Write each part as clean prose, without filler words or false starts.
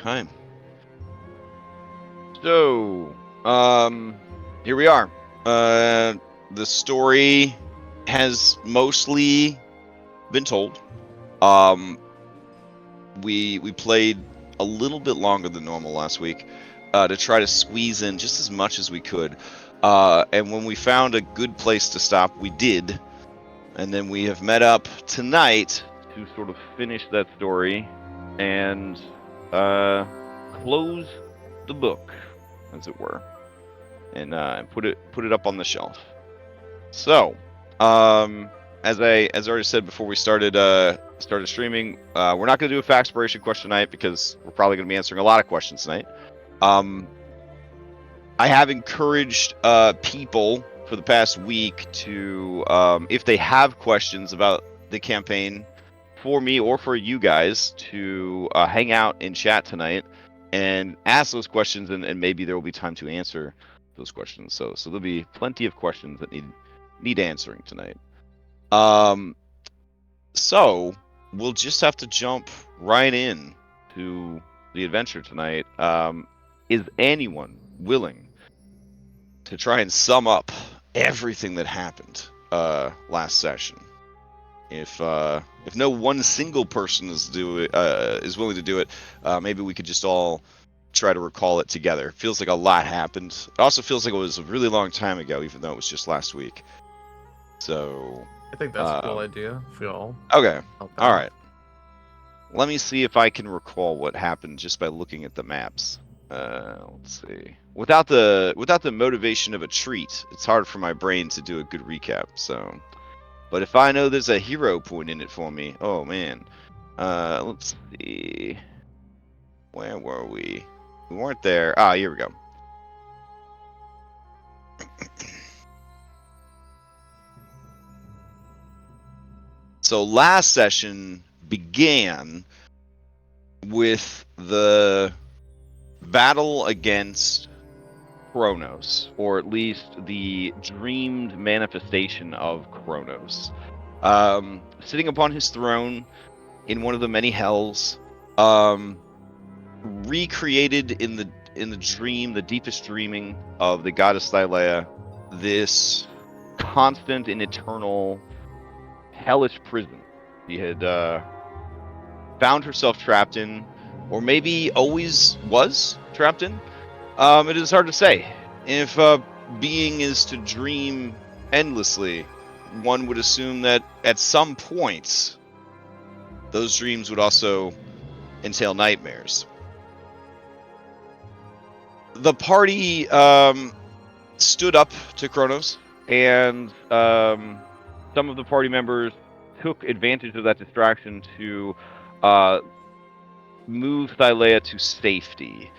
Okay. So, here we are. The story has mostly been told. We played a little bit longer than normal last week to try to squeeze in just as much as we could. And when we found a good place to stop, we did. And then we have met up tonight to sort of finish that story and close the book, as it were, and put it up on the shelf. So, as I already said before we started streaming, we're not going to do a factspiration question tonight because we're probably going to be answering a lot of questions tonight. I have encouraged people for the past week to, if they have questions about the campaign, for me or for you guys, to hang out in chat tonight and ask those questions, and maybe there will be time to answer those questions. So there'll be plenty of questions that need answering tonight. So we'll just have to jump right in to the adventure tonight. Is anyone willing to try and sum up everything that happened last session? If no one single person is willing to do it, maybe we could just all try to recall it together. Feels like a lot happened. It also feels like it was a really long time ago, even though it was just last week. So I think that's a cool idea. If we all okay, all right. Let me see if I can recall what happened just by looking at the maps. Let's see. Without the motivation of a treat, it's hard for my brain to do a good recap. So, but if I know there's a hero point in it for me, oh man. Let's see. Where were we? We weren't there. Ah, here we go. So last session began with the battle against Kronos, or at least the dreamed manifestation of Kronos. Sitting upon his throne in one of the many hells, recreated in the dream, the deepest dreaming of the goddess Thylea, this constant and eternal hellish prison she had found herself trapped in, or maybe always was trapped in. It is hard to say. If being is to dream endlessly, one would assume that at some point those dreams would also entail nightmares. The party stood up to Kronos, and some of the party members took advantage of that distraction to move Thylea to safety.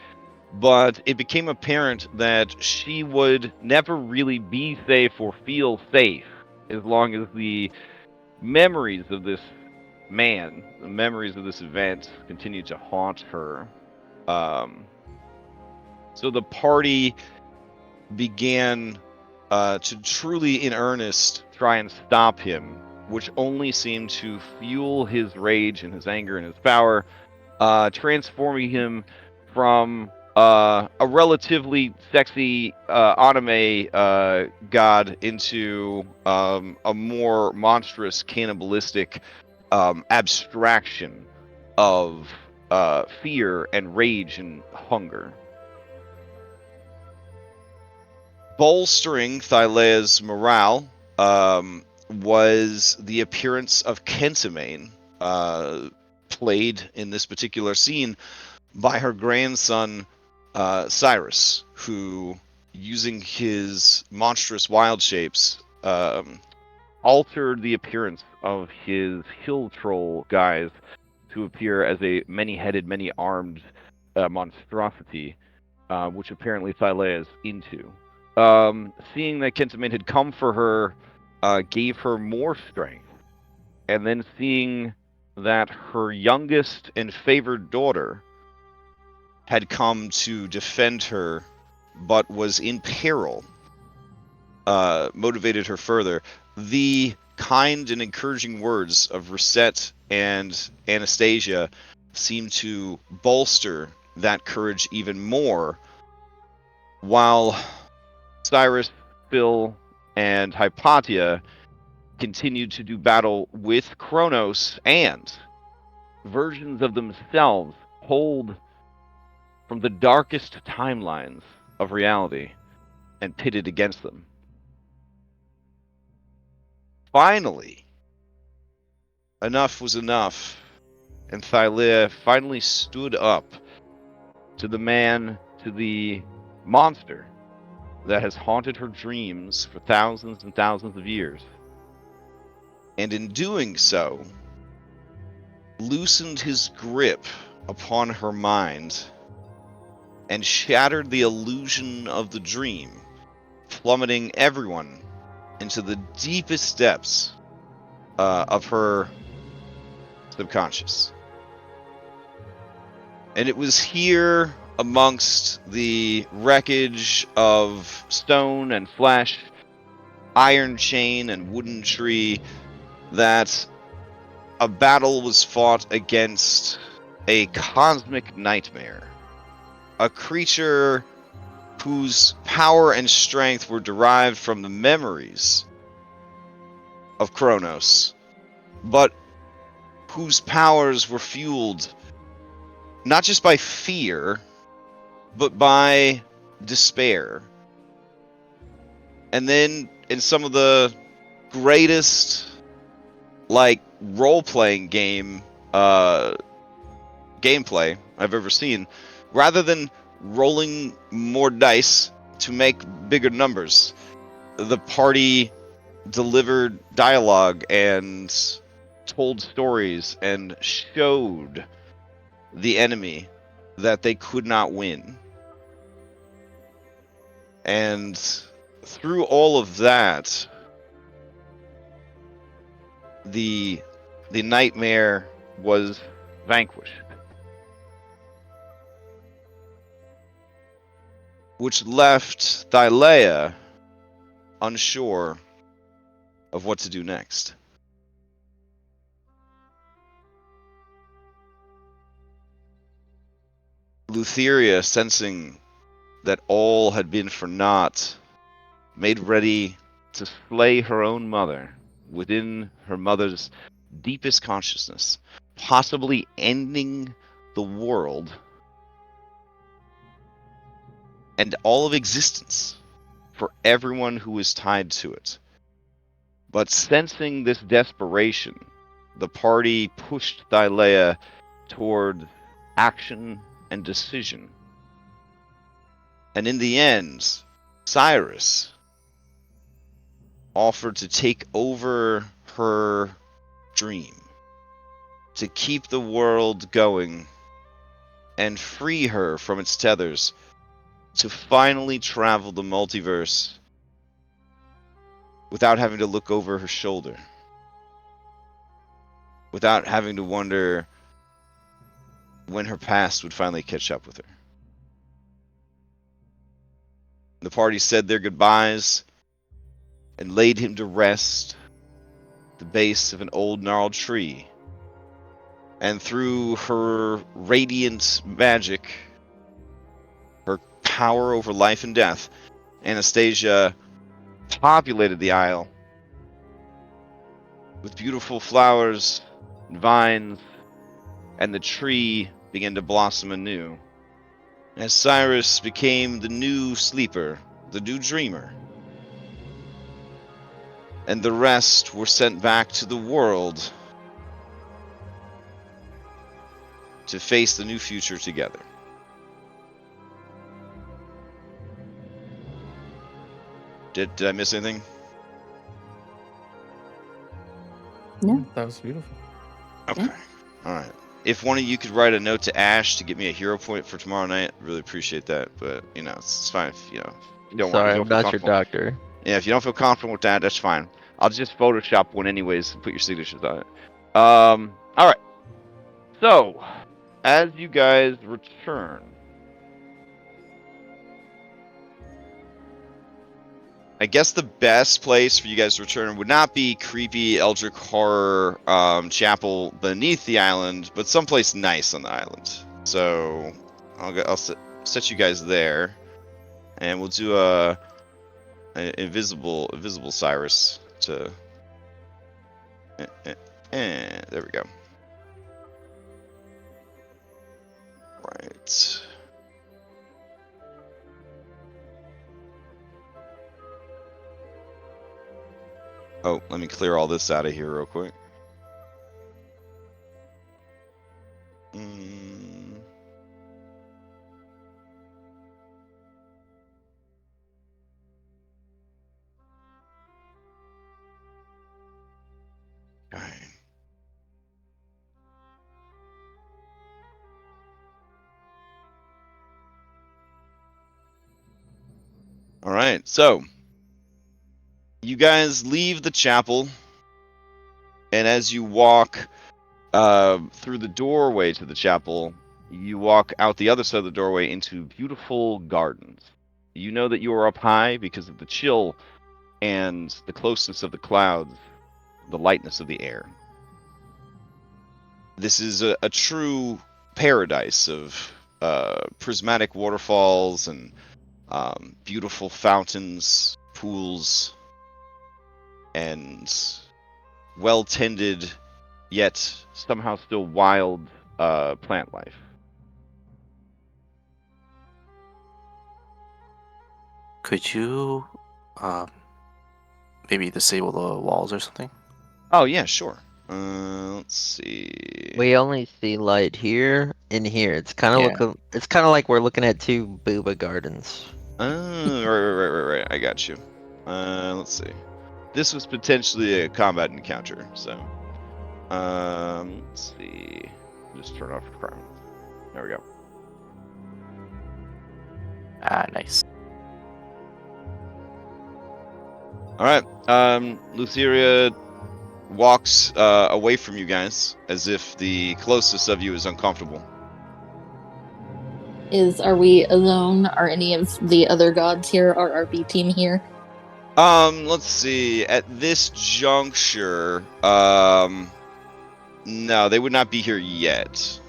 But it became apparent that she would never really be safe or feel safe as long as the memories of this man, the memories of this event, continued to haunt her. So the party began to truly, in earnest, try and stop him, which only seemed to fuel his rage and his anger and his power, transforming him from a relatively sexy anime god into a more monstrous, cannibalistic abstraction of fear and rage and hunger. Bolstering Thylea's morale was the appearance of Kentimane, played in this particular scene by her grandson Cyrus, who, using his monstrous wild shapes, altered the appearance of his hill troll guys to appear as a many-headed, many-armed monstrosity, which apparently Thylea is into. Seeing that Kentimane had come for her gave her more strength, and then seeing that her youngest and favored daughter had come to defend her but was in peril motivated her further. The kind and encouraging words of Reset and Anastasia seemed to bolster that courage even more, while Cyrus, Phil, and Hypatia continued to do battle with Kronos and versions of themselves pulled from the darkest timelines of reality and pitted against them. Finally, enough was enough, and Thylea finally stood up to the man, to the monster that has haunted her dreams for thousands and thousands of years. And in doing so, loosened his grip upon her mind and shattered the illusion of the dream, plummeting everyone into the deepest depths of her subconscious. And it was here, amongst the wreckage of stone and flesh, iron chain and wooden tree, that a battle was fought against a cosmic nightmare, a creature whose power and strength were derived from the memories of Kronos, but whose powers were fueled not just by fear, but by despair. And then in some of the greatest role-playing gameplay I've ever seen, rather than rolling more dice to make bigger numbers, the party delivered dialogue and told stories and showed the enemy that they could not win. And through all of that, the nightmare was vanquished, which left Thylea unsure of what to do next. Lutheria, sensing that all had been for naught, made ready to slay her own mother within her mother's deepest consciousness, possibly ending the world and all of existence for everyone who is tied to it. But sensing this desperation, the party pushed Thylea toward action and decision. And in the end, Cyrus offered to take over her dream, to keep the world going and free her from its tethers, to finally travel the multiverse without having to look over her shoulder, without having to wonder when her past would finally catch up with her. The party said their goodbyes and laid him to rest at the base of an old gnarled tree. And through her radiant magic, her power over life and death, Anastasia populated the isle with beautiful flowers and vines, and the tree began to blossom anew. As Cyrus became the new sleeper, the new dreamer, and the rest were sent back to the world to face the new future together. Did I miss anything? No. That was beautiful. Okay. All right. If one of you could write a note to Ash to get me a hero point for tomorrow night, I'd really appreciate that. But, it's fine if, you don't want to. Sorry, I'm not your doctor. Yeah, if you don't feel confident with that, that's fine. I'll just Photoshop one anyways and put your signatures on it. All right. So, as you guys return, I guess the best place for you guys to return would not be creepy Eldritch Horror chapel beneath the island, but someplace nice on the island. So, I'll set you guys there, and we'll do a invisible Cyrus to. There we go. Right. Oh, let me clear all this out of here real quick. All right, so you guys leave the chapel, and as you walk through the doorway to the chapel, you walk out the other side of the doorway into beautiful gardens. You know that you are up high because of the chill and the closeness of the clouds, the lightness of the air. This is a true paradise of prismatic waterfalls and beautiful fountains, pools, and well-tended, yet somehow still wild plant life. Could you maybe disable the walls or something? Oh yeah, sure. Let's see. We only see light here and here. It's kind of Yeah. it's kind of like we're looking at two booba gardens. Right. I got you. Let's see. This was potentially a combat encounter, so. Let's see. Just turn off the crown. There we go. Ah, nice. All right. Lutheria walks away from you guys as if the closest of you is uncomfortable. Are we alone? Are any of the other gods here? Are our B team here? Let's see. At this juncture, no, they would not be here yet.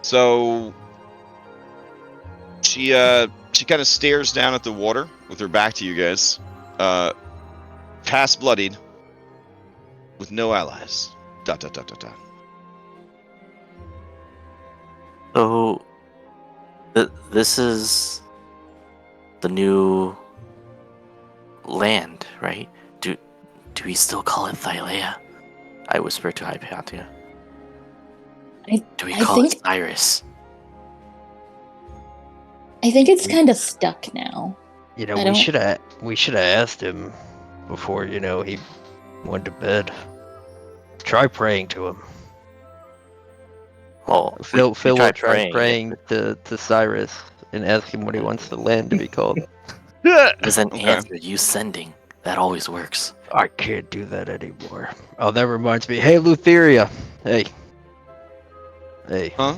So she kind of stares down at the water with her back to you guys, past bloodied, with no allies. ... So, this is the new land, right? Do we still call it Thylea? I whispered to Hypatia. Do we call it Cyrus? I think it's kind of stuck now. You know, we should have asked him before, he went to bed. Try praying to him. Well, Phil we will tried try praying to Cyrus and ask him what he wants the land to be called. Doesn't answer you sending. That always works. I can't do that anymore. Oh, that reminds me. Hey, Lutheria. Hey. Huh?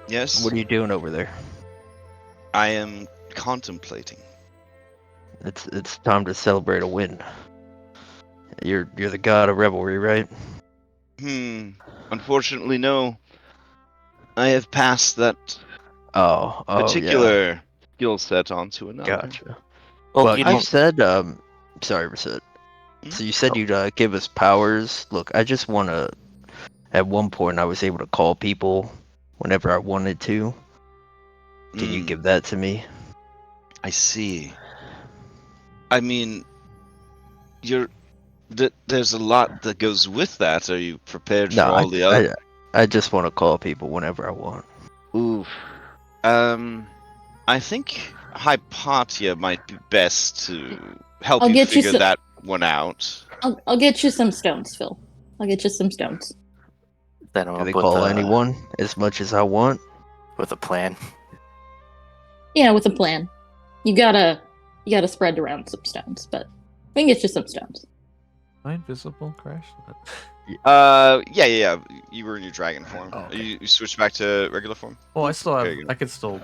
Yes? What are you doing over there? I am contemplating. It's time to celebrate a win. You're the god of revelry, right? Unfortunately, no. I have passed that particular skill set onto another. Gotcha. Well, you said, sorry, Reset. So you said you'd give us powers. Look, I just want to. At one point, I was able to call people whenever I wanted to. Can you give that to me? I see. I mean, there's a lot that goes with that. Are you prepared for all the other? I just want to call people whenever I want. Oof. I think Hypatia might be best to help you figure that one out. I'll get you some stones, Phil. I'll get you some stones. Then Can they call anyone as much as I want? With a plan. Yeah, with a plan. You gotta spread around some stones, but we can get you some stones. Am I invisible, Crash? Yeah. You were in your dragon form. Oh, okay. You switched back to regular form? Well, I still have. Okay, I could still.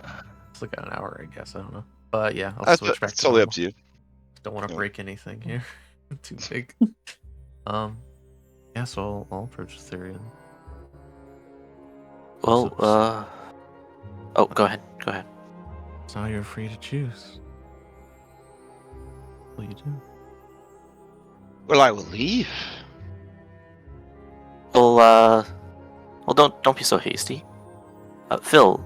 It's like an hour, I guess. I don't know. But yeah, I'll switch back. It's totally up to you. Don't want to break anything here. Too big. Yeah. So I'll approach Therian. Well, oh, go ahead. Go ahead. So you're free to choose. What do you do? Well, I will leave. Well, don't be so hasty. Phil,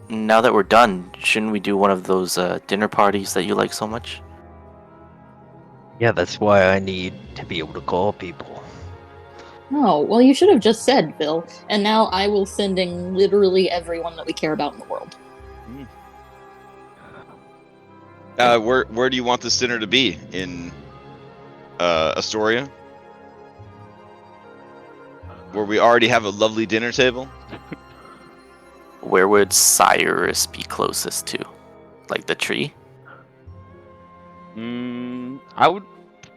now that we're done, shouldn't we do one of those dinner parties that you like so much? Yeah, that's why I need to be able to call people. Oh, well, you should have just said, Phil. And now I will send in literally everyone that we care about in the world. Where do you want this dinner to be? In Astoria? Where we already have a lovely dinner table? Where would Cyrus be closest to? Like the tree? I would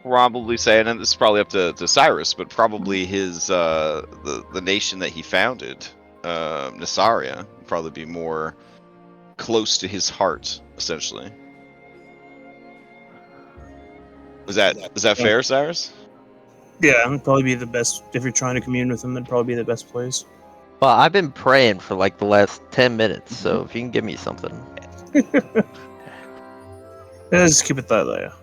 probably say, and this is probably up to Cyrus, but probably his the nation that he founded, Nasaria, would probably be more close to his heart, essentially. Is that fair, Cyrus? Yeah, it'd probably be the best if you're trying to commune with him. That'd probably be the best place. Well, I've been praying for like the last 10 minutes, so if you can give me something. Yeah, just keep it Thylea.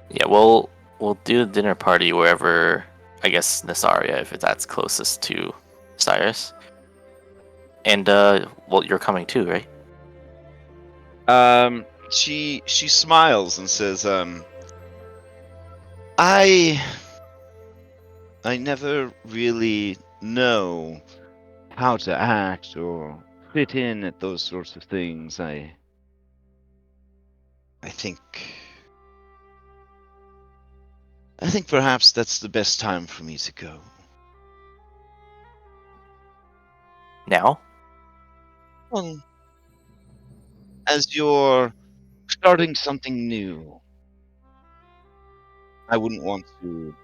Yeah, we'll do the dinner party wherever, I guess, Nasaria, if that's closest to Cyrus. And well, you're coming too, right? She smiles and says, I never really know how to act or fit in at those sorts of things. I think perhaps that's the best time for me to go. Now? Well, as you're starting something new, I wouldn't want to.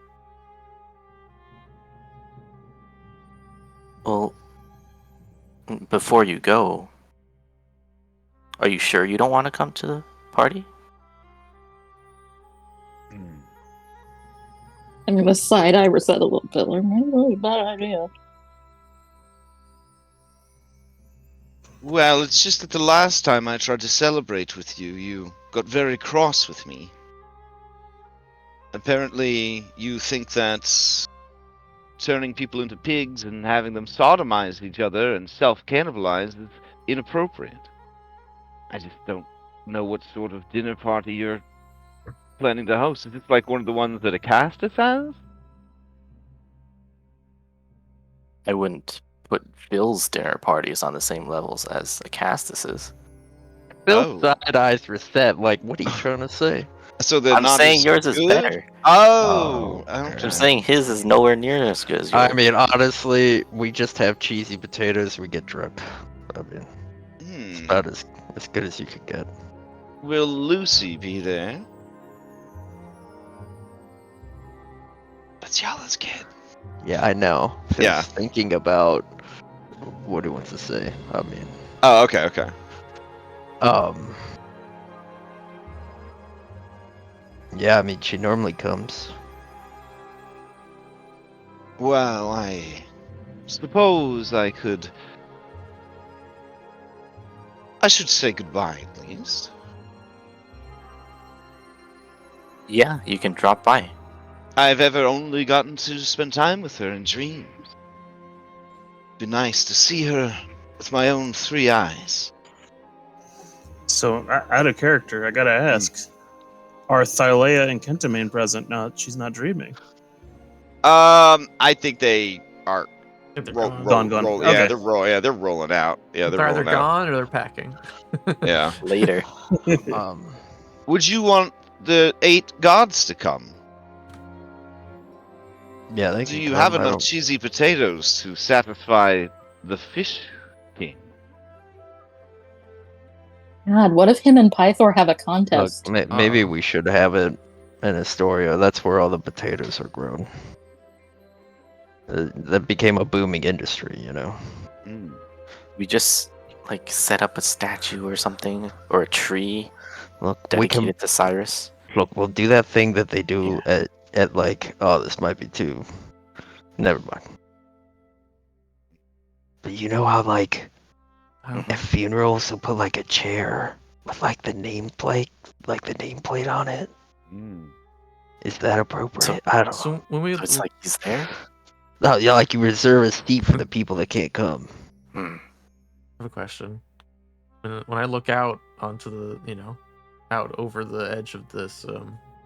Well, before you go, are you sure you don't want to come to the party? I'm gonna side Iris that a little bit. Like, maybe that's a bad idea. Well, it's just that the last time I tried to celebrate with you, you got very cross with me. Apparently, you think that turning people into pigs and having them sodomize each other and self-cannibalize is inappropriate. I just don't know what sort of dinner party you're planning to host. Is this like one of the ones that Acastus has? I wouldn't put Phil's dinner parties on the same levels as Acastus's. Phil's side eyes were set. Like, what are you trying to say? So they're I'm not saying as yours is good? better. Oh, Oh, okay. I'm saying his is nowhere near as good as yours. I mean, honestly, we just have cheesy potatoes. We get drip. I mean, it's about as good as you could get. Will Lucy be there? That's Yala's kid. Yeah, I know. Phil's Yeah. thinking about what he wants to say. I mean, Oh, okay. yeah, I mean, she normally comes. Well, I suppose I should say goodbye at least. Yeah, you can drop by. I've ever only gotten to spend time with her in dreams. It'd be nice to see her with my own 3 eyes. So, out of character, I gotta ask: are Thylea and Kentimane present now that she's not dreaming? I think they are If they're roll, gone. Gone. roll, Okay. they're rolling out. Yeah, they're They're either rolling out. gone or they're packing. Yeah. Later. Would you want the 8 gods to come? Yeah, they Do can you come, have I enough don't- cheesy potatoes to satisfy the fish king? God, what if him and Pythor have a Look, contest? maybe we should have it in Astoria. That's where all the potatoes are grown. That became a booming industry, you know. We just like set up a statue or something, or a tree Look, we dedicated can to Cyrus. look. We'll do that thing that they do at like, oh, this might be too. Never mind. But you know how like at funerals they'll put like a chair with like the nameplate on it. Mm. Is that appropriate? So- I don't know. So when we So it's like he's there. Oh, yeah, like you reserve a seat for the people that can't come. Hmm. I have a question. When I look out onto the, out over the edge of this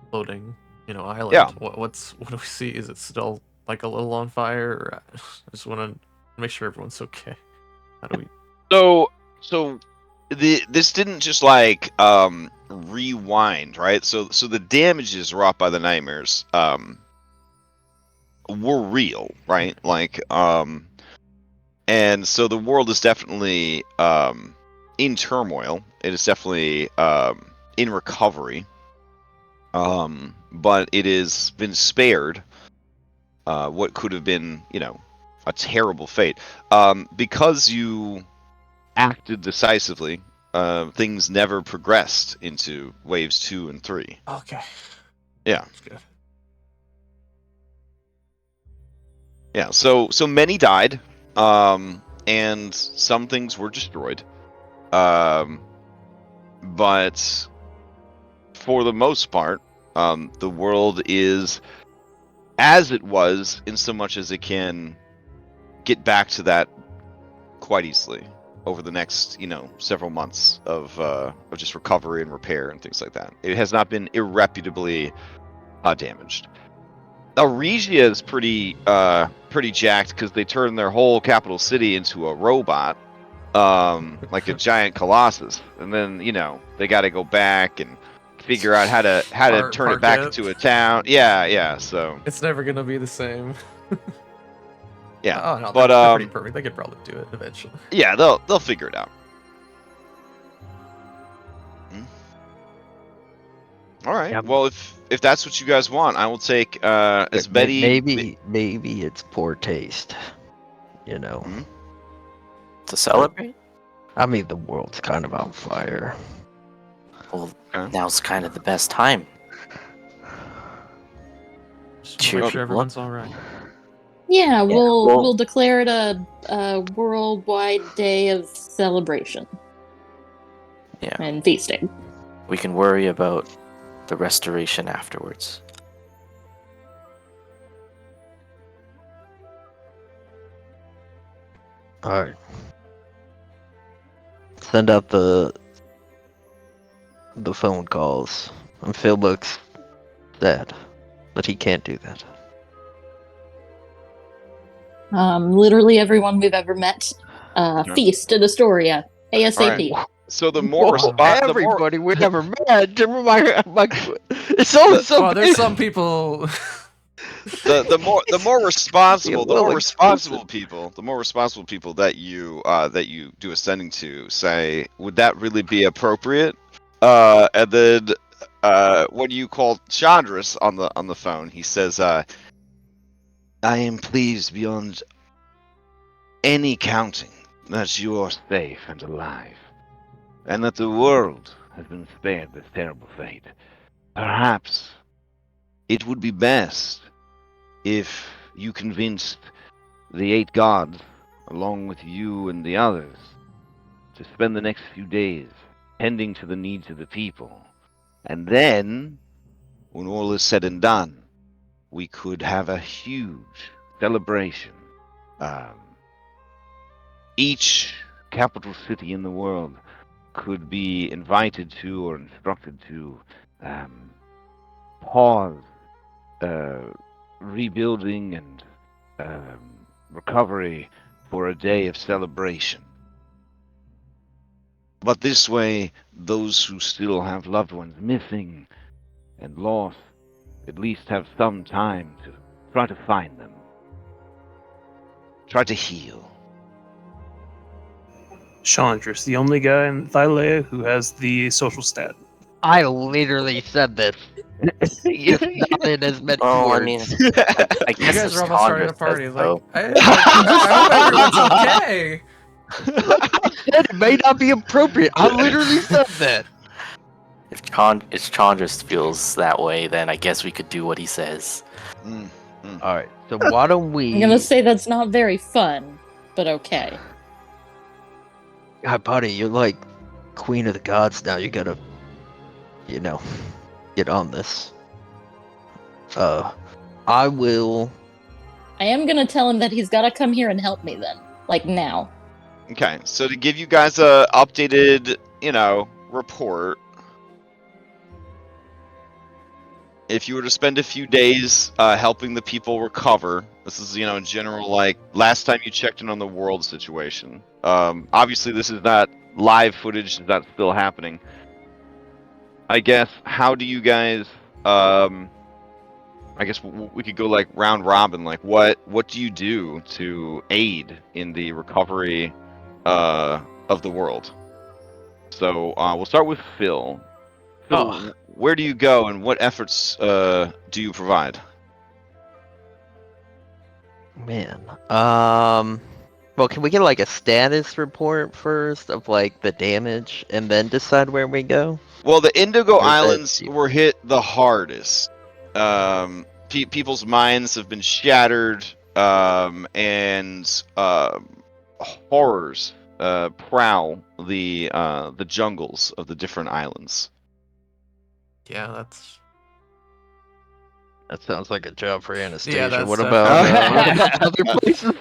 floating, island, Yeah. what do we see? Is it still like a little on fire? Or I just want to make sure everyone's okay. How do we? So this didn't just like rewind, right? So the damages wrought by the nightmares were real, right? Like and so the world is definitely in turmoil. It is definitely in recovery. But it has been spared what could have been, a terrible fate. Because you acted decisively, things never progressed into waves 2 and 3. Okay. Yeah. That's good. Yeah, so many died, and some things were destroyed. But for the most part, the world is as it was, in so much as it can get back to that quite easily over the next, several months of just recovery and repair and things like that. It has not been irreputably damaged. Aresia is pretty jacked because they turned their whole capital city into a robot, like a giant colossus, and then they got to go back and figure out how to turn it back into a town. Yeah. So It's never gonna be the same. yeah, Oh no, but they're pretty perfect. They could probably do it eventually. yeah, they'll figure it out. All right. Yep. Well, if that's what you guys want, I will take as Betty. Maybe it's poor taste. Mhm. To celebrate. I mean, the world's kind of on fire. Well, Okay. now's kind of the best time. Just Cheer make sure people up. everyone's all right. Yeah, we'll well- declare it a worldwide day of celebration Yeah, and feasting. we can worry about the restoration afterwards. All right. Send out the phone calls. And Phil looks sad, but he can't do that. Literally everyone we've ever met. Feast at Astoria. ASAP. All So the more everybody we never met. It's always so Well, there's big. some people. the more responsible Yeah, well, the more responsible people that you do ascending to say, would that really be appropriate? And then when you call Chandris on the phone, he says, I am pleased beyond any counting that you are safe and alive, and that the world has been spared this terrible fate. Perhaps it would be best if you convinced the 8 gods, along with you and the others, to spend the next few days tending to the needs of the people. And then, when all is said and done, we could have a huge celebration. Each capital city in the world could be invited to or instructed to pause rebuilding and recovery for a day of celebration. But this way, those who still have loved ones missing and lost at least have some time to try to find them. Try to heal. Chandris, the only guy in Thylea who has the social stat. I literally said this. It's not in as many Oh, words. I mean, I You guess guys it's are almost starting a Chandris party. says Like, so. I hope everyone's okay. It may not be appropriate. I literally said that. If Chandris feels that way, then I guess we could do what he says. All right. So why don't we? I'm gonna say that's not very fun, but okay. God, buddy, you're like queen of the gods now. You gotta, get on this. I will. I am gonna tell him that he's gotta come here and help me then. Like now. Okay, so to give you guys a updated, report, if you were to spend a few days helping the people recover, this is, in general, like last time you checked in on the world situation. Obviously, this is not live footage; that's still happening. I guess. How do you guys? I guess we could go like round robin. Like, what do you do to aid in the recovery of the world? So we'll start with Phil. Phil, where do you go, and what efforts do you provide? Man. Well, can we get like a status report first of like the damage, and then decide where we go? Well, the Indigo Or is that Islands deep? were hit the hardest. People's minds have been shattered, and horrors prowl the jungles of the different islands. Yeah, That sounds like a job for Anastasia. Yeah, that's what definitely- about other places?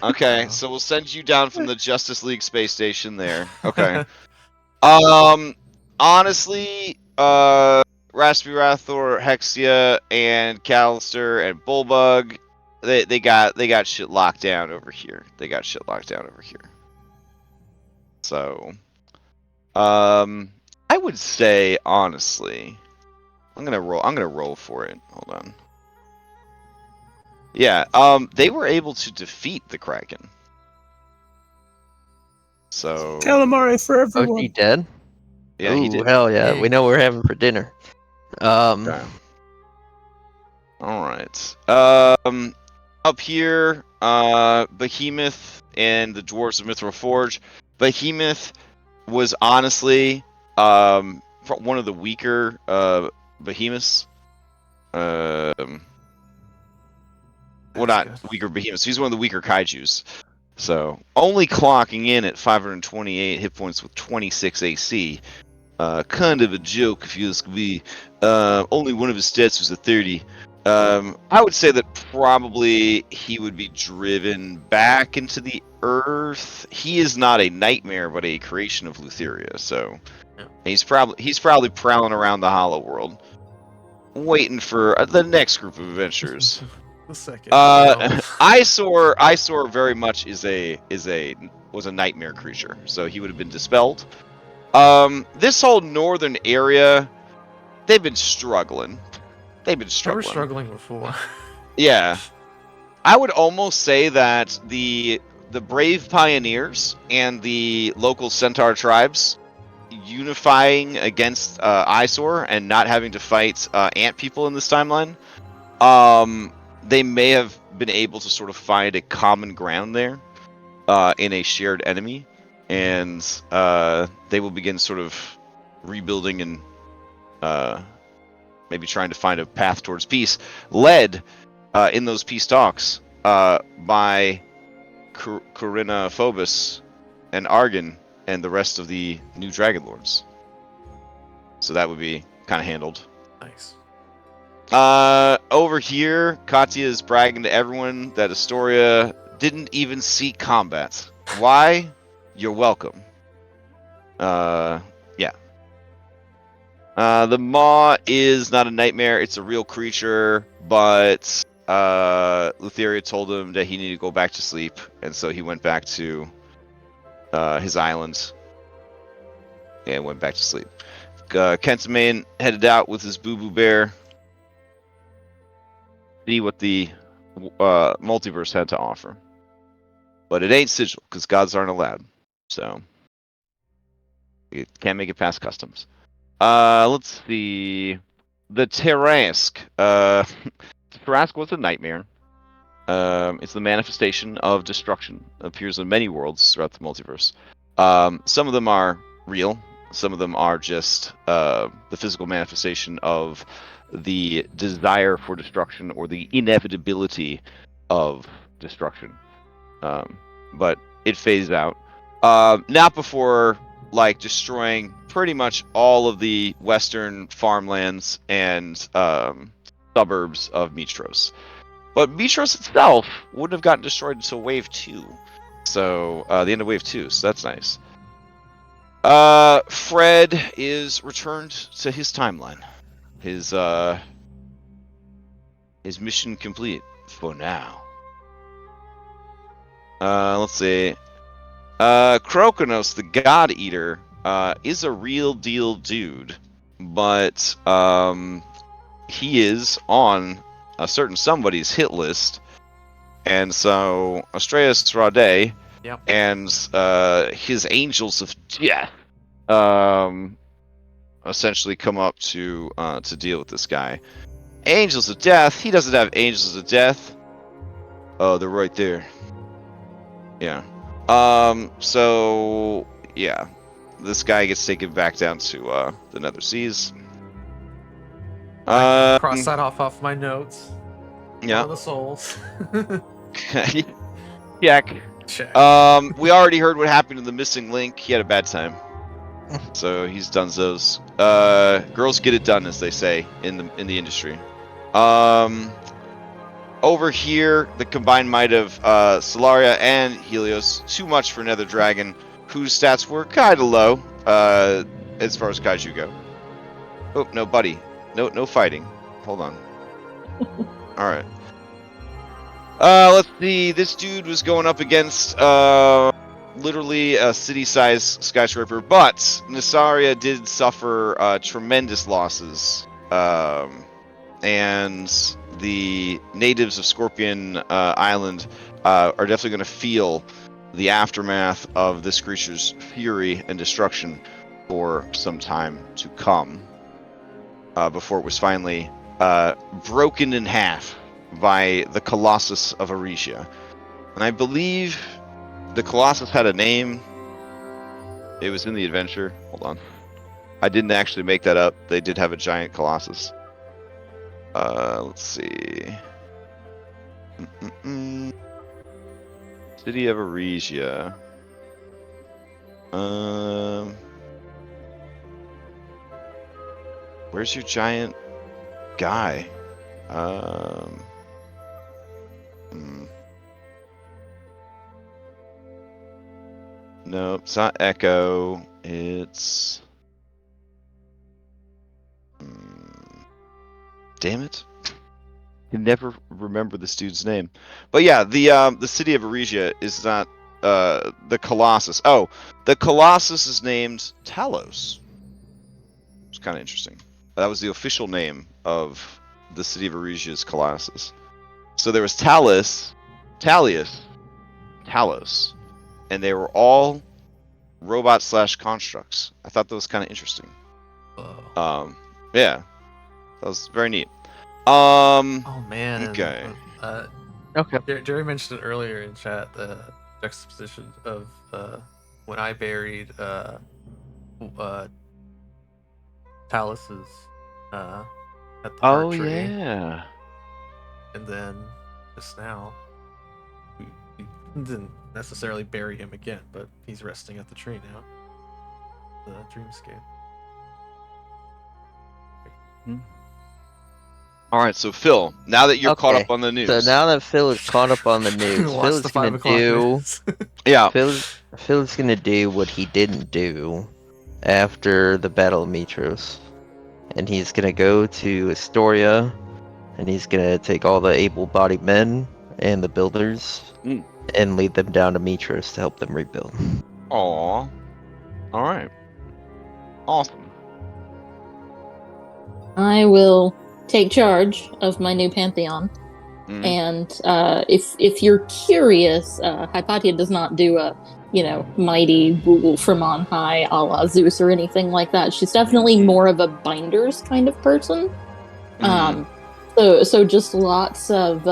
Okay, so we'll send you down from the Justice League space station there. Okay. Honestly, Raspy Rathor, Hexia, and Callister and Bullbug, they got shit locked down over here. So, I would say honestly, I'm gonna roll for it. Hold on. Yeah, they were able to defeat the Kraken. So Calamari for Oh, everyone. he dead? yeah, he Ooh, did. hell yeah. Hey. We know what we're having for dinner. Okay. All right. Up here, Behemoth and the Dwarves of Mithril Forge. Behemoth was honestly one of the weaker behemoths. Well, not That's good. weaker behemoths. He's one of the weaker kaijus. So only clocking in at 528 hit points with 26 AC. Kind of a joke if you ask me. Only one of his stats was a 30. I would say that probably he would be driven back into the earth. He is not a nightmare, but a creation of Lutheria. So Yeah. he's probably prowling around the Hollow World, waiting for the next group of adventurers. The second. Eyesore very much was a nightmare creature, so he would have been dispelled. This whole northern area, they've been struggling. They were struggling before. Yeah, I would almost say that the brave pioneers and the local centaur tribes unifying against Eyesore and not having to fight ant people in this timeline, they may have been able to sort of find a common ground there in a shared enemy, and they will begin sort of rebuilding and maybe trying to find a path towards peace, led in those peace talks by Corinna Phobos and Argon and the rest of the new Dragonlords. So that would be kind of handled. Nice. Over here, Katya is bragging to everyone that Astoria didn't even seek combat. Why? You're welcome. Yeah. The Maw is not a nightmare, it's a real creature, but Lutheria told him that he needed to go back to sleep, and so he went back to his island and went back to sleep. Kentimane headed out with his Boo Boo Bear, see what the multiverse had to offer. But it ain't Sigil, because gods aren't allowed. So, you can't make it past customs. Let's see. The Tarrasque. Tarrasque was a nightmare. It's the manifestation of destruction. It appears in many worlds throughout the multiverse. Some of them are real. Some of them are just the physical manifestation of the desire for destruction or the inevitability of destruction. But it fades out. Not before like destroying pretty much all of the western farmlands and suburbs of Mitros. But Mitros itself wouldn't have gotten destroyed until Wave 2. So, the end of Wave 2, so that's nice. Fred is returned to his timeline. His mission complete for now. Let's see. Krokonos, the God Eater, is a real deal dude, but he is on a certain somebody's hit list, and so Astreus Rade and his Angels of Death essentially come up to deal with this guy. Angels of Death. He doesn't have Angels of Death. Oh, they're right there. Yeah. So yeah, this guy gets taken back down to the Nether Seas. Cross that off my notes. Yeah. All the souls. Check. Check. We already heard what happened to the missing link. He had a bad time, so he's done those. Girls get it done, as they say in the industry. Over here, the combined might of Solaria and Helios, too much for Nether Dragon, whose stats were kind of low as far as Kaiju go. Oh, no, buddy. No fighting. Hold on. All right. Let's see. This dude was going up against literally a city-sized skyscraper, but Nasaria did suffer tremendous losses. And the natives of Scorpion Island are definitely going to feel the aftermath of this creature's fury and destruction for some time to come, before it was finally broken in half by the Colossus of Aresia. And I believe the Colossus had a name. It was in the adventure. Hold on. I didn't actually make that up. They did have a giant Colossus. Let's see. City of Aresia. Where's your giant guy? No, it's not Echo. It's... Damn it. I can never remember this dude's name. But yeah, the city of Aresia is not the Colossus. Oh, the Colossus is named Talos. It's kind of interesting. That was the official name of the city of Aresia's Colossus. So there was Talos, and they were all robot/constructs. I thought that was kind of interesting. Yeah, that was very neat. Oh man. Okay. Okay. Jerry mentioned it earlier in chat, the juxtaposition of when I buried Talus's at the heart tree. Yeah. And then just now, we didn't necessarily bury him again, but he's resting at the tree now. The dreamscape. All right, so Phil, now that you're caught Okay, up on the news, So now that Phil is caught up on the news, Watch Phil's the gonna 5 o'clock do. news. yeah, Phil's gonna do what he didn't do after the Battle of Mitros, and he's gonna go to Astoria, and he's gonna take all the able-bodied men and the builders, and lead them down to Mitros to help them rebuild. Aw. All right. Awesome. I will take charge of my new pantheon. And if you're curious, Hypatia does not do a mighty rule from on high a la Zeus or anything like that. She's definitely more of a binders kind of person. So just lots of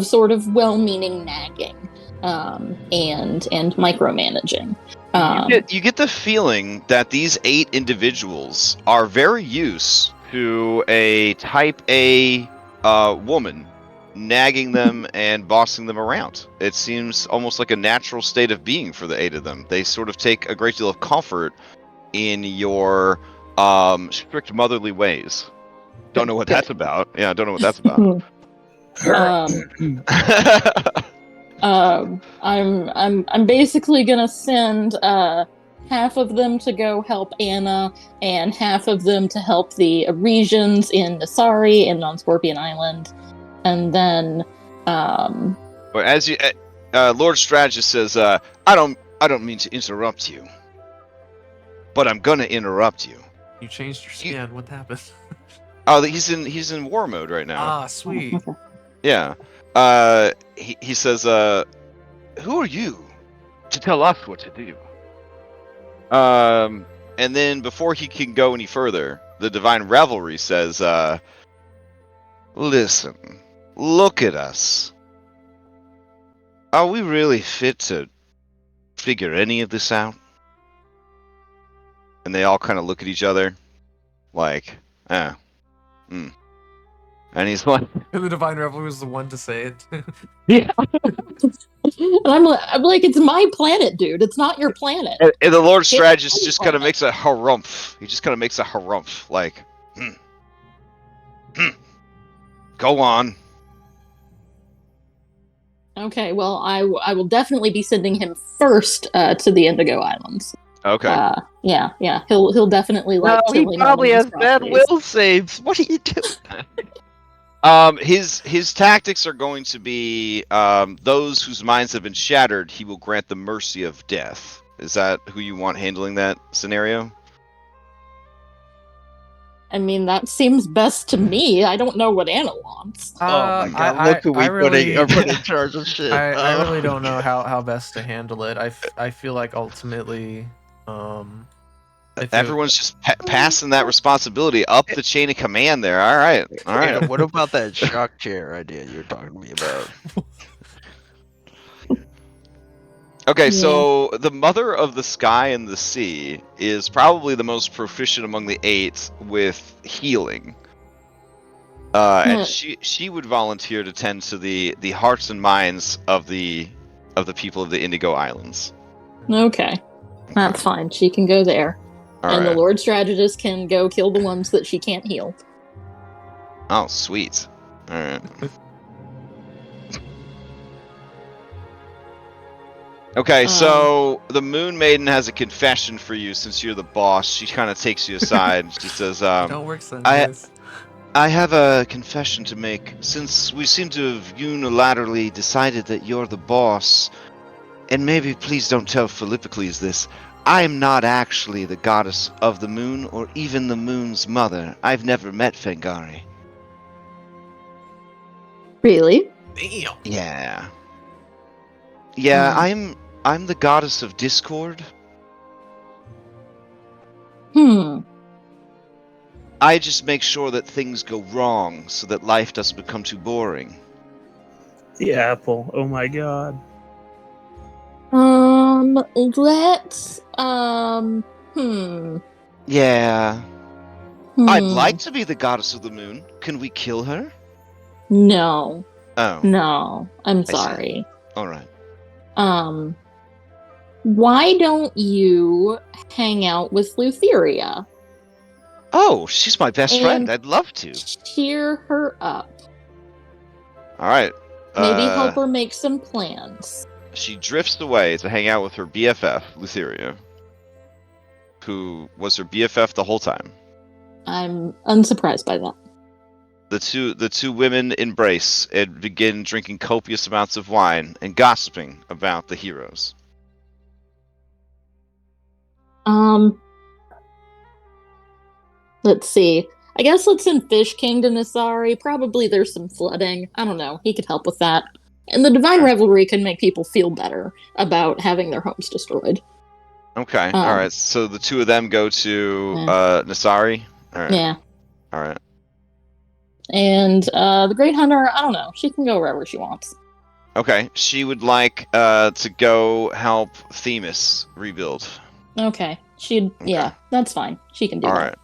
sort of well-meaning nagging. and micromanaging. You get the feeling that these 8 individuals are very used to a type A woman nagging them and bossing them around. It seems almost like a natural state of being for the 8 of them. They sort of take a great deal of comfort in your strict motherly ways. Don't know what that's about. Yeah, I don't know what that's about. I'm basically gonna send half of them to go help Anna and half of them to help the Aresians in Nasari and on Scorpion Island, and then But as you, Lord Strategist says, I don't mean to interrupt you, but I'm gonna interrupt you. You changed your skin. What happened? Oh, he's in war mode right now. Ah, sweet. Yeah. He says, who are you to tell us what to do? And then before he can go any further, the Divine Revelry says, listen, look at us. Are we really fit to figure any of this out? And they all kind of look at each other, like, And he's like, And the Divine Revelry was the one to say it. yeah. and I'm like, it's my planet, dude. It's not your planet. And the Lord Strategist just kind of makes a harumph. He just kind of makes a harumph, like, Go on. Okay, well, I will definitely be sending him first to the Indigo Islands. Okay. Yeah. He'll definitely like. No, he killing probably all has these bad properties. will saves. What are you doing? His tactics are going to be those whose minds have been shattered. He will grant the mercy of death. Is that who you want handling that scenario? I mean, that seems best to me. I don't know what Anna wants. Oh my god, look who we are putting in charge of shit. I really don't know how best to handle it. I feel like ultimately, Everyone's just passing that responsibility up the chain of command there. All right. Yeah, what about that shock chair idea you were talking to me about? Okay, so the Mother of the Sky and the Sea is probably the most proficient among the 8 with healing. And she would volunteer to tend to the hearts and minds of the people of the Indigo Islands. Okay, that's fine. She can go there. All The right. Lord Strategist can go kill the ones that she can't heal. Oh, sweet. All right. Okay, so the Moon Maiden has a confession for you since you're the boss. She kind of takes you aside. She says, don't work Sundays. I have a confession to make. Since we seem to have unilaterally decided that you're the boss, and maybe please don't tell Philippocles this, I am not actually the goddess of the moon or even the moon's mother. I've never met Fengari. Really? Damn. Yeah. Yeah, I'm the goddess of discord. I just make sure that things go wrong so that life doesn't become too boring. The apple. Oh my god. Let's Yeah. I'd like to be the goddess of the moon. Can we kill her? No. Oh. No. I'm see. sorry. All right. Why don't you hang out with Lutheria? Oh, she's my best friend. And I'd love to. cheer her up. All right. Maybe help her make some plans. She drifts away to hang out with her BFF, Lutheria, who was her BFF the whole time. I'm unsurprised by that. The two women embrace and begin drinking copious amounts of wine and gossiping about the heroes. Let's see. I guess let's send Fish King to Nasari. Probably there's some flooding. I don't know. He could help with that. And the Divine Revelry can make people feel better about having their homes destroyed. Okay. All right. So the two of them go to Nasari. All right. Yeah. All right. And the Great Hunter, I don't know. She can go wherever she wants. Okay, she would like to go help Themis rebuild. Okay. Okay. Yeah, that's fine. She can do All that.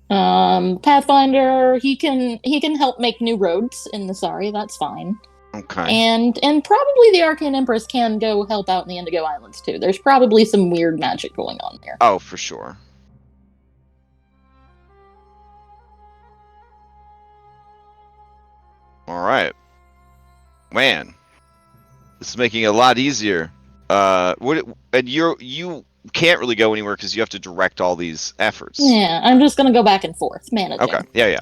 right. Pathfinder, he can help make new roads in Nasari, that's fine. Okay. And probably the Arcane Empress can go help out in the Indigo Islands too. There's probably some weird magic going on there. Oh, for sure. All right. Man, this is making it a lot easier. And you can't really go anywhere because you have to direct all these efforts. Yeah, I'm just gonna go back and forth managing. Okay. Yeah.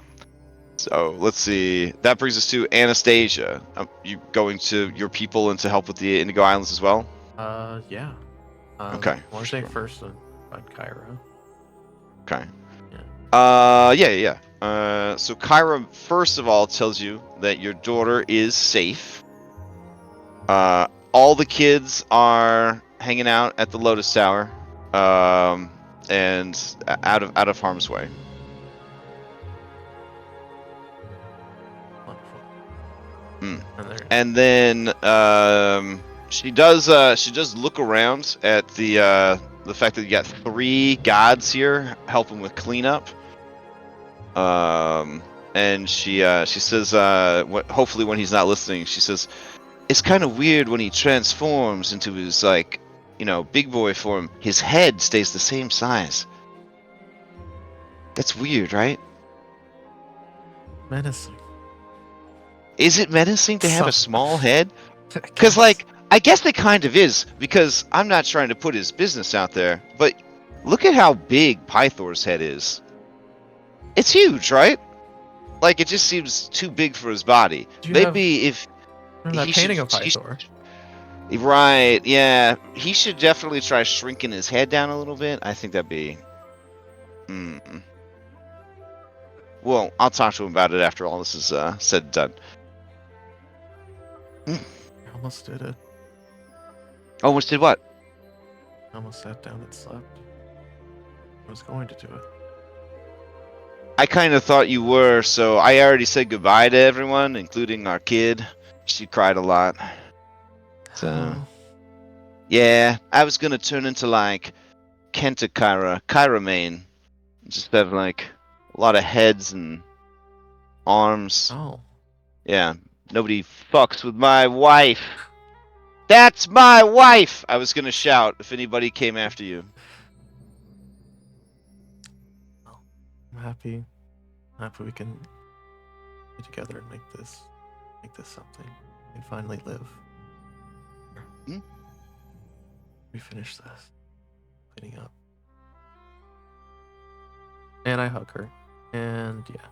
So let's see. That brings us to Anastasia. You going to your people and to help with the Indigo Islands as well? Yeah. Okay, I want to say first about Kyra. Okay. Yeah. Yeah. So Kyra, first of all, tells you that your daughter is safe. All the kids are hanging out at the Lotus Tower, and out of harm's way. Wonderful. Mm. And then she does look around at the fact that you got 3 gods here helping with cleanup. And she says, hopefully when he's not listening, she says, it's kind of weird when he transforms into his, like, big boy form. His head stays the same size. That's weird, right? Menacing. Is it menacing to have a small head? I Because, guess. like, I guess it kind of is, because I'm not trying to put his business out there, but look at how big Pythor's head is. It's huge, right? Like, it just seems too big for his body. Maybe if that he painting should, of Pythor. Right, yeah. He should definitely try shrinking his head down a little bit. I think that'd be... Well, I'll talk to him about it after all this is said and done. I almost did it. Almost did what? I almost sat down and slept. I was going to do it. I kind of thought you were, so I already said goodbye to everyone, including our kid. She cried a lot. So, yeah, I was gonna turn into, like, Kyra just have, like, a lot of heads and arms. Oh. Yeah, nobody fucks with my wife. That's my wife! I was gonna shout if anybody came after you. I'm happy we can get together and make this something and finally live. We finish this cleaning up, and I hug her, and yeah.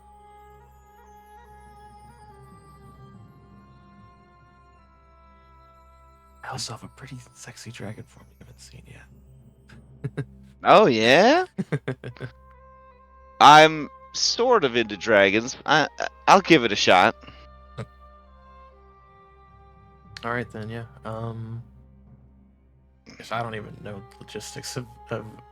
I also have a pretty sexy dragon form you haven't seen yet. Oh yeah? I'm sort of into dragons. I'll give it a shot. All right then, yeah. If I don't even know the logistics of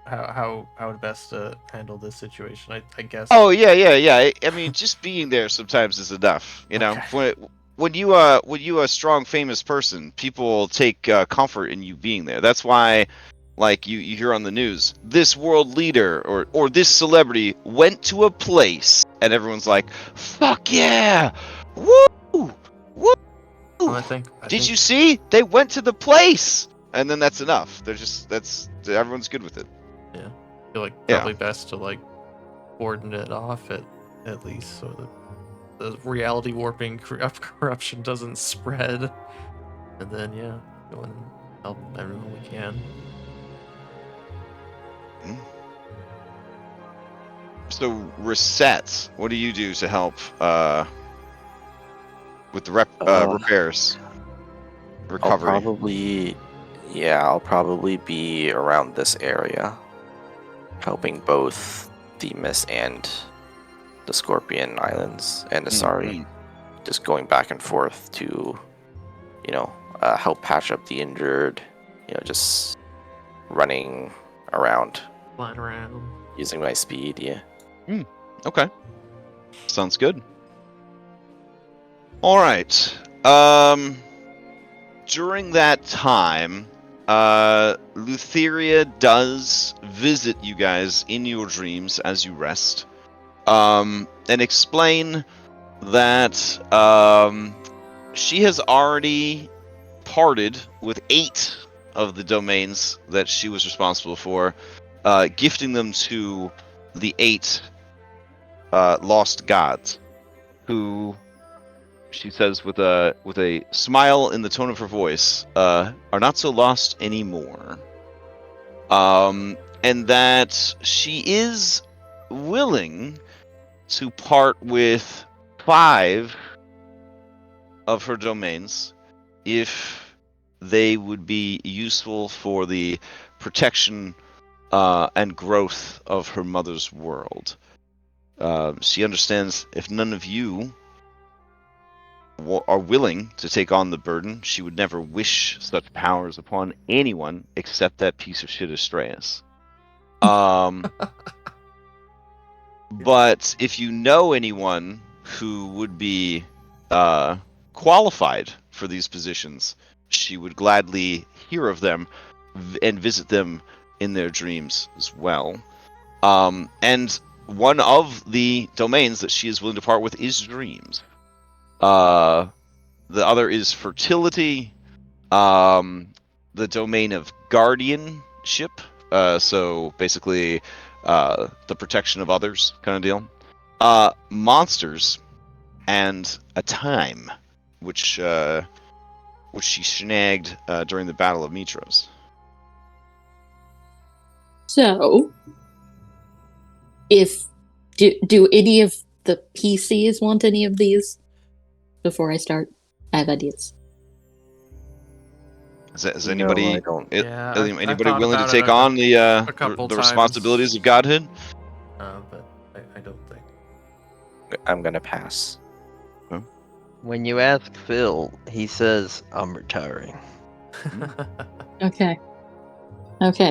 how best to handle this situation, I guess. Oh yeah. I mean, just being there sometimes is enough. You know, Okay. when you a strong, famous person, people take comfort in you being there. That's why, like you hear on the news, this world leader or this celebrity went to a place, and everyone's like, "Fuck yeah, woo, woo." Well, I think Did you see? They went to the place, and then that's enough. Everyone's good with it. Yeah, I feel like probably best to like cordon it off at least so that the reality warping corruption doesn't spread, and then yeah, go and help everyone we can. So resets. What do you do to help with the repairs? Recovery. I'll probably be around this area, helping both Themis and the Scorpion Islands and Asari, just going back and forth to, help patch up the injured, just running around, Flying around, using my speed. Yeah. Okay. Sounds good. All right. During that time, Lutheria does visit you guys in your dreams as you rest, and explain that she has already parted with 8 of the domains that she was responsible for, gifting them to the 8 lost gods, who, she says with a smile in the tone of her voice, are not so lost anymore. And that she is willing to part with 5 of her domains if they would be useful for the protection and growth of her mother's world. She understands if none of you are willing to take on the burden, she would never wish such powers upon anyone except that piece of shit Astreus. But if you know anyone who would be qualified for these positions, she would gladly hear of them and visit them in their dreams as well. And one of the domains that she is willing to part with is dreams. The other is fertility, the domain of guardianship, so basically the protection of others kind of deal, monsters, and a time, which she snagged during the Battle of Mitros. So, do any of the PCs want any of these? Before I start, I have ideas. Is anybody anybody willing to take on the responsibilities of godhood? But I don't think. I'm gonna pass. When you ask Phil, he says, "I'm retiring." Okay.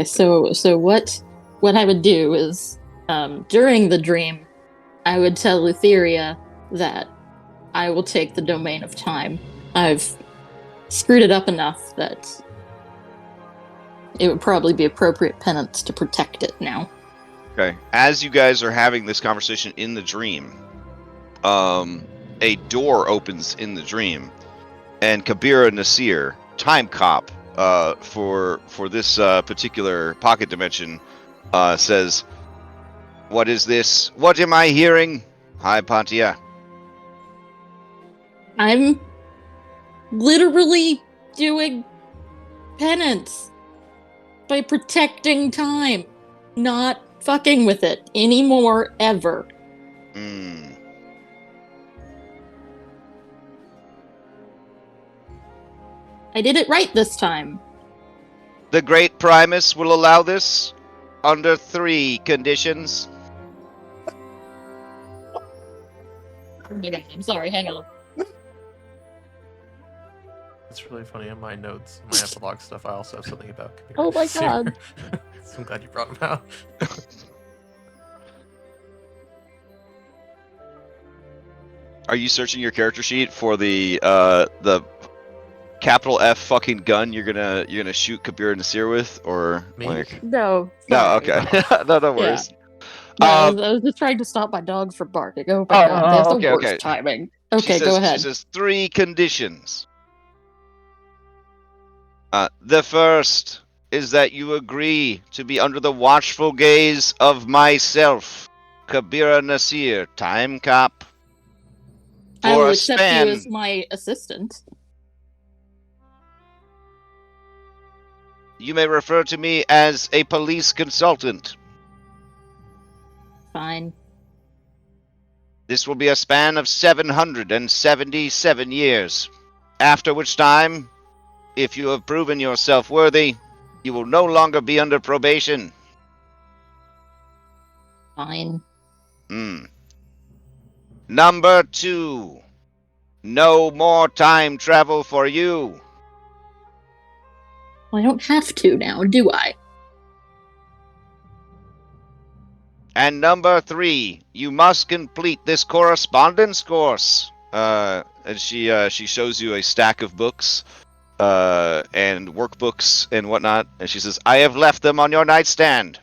So what I would do is, during the dream, I would tell Lutheria that I will take the domain of time. I've screwed it up enough that it would probably be appropriate penance to protect it now. Okay. As you guys are having this conversation in the dream, a door opens in the dream, and Kabira Nasir, time cop, for this particular pocket dimension, says, "What is this? What am I hearing? Hi, Pantia." I'm literally doing penance by protecting time, not fucking with it anymore, ever. I did it right this time. The Great Primus will allow this under 3 conditions. I'm sorry, hang on. It's really funny. In my notes, my epilogue stuff, I also have something about. Oh my god! So I'm glad you brought him out. Are you searching your character sheet for the capital F fucking gun you're gonna shoot Kabir Nasir with, or Me? like? No. No, Sorry. okay. No worries. No, I was just trying to stop my dogs from barking. Oh my god, that's the worst timing. Okay, go ahead. She says 3 conditions. The first is that you agree to be under the watchful gaze of myself, Kabira Nasir, time cop. I will accept you as my assistant. You may refer to me as a police consultant. Fine. This will be a span of 777 years, after which time, if you have proven yourself worthy, you will no longer be under probation. Fine. Number 2, no more time travel for you. Well, I don't have to now, do I? And number 3, you must complete this correspondence course. And she shows you a stack of books, and workbooks and whatnot, and she says, "I have left them on your nightstand."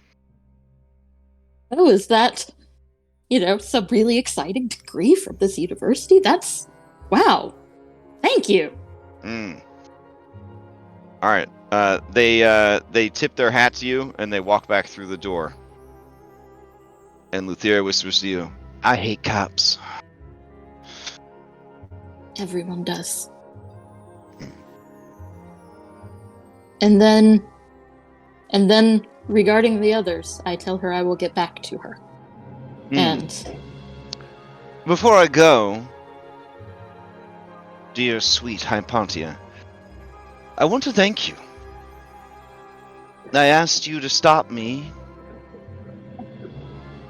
Oh, is that, some really exciting degree from this university? That's, wow. Thank you. All right. They tip their hat to you and they walk back through the door. And Luthera whispers to you, "I hate cops." Everyone does. And then regarding the others, I tell her I will get back to her. And before I go, dear sweet Hypatia, I want to thank you. I asked you to stop me,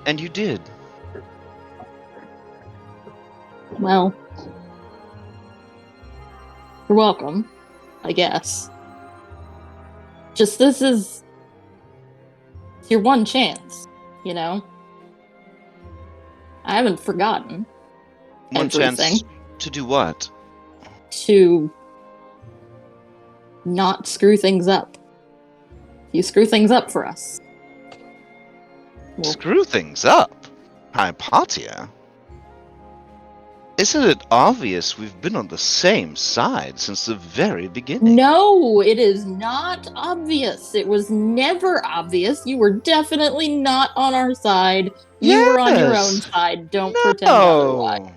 and you did. Well, you're welcome, I guess. Just this is your one chance, I haven't forgotten One everything. chance to do what? To not screw things up. You screw things up for us. Screw things up? Hypatia? Isn't it obvious we've been on the same side since the very beginning? No, it is not obvious. It was never obvious. You were definitely not on our side. You were on your own side. Don't pretend otherwise.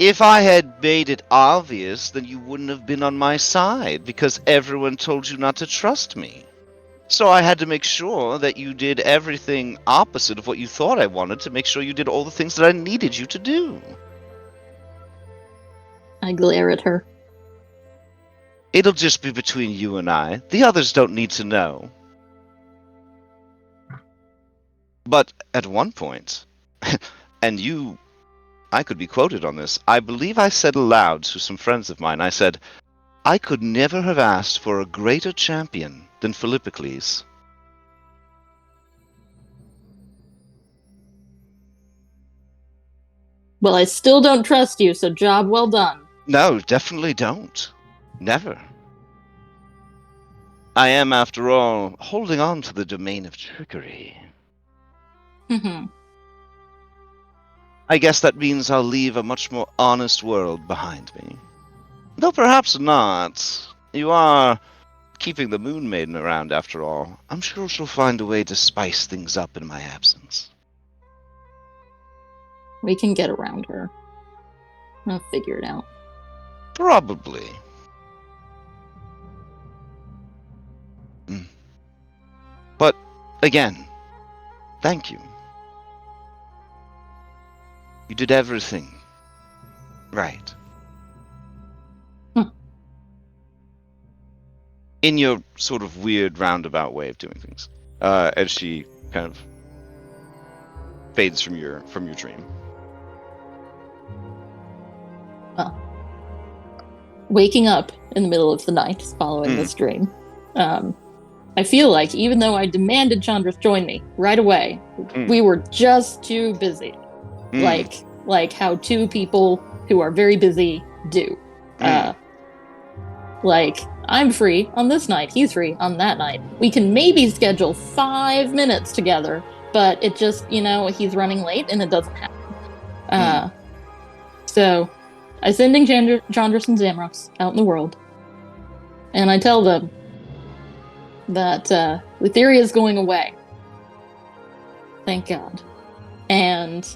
If I had made it obvious, then you wouldn't have been on my side, because everyone told you not to trust me. So I had to make sure that you did everything opposite of what you thought I wanted, to make sure you did all the things that I needed you to do. I glare at her. It'll just be between you and I. The others don't need to know. But at one point, and I could be quoted on this, I believe I said aloud to some friends of mine, I said, "I could never have asked for a greater champion than Philippocles." Well, I still don't trust you, so job well done. No, definitely don't. Never. I am, after all, holding on to the domain of trickery. I guess that means I'll leave a much more honest world behind me. Though perhaps not. You are keeping the Moon Maiden around, after all. I'm sure she'll find a way to spice things up in my absence. We can get around her. I'll figure it out. Probably. But, again, thank you. You did everything right. In your sort of weird roundabout way of doing things. As she kind of fades from your dream. Well, waking up in the middle of the night following this dream, I feel like even though I demanded Chandra join me right away, we were just too busy. Like how two people who are very busy do. Like, I'm free on this night, he's free on that night. We can maybe schedule 5 minutes together, but it just, he's running late and it doesn't happen. So, I send in Chandras and Zamrox out in the world, and I tell them that Lutheria is going away. Thank God. And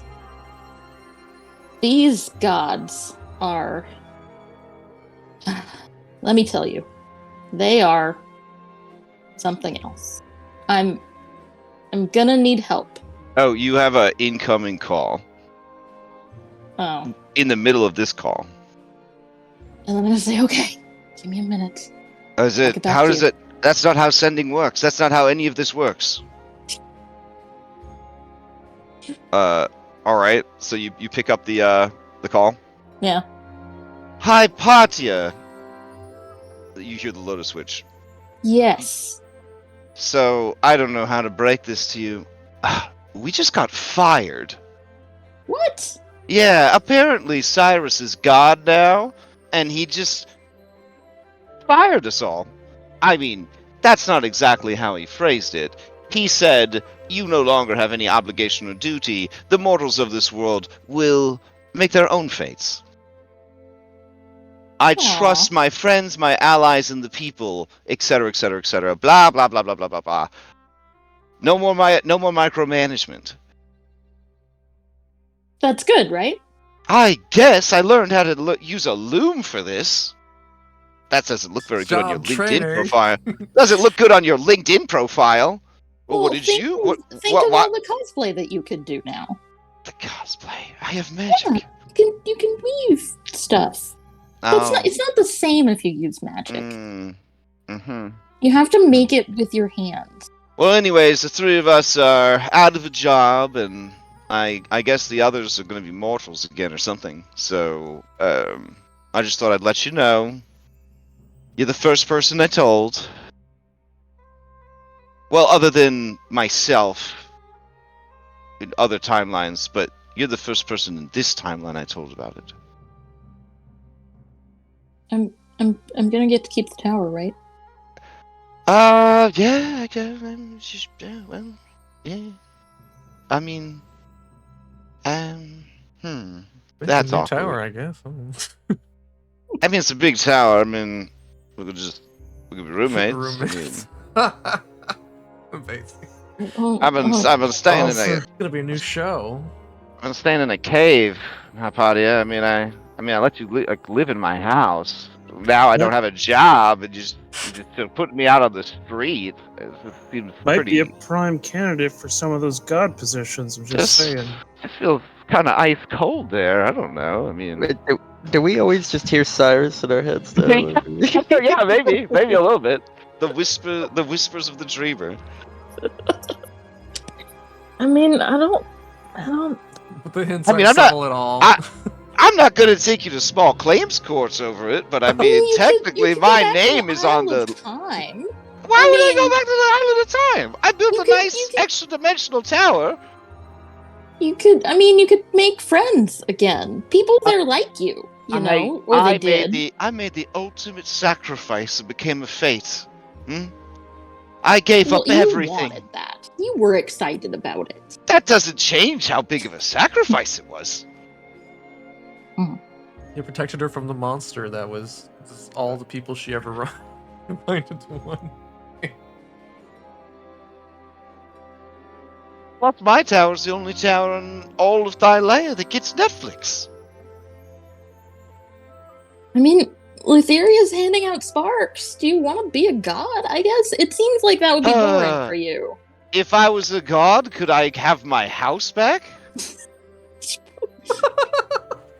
these gods are... let me tell you, they are something else. I'm gonna need help. Oh, you have an incoming call. Oh. In the middle of this call. And I'm gonna say, okay, give me a minute. Is it? How does it? That's not how sending works. That's not how any of this works. All right. So you pick up the call. Yeah. Hypatia. You hear the Lotus switch. Yes. So I don't know how to break this to you. We just got fired. What? Yeah, apparently Cyrus is God now, and he just fired us all. I mean, that's not exactly how he phrased it. He said, you no longer have any obligation or duty. The mortals of this world will make their own fates. I trust my friends, my allies, and the people, etc., etc., etc. Blah, blah, blah, blah, blah, blah, blah. No more micromanagement. That's good, right? I guess I learned how to use a loom for this. That doesn't look very good on your LinkedIn profile. Doesn't look good on your LinkedIn profile. Well, what did think, you? Think of all the cosplay that you could do now. The cosplay. I have magic. Yeah, you can weave stuff. Oh. It's not the same if you use magic. Mm-hmm. You have to make it with your hands. Well, anyways, the three of us are out of a job, and I guess the others are going to be mortals again or something. So, I just thought I'd let you know. You're the first person I told. Well, other than myself in other timelines, but you're the first person in this timeline I told about it. I'm gonna get to keep the tower, right? Yeah, I guess. Well, yeah. I mean, that's a new awkward. tower, I guess. I mean, it's a big tower. I mean, we could be roommates. Roommates. Basically. I've been staying in It's gonna be a new show. I've been staying in a cave, Hypatia. I mean, I let you live in my house. Now I don't have a job, and you just put me out on the street. It seems Might be a prime candidate for some of those god positions. I'm just saying. It feels kind of ice cold there. I don't know. I mean, do we always just hear Cyrus in our heads though? Yeah, maybe a little bit. The whispers of the dreamer. I mean, I don't. The hints aren't subtle at all. I'm not gonna take you to small claims courts over it, but I mean, technically, my name is on the time. Why would I go back to the Island of Time? I built a nice extra-dimensional tower. You could make friends again. People there like you, know, or they did. I made the ultimate sacrifice and became a fate. I gave up everything. You wanted that. You were excited about it. That doesn't change how big of a sacrifice it was. You protected her from the monster that was all the people she ever reminded into one. Plus, my tower's the only tower in all of Thylea that gets Netflix. I mean, Lutheria's handing out sparks. Do you want to be a god? I guess it seems like that would be boring for you. If I was a god, could I have my house back?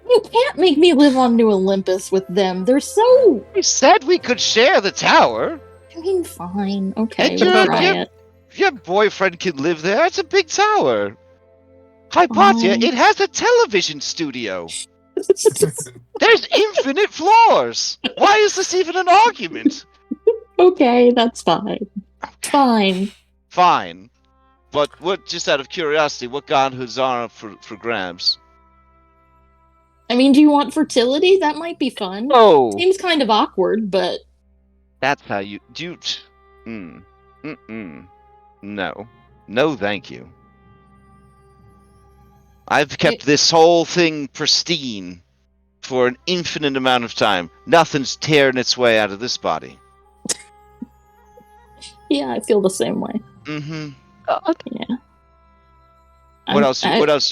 You can't make me live on New Olympus with them. They're so... We said we could share the tower. I mean, fine. Okay, And we'll try it. your boyfriend can live there. It's a big tower. Hypatia, it has a television studio. There's infinite floors. Why is this even an argument? Okay, that's fine. Fine. Fine. But what? Just out of curiosity, what godhoods are up for grabs? I mean, do you want fertility? That might be fun. Oh, Seems kind of awkward, but... That's how you do. No, thank you. I've kept this whole thing pristine for an infinite amount of time. Nothing's tearing its way out of this body. Yeah, I feel the same way. Mm-hmm. Yeah. What else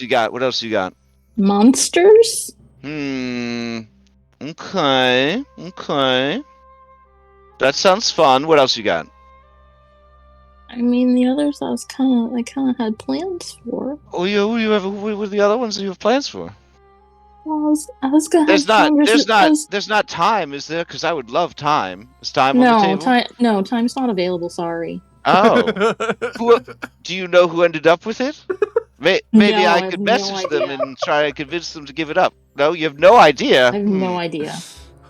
you got? What else you got? Monsters? Okay. That sounds fun. What else you got? I mean, the others I kind of had plans for. What were the other ones that you have plans for? Well, I was gonna. There's not time, is there? Because I would love time. Is time on the table? Time's not available. Sorry. Oh. Do you know who ended up with it? Maybe I could message them and try to convince them to give it up. No, you have no idea. I have no idea.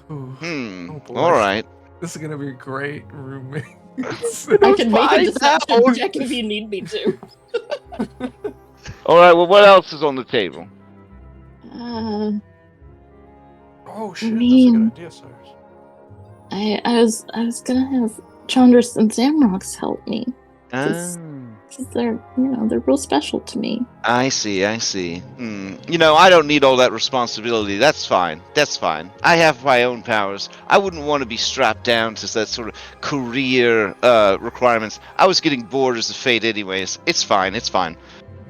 Oh, all right. This is gonna be a great roommate. I can make a deception check if you need me to. All right. Well, what else is on the table? Oh shit, mean- that's a good idea, Cyrus. I was gonna have Chandras and Zamrox help me. Ah, Because they're, they're real special to me. I see. I don't need all that responsibility. That's fine. I have my own powers. I wouldn't want to be strapped down to that sort of career requirements. I was getting bored as a fate anyways. It's fine.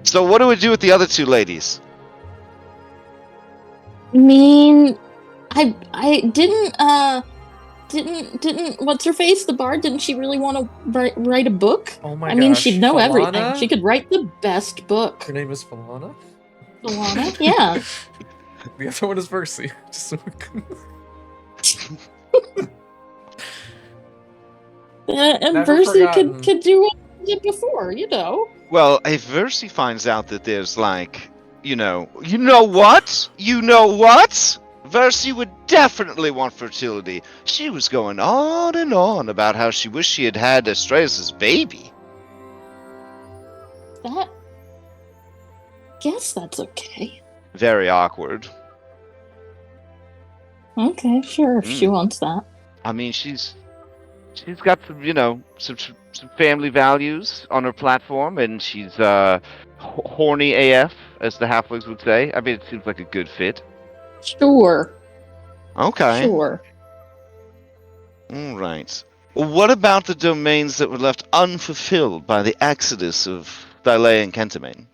So what do we do with the other two ladies? I mean, I didn't what's her face, the bard, didn't she really want to write a book? Oh my I mean, gosh, she'd know everything. Falana? She could write the best book. Her name is Falana? Falana? Yeah. The other one is Versi. Just so And Never Versi forgotten. could do what she did before, Well, if Versi finds out that there's like, you know what? Versi would definitely want fertility. She was going on and on about how she wished she had Astreus' baby. That. Guess that's okay. Very awkward. Okay, sure, if she wants that. I mean, she's got some, some family values on her platform, and she's horny AF, as the halflings would say. I mean, it seems like a good fit. Sure. Okay. Sure. All right. Well, what about the domains that were left unfulfilled by the exodus of Thylea and Kentimane?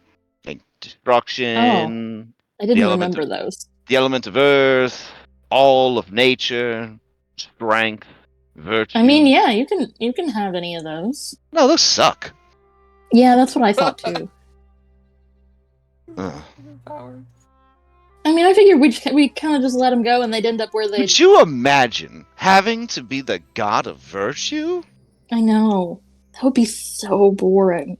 Like destruction, I didn't element remember those. the element of earth, all of nature, strength, virtue. I mean, yeah, you can have any of those. No, those suck. Yeah, that's what I thought too. Ugh. I mean, I figured we kind of just let them go, and they'd end up where they. Could you imagine having to be the god of virtue? I know, that would be so boring.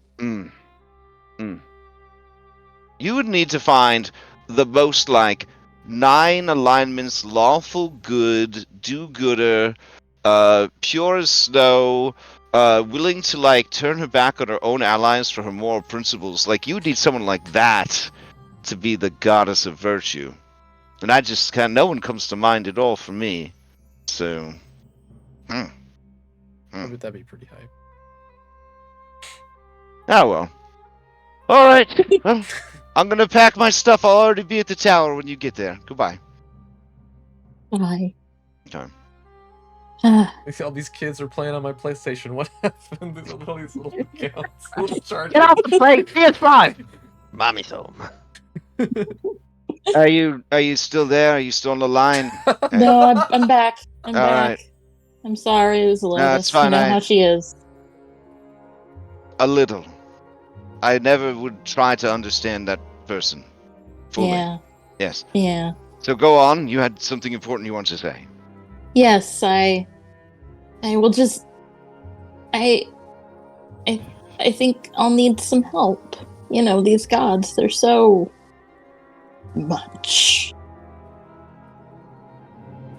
You would need to find the most 9 alignments, lawful good, do-gooder, pure as snow, willing to turn her back on her own allies for her moral principles. You would need someone like that to be the goddess of virtue. And I just no one comes to mind at all for me. So, I bet that'd be pretty hype. oh well. Alright, well, I'm gonna pack my stuff. I'll already be at the tower when you get there. Goodbye. Bye. Okay. All these kids are playing on my PlayStation. What happened? There's all these little accounts, little charges. Get off the plate, PS5! Mommy's home. Are you still there? Are you still on the line? No, I'm back. I'm All back. right. I'm sorry, it was Lotus. it's fine, You know how she is. A little. I never would try to understand that person fully. Yeah. Yes. Yeah. So go on. You had something important you want to say. Yes, I will just. I think I'll need some help. These gods, they're so much.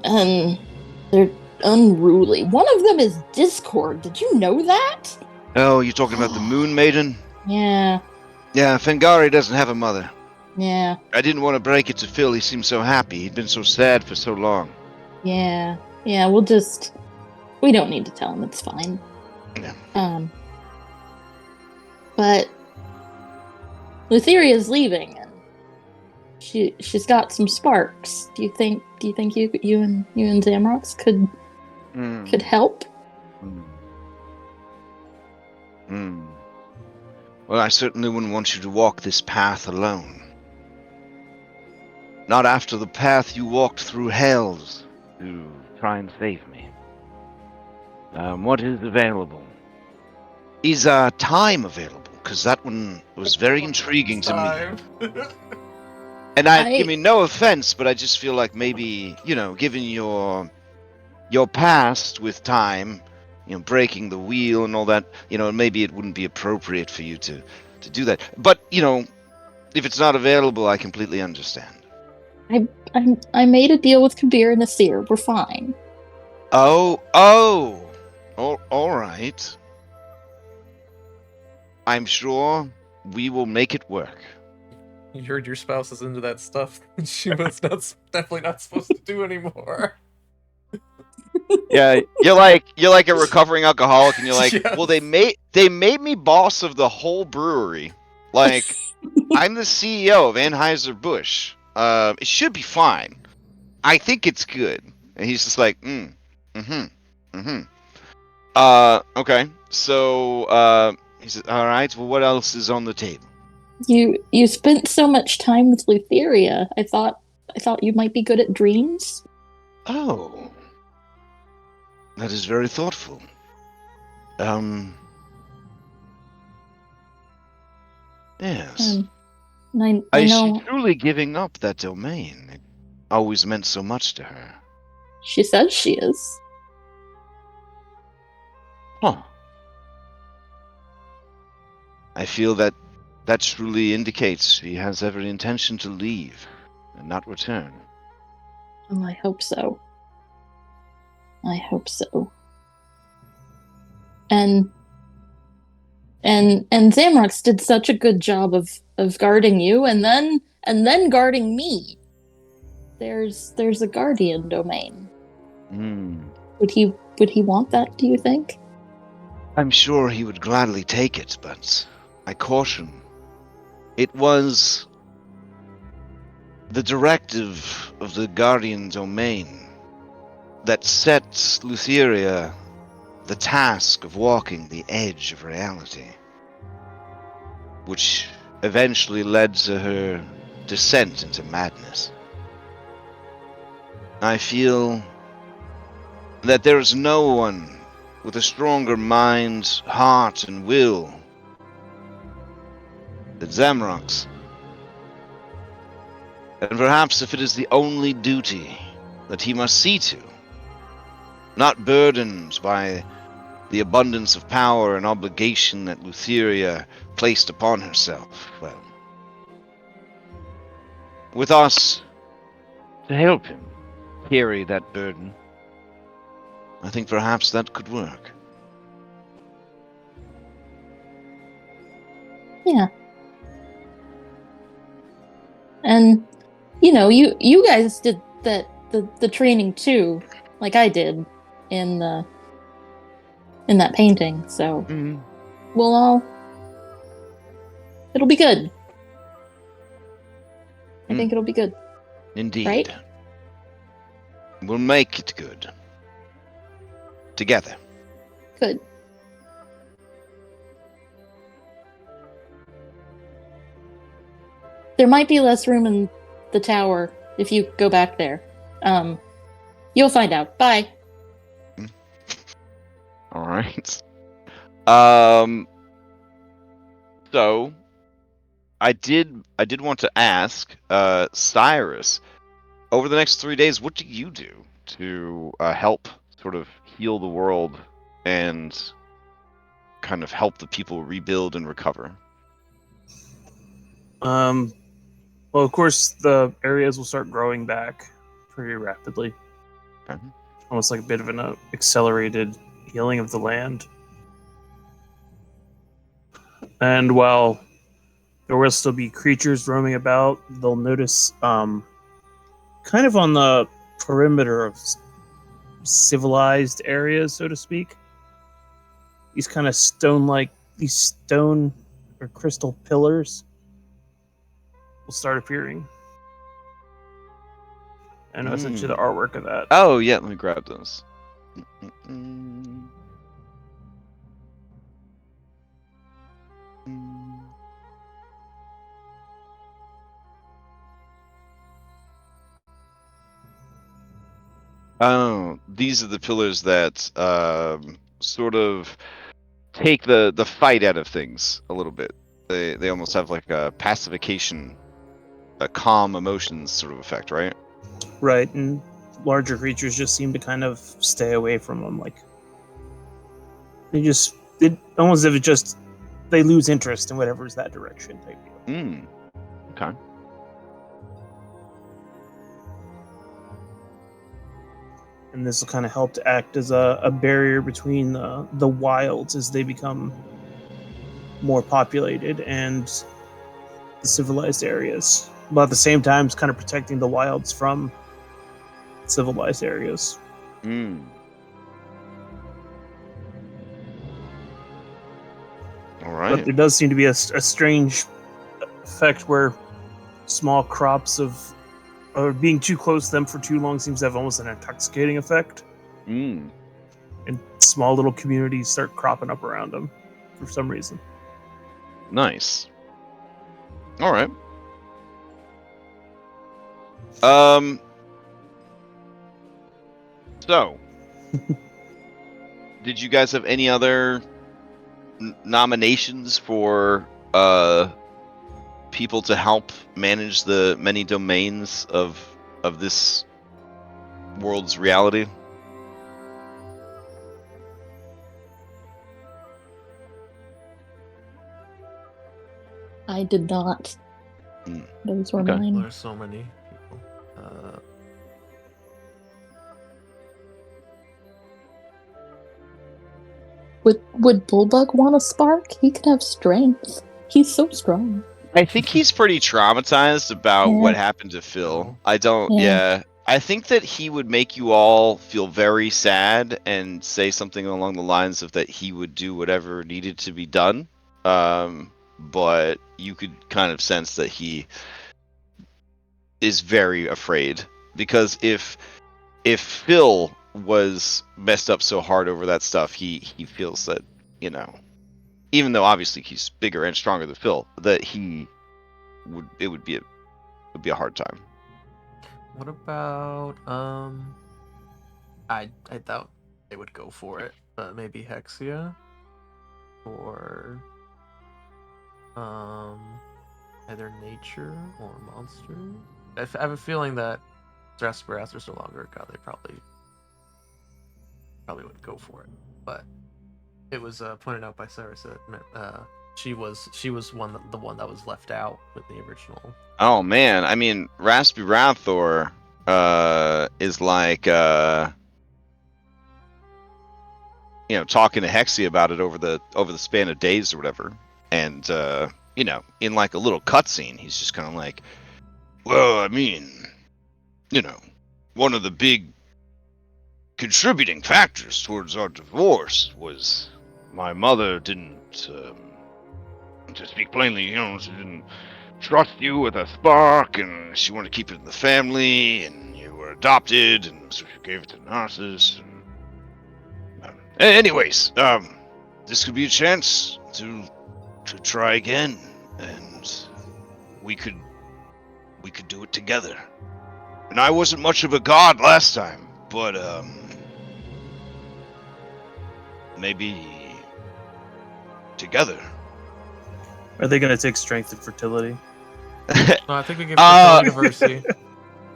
And they're unruly. One of them is Discord. Did you know that? Oh, you're talking about the Moon Maiden? Yeah. Yeah, Fengari doesn't have a mother. Yeah. I didn't want to break it to Phil. He seemed so happy. He'd been so sad for so long. Yeah. Yeah, we don't need to tell him. It's fine. Yeah. But Lutheria's leaving, and she's got some sparks. Do you think you and Zamrox could help? Well, I certainly wouldn't want you to walk this path alone. Not after the path you walked through hells to try and save me. What is available? Is time available? Because that one was very intriguing to me. And I mean, no offense, but I just feel like maybe, given your past with time, breaking the wheel and all that, maybe it wouldn't be appropriate for you to do that. But, if it's not available, I completely understand. I made a deal with Kabir and Nasir. We're fine. Oh, all right. I'm sure we will make it work. You heard your spouse is into that stuff that she was definitely not supposed to do anymore. Yeah, you're like a recovering alcoholic, and you're like, Yes. well, they made me boss of the whole brewery. Like, I'm the CEO of Anheuser-Busch. It should be fine. I think it's good. And he's just like, okay. So, he says, all right. Well, what else is on the table? You spent so much time with Lutheria. I thought you might be good at dreams. Oh, that is very thoughtful. Yes. I Is know she truly giving up that domain? It always meant so much to her. she says she is. Huh. I feel that truly indicates she has every intention to leave and not return. Oh, I hope so. I hope so. And Zamrox did such a good job of guarding you, and then guarding me. There's a guardian domain. Would he want that, do you think? I'm sure he would gladly take it, but I caution. It was the directive of the guardian domain that set Lutheria the task of walking the edge of reality, which eventually led to her descent into madness. I feel that there is no one with a stronger mind, heart, and will than Zamrox. And perhaps if it is the only duty that he must see to, not burdened by the abundance of power and obligation that Lutheria placed upon herself, well, with us to help him carry that burden, I think perhaps that could work. Yeah. And you guys did the training too, like I did in that painting, so it'll be good. I think it'll be good. Indeed. Right? We'll make it good. Together. Good. There might be less room in the tower if you go back there. You'll find out. Bye. All right. So I did want to ask Cyrus, over the next 3 days, what do you do to help sort of heal the world and kind of help the people rebuild and recover? Well, of course, the areas will start growing back pretty rapidly. Okay. Almost like a bit of an accelerated healing of the land. And while there will still be creatures roaming about, they'll notice, kind of on the perimeter of civilized areas, so to speak, these kind of stone or crystal pillars will start appearing. And I'll send you the artwork of that. Oh, yeah, let me grab those. Oh, these are the pillars that sort of take the fight out of things a little bit. They almost have like a pacification, a calm emotions sort of effect, right? Right, and larger creatures just seem to kind of stay away from them. Like it almost as if they lose interest in whatever's that direction type deal. Okay. And this will kind of help to act as a barrier between the wilds as they become more populated, and the civilized areas, but at the same time, it's kind of protecting the wilds from civilized areas. Mm. All right. But there does seem to be a strange effect where small crops of being too close to them for too long seems to have almost an intoxicating effect. Mm. And small little communities start cropping up around them for some reason. Nice. All right. So, did you guys have any other nominations for people to help manage the many domains of this world's reality? I did not. Those were Okay. mine. There's so many people. Would Bulldog want a spark? He could have strength. He's so strong. I think he's pretty traumatized about what happened to Phil. I don't. Yeah. I think that he would make you all feel very sad and say something along the lines of that he would do whatever needed to be done. But you could kind of sense that he is very afraid, because if Phil was messed up so hard over that stuff, he feels that, you know, even though obviously he's bigger and stronger than Phil, that it would be a hard time. What about I thought they would go for it, but maybe Hexia or either nature or monster. I have a feeling that Dressbarath no longer a god. They probably would go for it, but it was pointed out by Cyrus that she was the one that was left out with the original. Oh man, I mean, Raspirathor is like you know, talking to Hexia about it over the span of days or whatever, and you know, in like a little cutscene, he's just kind of like, well, I mean, you know, one of the big contributing factors towards our divorce was my mother didn't, to speak plainly, you know, she didn't trust you with a spark, and she wanted to keep it in the family, and you were adopted, and so she gave it to Narcissus. Anyways, this could be a chance to try again, and we could do it together. And I wasn't much of a god last time, but maybe together. Are they going to take strength and fertility? No, I think we give fertility to Versi.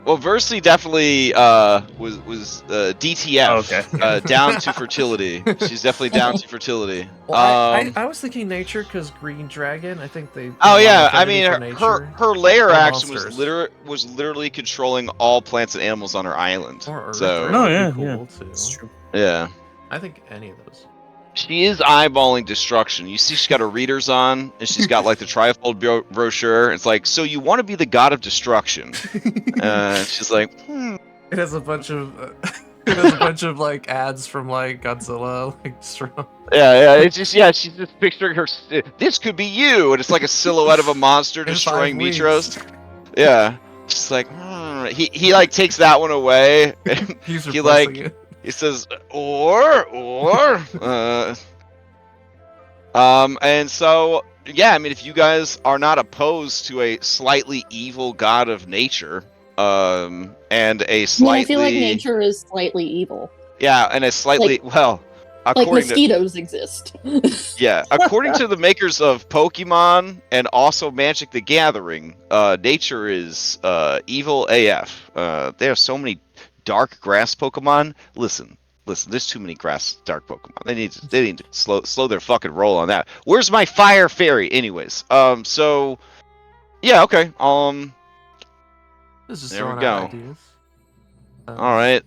Well, Versi definitely was DTF. Oh, okay. Down to fertility. She's definitely down to fertility. Well, I was thinking nature because Green Dragon. I think they. Oh yeah, I mean her her layer action monsters. was literally controlling all plants and animals on her island. Or Earth, so No, would be yeah, cool yeah. too. That's true. yeah, I think any of those. she is eyeballing destruction. You see, she's got her readers on, and she's got like the trifold brochure. It's like, so you want to be the god of destruction? She's like, It has a bunch of like ads from like Godzilla, like strong. Yeah, it's just she's just picturing her. This could be you, and it's like a silhouette of a monster In destroying 5 weeks. Mitros. Yeah, just like he like takes that one away. And He's he replacing like it. he says and so yeah, I mean, if you guys are not opposed to a slightly evil god of nature, and a slightly I feel like nature is slightly evil. Yeah, and a slightly Like according mosquitoes exist. Yeah, according to the makers of Pokemon and also Magic the Gathering, nature is evil AF. There are so many dark grass Pokemon. Listen, there's too many dark Pokemon. They need to slow their fucking roll on that. Where's my fire fairy? Anyways, so yeah, okay. This is there we throwing go. out ideas. All right.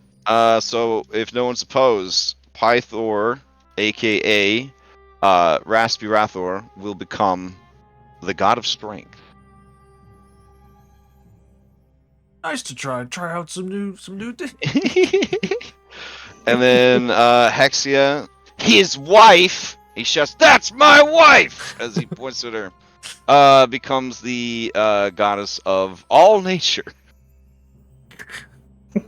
So if no one's opposed, Pythor, aka Raspirathor, will become the god of strength. Nice to try out some new And then Hexia, his wife, he shouts, "That's my wife!" as he points at her. Becomes the goddess of all nature.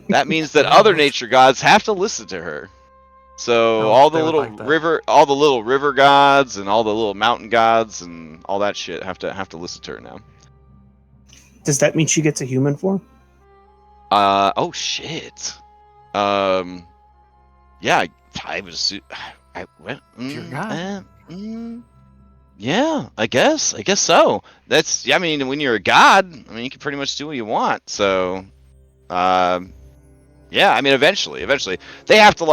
That means that other nature gods have to listen to her. So all the little river gods and all the little mountain gods and all that shit have to listen to her now. Does that mean she gets a human form? Oh shit. Yeah, I was. Yeah, I guess so. I mean, when you're a god, I mean, you can pretty much do what you want. So, yeah, I mean, eventually, they have to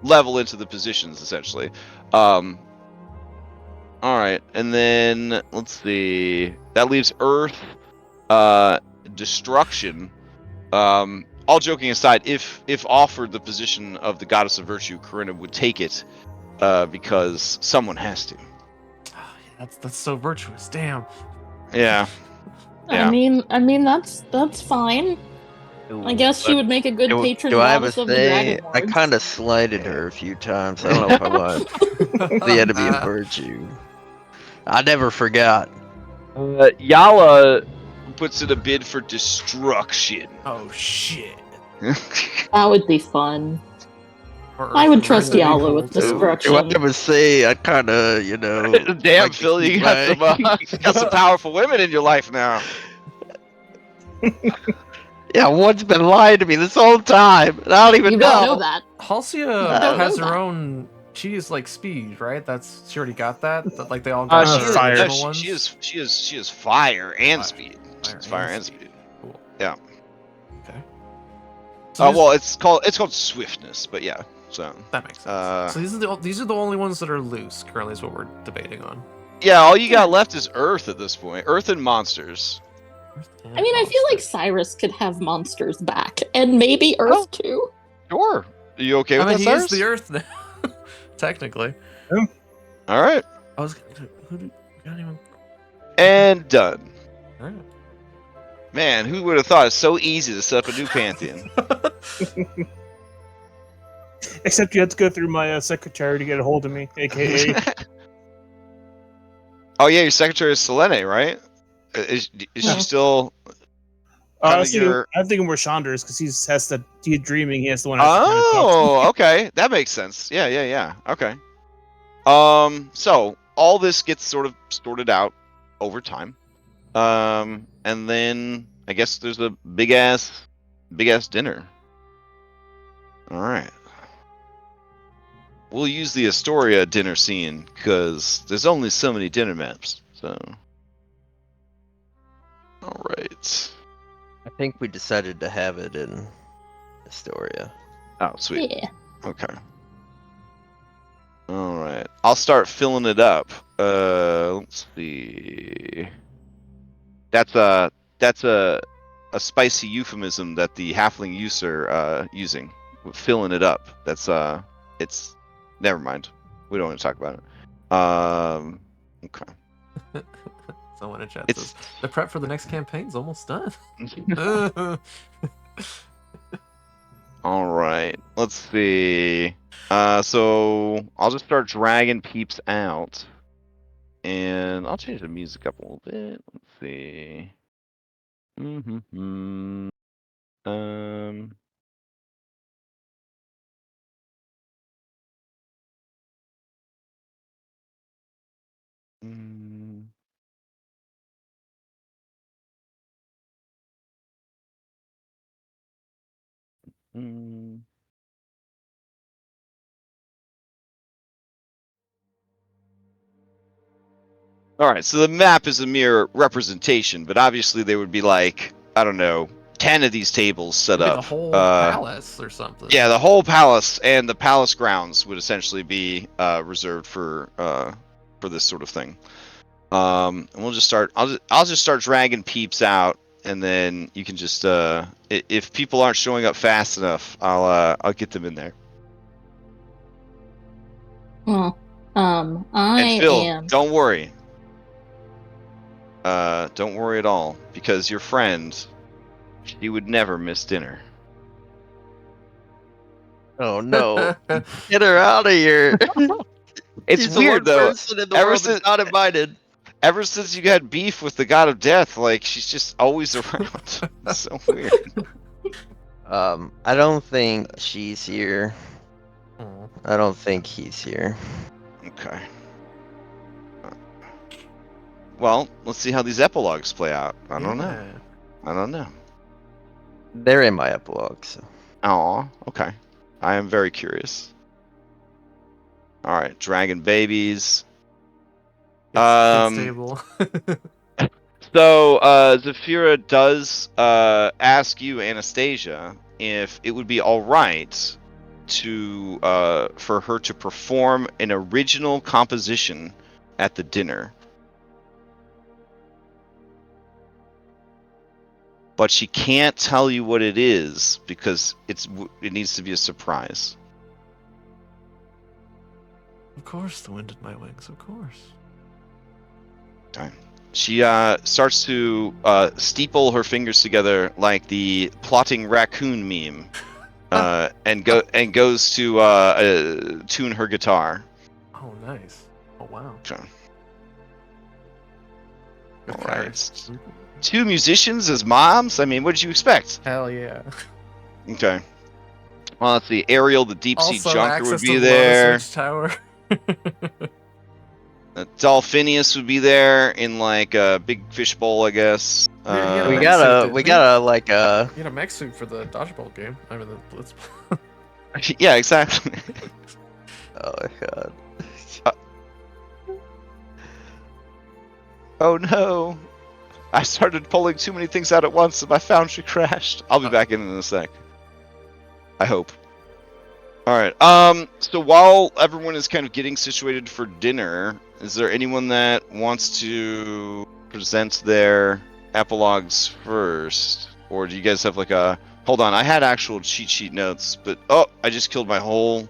level into the positions essentially. All right, and then let's see. That leaves Earth, destruction. All joking aside, if offered the position of the goddess of virtue, Corinna would take it, because someone has to. That's so virtuous. Damn. Yeah. I mean that's fine. I guess she would make a good patron goddess of the Dragonlords. I kind of slighted her a few times. I don't know if I want the enemy of virtue. I never forgot. Yala puts in a bid for destruction. Oh shit. That would be fun. I would trust Yala with destruction. I would say I kind of, Damn, Phil, you got some powerful women in your life now. Yeah, one's been lying to me this whole time, and I don't even You know. don't know that. Halcyon has her own. She is like speed, right? She already got that. Like they all got fire. ones. She is fire and speed. It's fire and speed. Cool. Yeah. Okay. So well, it's called swiftness, but yeah. So that makes sense. So these are the only ones that are loose currently. Is what we're debating on. Yeah, all you got left is Earth at this point. Earth and monsters. I mean, I feel like Cyrus could have monsters back, and maybe Earth too. Sure. Are you okay with that, he Cyrus? is the Earth now, technically. Yeah. All right. Anyone? And done. All right. Man, who would have thought it's so easy to set up a new pantheon? Except you have to go through my secretary to get a hold of me, aka. Oh yeah, your secretary is Selene, right? Is she still? I'm thinking more Chandra because he's dreaming. He has the one. Oh, okay, that makes sense. Yeah. Okay. So all this gets sort of sorted out over time, and then I guess there's a big ass dinner. All right. We'll use the Astoria dinner scene because there's only so many dinner maps. So. All right. I think we decided to have it in Astoria. Oh, sweet. Yeah. Okay. All right. I'll start filling it up. Let's see. That's a spicy euphemism that the halfling use are using. Filling it up. That's it's. Never mind. We don't want to talk about it. Okay. Someone in chat says the prep for the next campaign's almost done. All right, let's see. So I'll just start dragging peeps out, and I'll change the music up a little bit. Let's see. All right, so the map is a mere representation, but obviously there would be like, I don't know, 10 of these tables set up. The whole palace or something. Yeah, the whole palace and the palace grounds would essentially be reserved for this sort of thing. And we'll just start. I'll just start dragging peeps out, and then you can just if people aren't showing up fast enough, I'll get them in there. Well, And Phil, don't worry. Don't worry at all, because your friend she would never miss dinner. Oh no! Get her out of here! It's She's weird the one though. person in the Ever world since that's not invited. ever since you got beef with the god of death, like she's just always around. It's so weird. I don't think she's here. Aw. I don't think he's here. Okay. Well, let's see how these epilogues play out. I don't know. Yeah. I don't know. They're in my epilogue, so. Aw, okay. I am very curious. All right, dragon babies. It's stable. So Zafira does ask you, Anastasia, if it would be all right to for her to perform an original composition at the dinner. But she can't tell you what it is because it needs to be a surprise. Of course, the wind in my wings. Of course. Okay. She starts to steeple her fingers together like the plotting raccoon meme, and goes to tune her guitar. Oh, nice. Oh, wow. Okay. Good All right. cards. 2 musicians as moms? I mean, what did you expect? Hell yeah. Okay. Well, let's see. Ariel, the deep sea Also, junker, would access be to there. Switch Tower. Dolphinius would be there in like a big fishbowl, I guess. Yeah, We mech gotta, suit, didn't we he? gotta like You had a mech suit for the dodgeball game. I mean, the Blitz. Yeah, exactly. Oh my god. Oh no. I started pulling too many things out at once and my foundry crashed. I'll be back in a sec. I hope. Alright, so while everyone is kind of getting situated for dinner, is there anyone that wants to present their epilogues first? Or do you guys have like a... Hold on, I had actual cheat sheet notes, but... Oh, I just killed my whole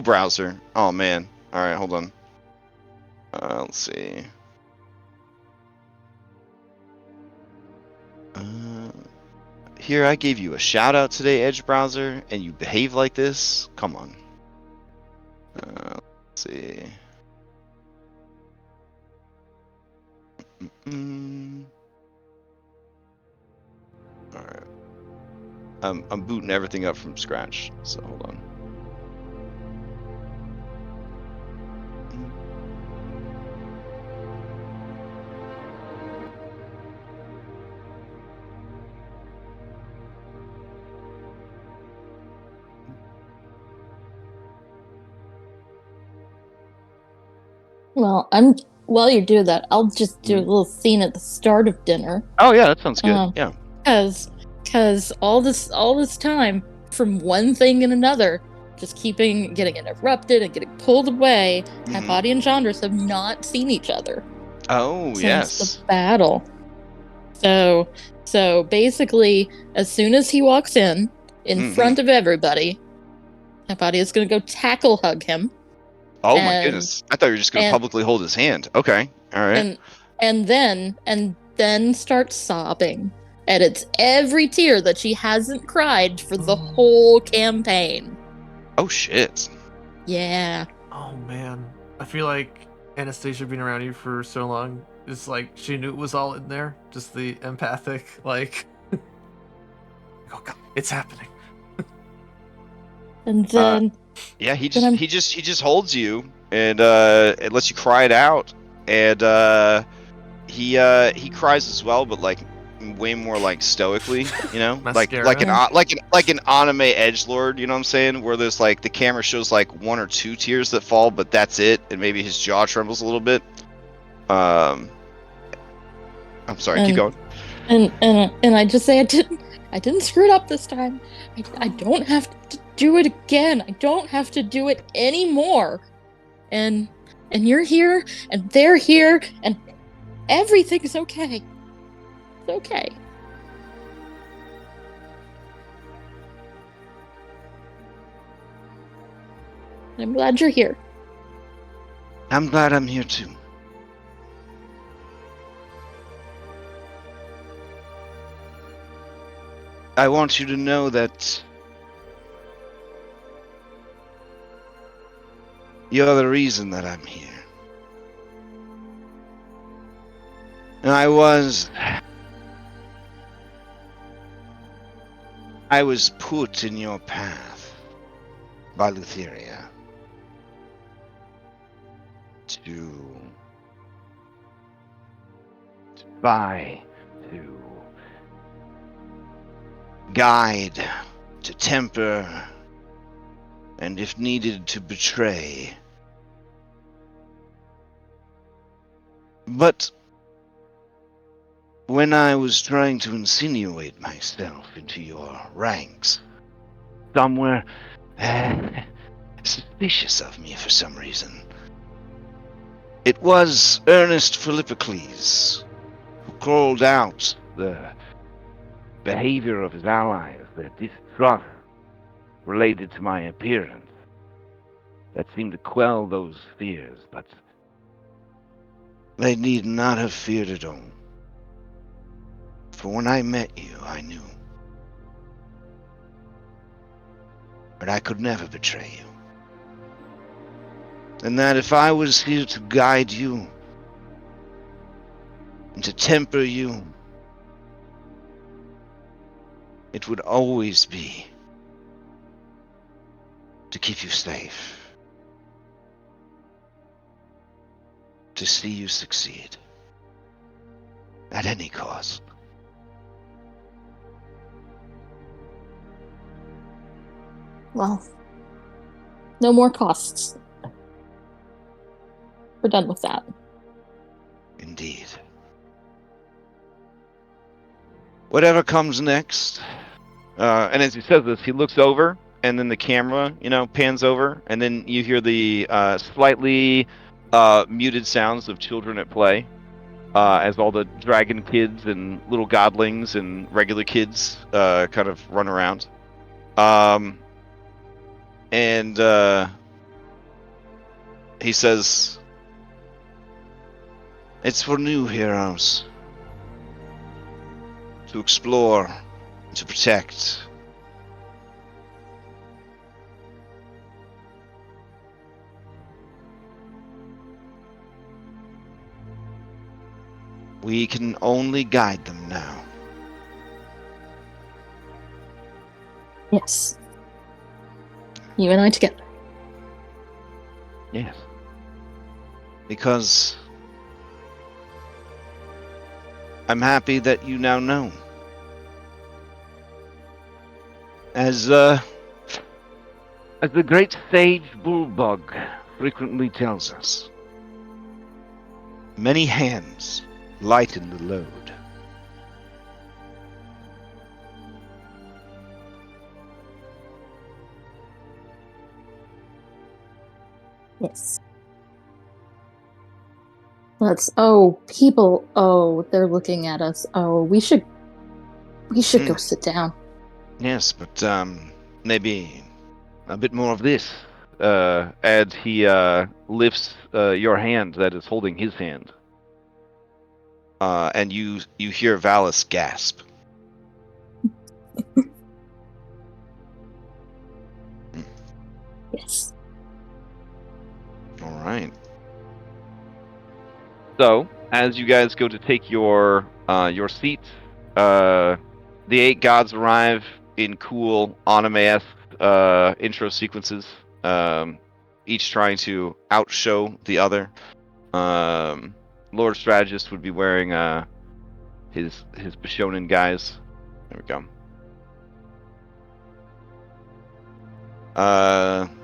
browser. Oh man. Alright, hold on. Let's see. Here, I gave you a shout out today, Edge browser, and you behave like this? Come on. Let's see. Alright. I'm booting everything up from scratch, so hold on. Well, while you're doing that, I'll just do a little scene at the start of dinner. Oh yeah, that sounds good. Yeah. Because all this time, from one thing and another, just getting interrupted and getting pulled away, Hypatia and Chandras have not seen each other. Oh, since yes. the battle. So basically, as soon as he walks in front of everybody, Hypatia is going to go tackle hug him. Oh my goodness! I thought you were just going to publicly hold his hand. Okay, all right. And then start sobbing, and it's every tear that she hasn't cried for the whole campaign. Oh shit! Yeah. Oh man, I feel like Anastasia being around you for so long is like she knew it was all in there. Just the empathic, like, oh god, it's happening. And then. Yeah, he just holds you and lets you cry it out, and he cries as well, but like way more like stoically, you know, like an anime edgelord, you know what I'm saying? Where there's like the camera shows like 1 or 2 tears that fall, but that's it, and maybe his jaw trembles a little bit. I'm sorry, keep going. And I just say I didn't screw it up this time. I don't have to do it again. I don't have to do it anymore. And you're here, and they're here, and everything's okay. It's okay. I'm glad you're here. I'm glad I'm here too. I want you to know that you're the reason that I'm here. And I was put in your path by Lutheria to guide, to temper, and if needed, to betray. But when I was trying to insinuate myself into your ranks, some were suspicious of me for some reason. It was Ernest Philippocles who called out the behavior of his allies, their distrust related to my appearance, that seemed to quell those fears, but they need not have feared at all. For when I met you, I knew. But I could never betray you. And that if I was here to guide you, and to temper you, it would always be to keep you safe. To see you succeed. At any cost. Well, no more costs. We're done with that. Indeed. Whatever comes next. And as he says this, he looks over, and then the camera, pans over, and then you hear the slightly muted sounds of children at play, as all the dragon kids and little godlings and regular kids kind of run around. And he says, "It's for new heroes to explore, to protect." We can only guide them now. Yes. You and I together. Yes. Because I'm happy that you now know. As the great sage Bulbug frequently tells us, many hands lighten the load. Yes. People, they're looking at us. We should go sit down. Yes, but maybe a bit more of this. And he lifts your hand that is holding his hand. And you hear Valis gasp. Yes. All right. So, as you guys go to take your seats, the 8 gods arrive in cool anime-esque intro sequences, each trying to outshow the other. Lord Strategist would be wearing his Bishonen guise. There we go.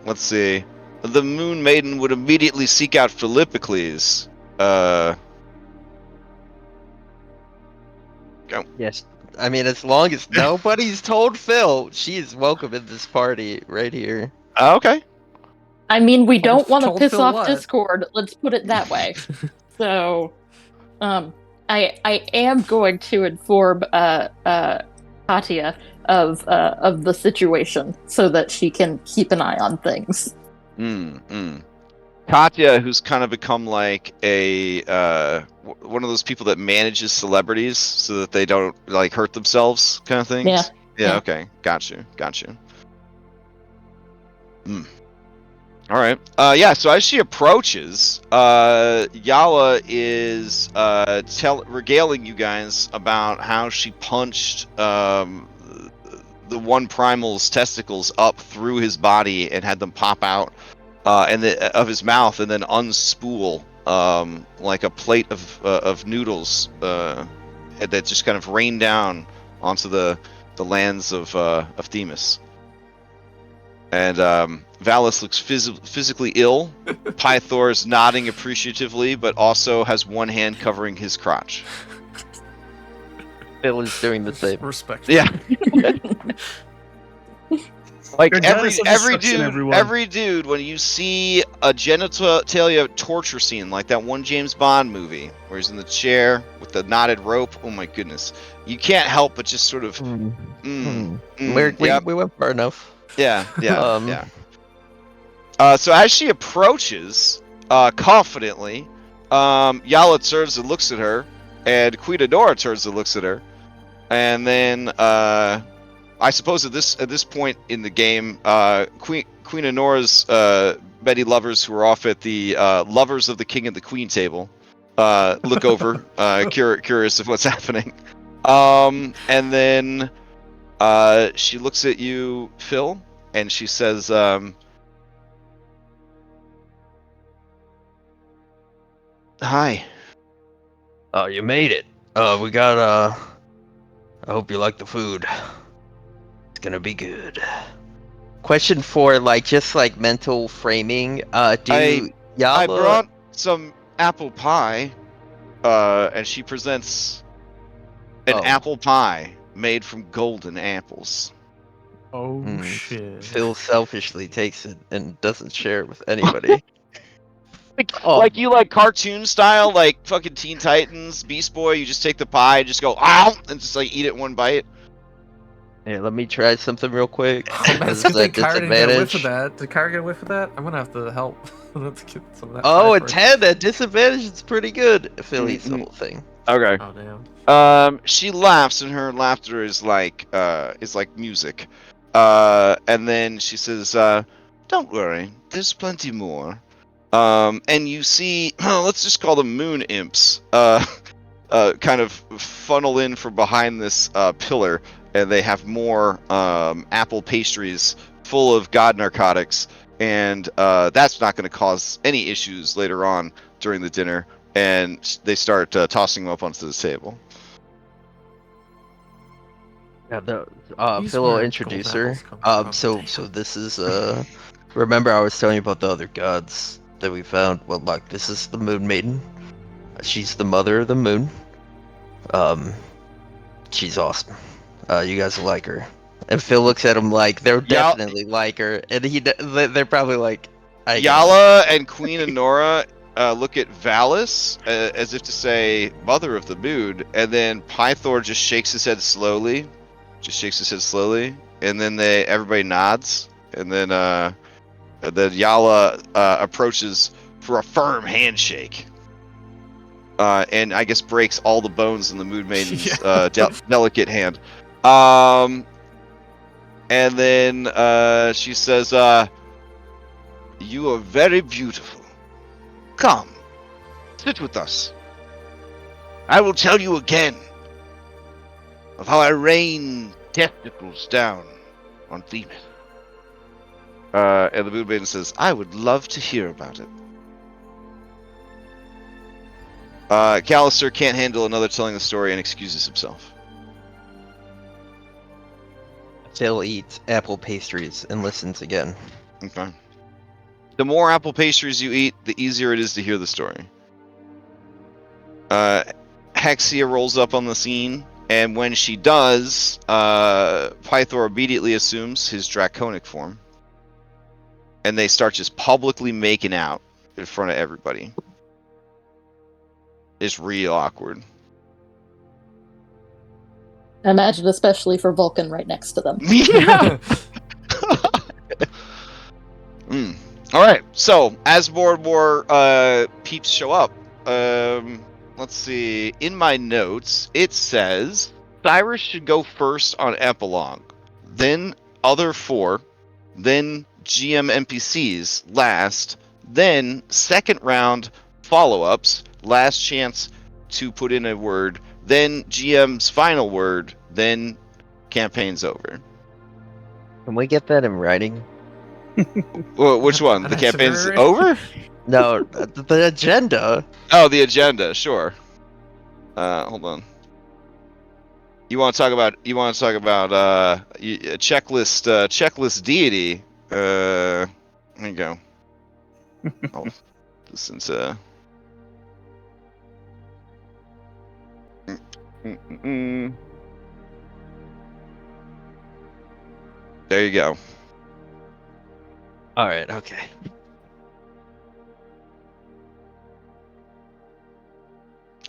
Let's see. The Moon Maiden would immediately seek out Philippocles. Go. Yes. I mean, as long as nobody's told Phil, she is welcome in this party right here. Okay. I mean, we don't want to told piss Phil off what? Discord. Let's put it that way. So, I am going to inform Katya of the situation so that she can keep an eye on things. Katya, who's kind of become like a one of those people that manages celebrities so that they don't hurt themselves, kind of things. Yeah. Okay. Got you. All right. Yeah. So as she approaches, Yala is regaling you guys about how she punched the one primal's testicles up through his body and had them pop out of his mouth and then unspool like a plate of noodles that just kind of rained down onto the lands of Themis. And Valis looks physically ill. Pythor's nodding appreciatively, but also has one hand covering his crotch. Phil is doing the same. Respect. Yeah. Like Your goddess of every destruction, dude, everyone. every dude, when you see a genitalia torture scene like that one James Bond movie where he's in the chair with the knotted rope, oh my goodness, you can't help but just sort of, We went far enough. yeah. Yeah. So as she approaches, confidently, Yala turns and looks at her, and Queen Adora turns and looks at her, and then I suppose at this point in the game, Queen Anora's many lovers who are off at the Lovers of the King and the Queen table look over, curious of what's happening. And then she looks at you, Phil, and she says, "Hi." Oh, you made it. We got I hope you like the food. It's gonna be good. Question for just mental framing. I Yala... brought some apple pie, and she presents an apple pie made from golden apples. Oh shit. Phil selfishly takes it and doesn't share it with anybody. Like you like cartoon style, like fucking Teen Titans, Beast Boy. You just take the pie, just go ow, and just like eat it one bite. Here, let me try something real quick. Oh, man, it's 'cause Kyra didn't get a whiff of that. Did Kyra get a whiff of that? I'm gonna have to help. Let's get some of that. Oh, a 10 at disadvantage. It's pretty good. Phil eats the whole thing. Okay. Oh damn. She laughs, and her laughter is like music. And then she says, "Don't worry, there's plenty more." And you see, let's just call them moon imps, kind of funnel in from behind this pillar, and they have more apple pastries full of god narcotics, and that's not going to cause any issues later on during the dinner, and they start tossing them up onto the table. Yeah, Phil will introduce her. So this is remember I was telling you about the other gods that we found? Well, this is the Moon Maiden. She's the mother of the moon. She's awesome. You guys will like her. And Phil looks at him like they're definitely like her, and they're probably like. Yala and Queen Anora look at Valis as if to say, "Mother of the Moon," and then Pythor just shakes his head slowly. And then everybody nods, and then Yala approaches for a firm handshake, and I guess breaks all the bones in the Moon Maiden's delicate hand. And then she says, "You are very beautiful. Come, sit with us. I will tell you again of how I rained testicles down on Themis." And the Moon Maiden says, "I would love to hear about it." Callister can't handle another telling the story and excuses himself. Phil eats apple pastries and listens again. Okay. The more apple pastries you eat, the easier it is to hear the story. Hexia rolls up on the scene, and when she does, Pythor immediately assumes his draconic form. And they start just publicly making out in front of everybody. It's real awkward. I imagine, especially for Vulcan right next to them. Yeah. All right. So as more and more peeps show up, let's see. In my notes, it says Cyrus should go first on Epilogue. then other 4, then GM NPCs last, then second round follow-ups, last chance to put in a word, then GM's final word, then campaign's over. Can we get that in writing? Well, which one? An The campaign's itinerary? over? No, the agenda. Oh, the agenda. Sure. Hold on. You want to talk about checklist deity? There you go. Oh, since there you go. All right. Okay.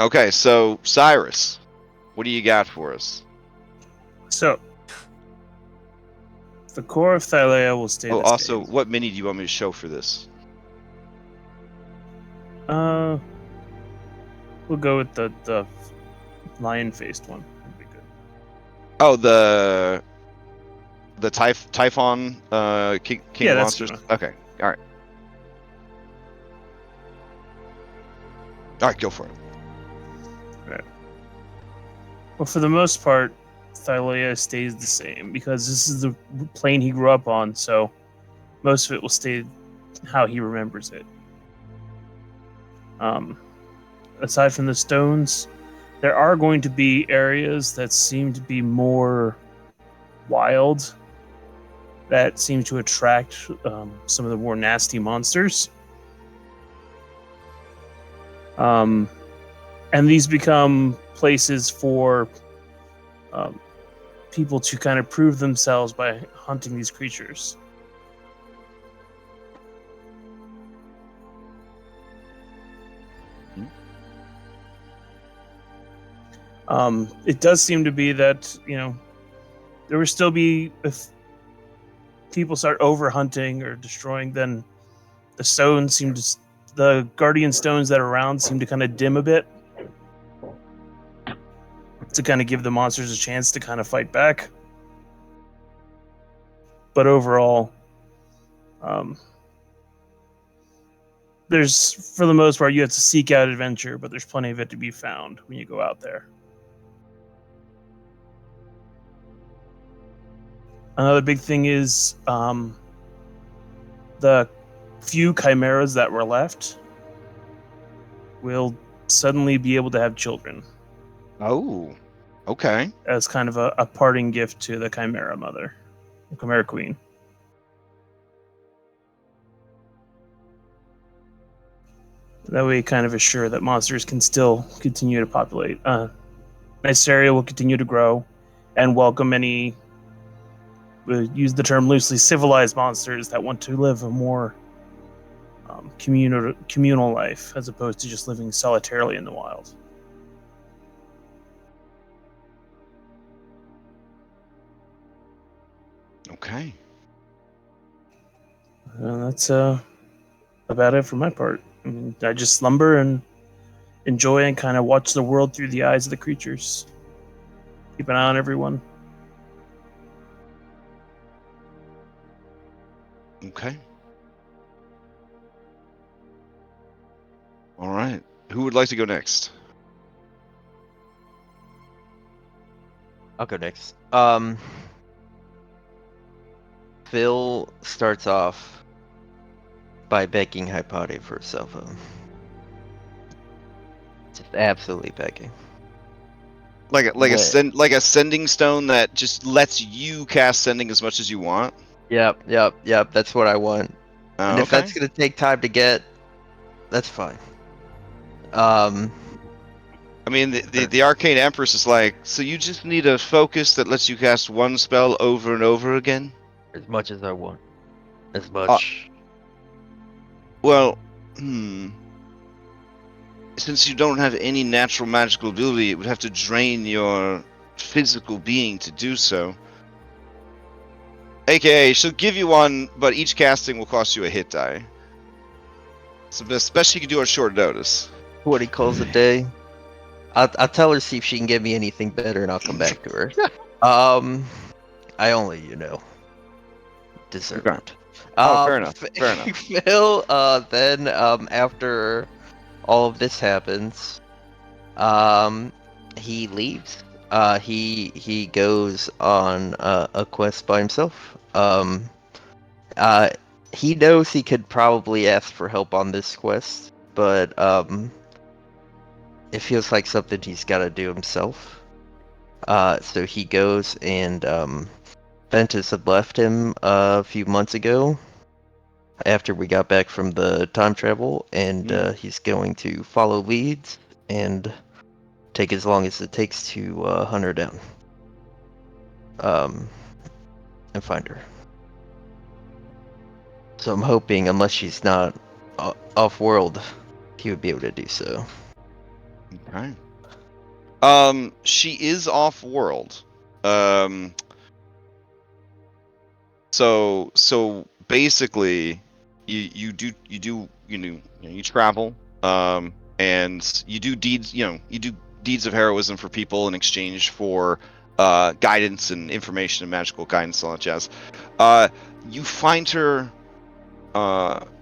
Okay, so Cyrus, what do you got for us? So, the core of Thylea will stay the Also, same. what mini do you want me to show for this? We'll go with the lion-faced one. That'd be good. Oh, the Typhon King Yeah, of that's Monsters? good. Okay, alright. Alright, go for it. Well, for the most part, Thylea stays the same because this is the plane he grew up on, so most of it will stay how he remembers it. Aside from the stones, there are going to be areas that seem to be more wild, that seem to attract some of the more nasty monsters. And these become places for people to kind of prove themselves by hunting these creatures. It does seem to be that, there will still be, if people start over hunting or destroying, then the stones seem to, the guardian stones that are around seem to kind of dim a bit, to kind of give the monsters a chance to kind of fight back. But overall, there's, for the most part, you have to seek out adventure, but there's plenty of it to be found when you go out there. Another big thing is the few chimeras that were left will suddenly be able to have children. Oh, okay. As kind of a parting gift to the Chimera Mother, the Chimera Queen. That way, kind of assure that monsters can still continue to populate. Nice area will continue to grow and welcome any, we'll use the term loosely, civilized monsters that want to live a more communal life as opposed to just living solitarily in the wild. Okay. That's about it for my part. I mean, I just slumber and enjoy and kind of watch the world through the eyes of the creatures. Keep an eye on everyone. Okay. All right. Who would like to go next? I'll go next. Phil starts off by begging Hypatia for a cell phone. Just absolutely begging. Like a sending stone that just lets you cast sending as much as you want. Yep. That's what I want. And if that's gonna take time to get, that's fine. I mean, the Arcane Empress is like, so you just need a focus that lets you cast one spell over and over again? As much as I want. As much. Well, since you don't have any natural magical ability, it would have to drain your physical being to do so. AKA, she'll give you one, but each casting will cost you a hit die. So the best she can do on short notice. What he calls a day. I'll tell her, see if she can get me anything better, and I'll come back to her. I only, deserve Okay. it. Oh, fair enough. Fair enough. Phil, then, after all of this happens, he leaves. He goes on a quest by himself. He knows he could probably ask for help on this quest, but it feels like something he's got to do himself. So he goes and Ventus had left him a few months ago after we got back from the time travel, and he's going to follow leads and take as long as it takes to hunt her down. And find her. So I'm hoping, unless she's not off-world, he would be able to do so. Okay. She is off-world. So basically, you travel, and you do deeds of heroism for people in exchange for guidance and information and magical guidance and all that jazz. You find her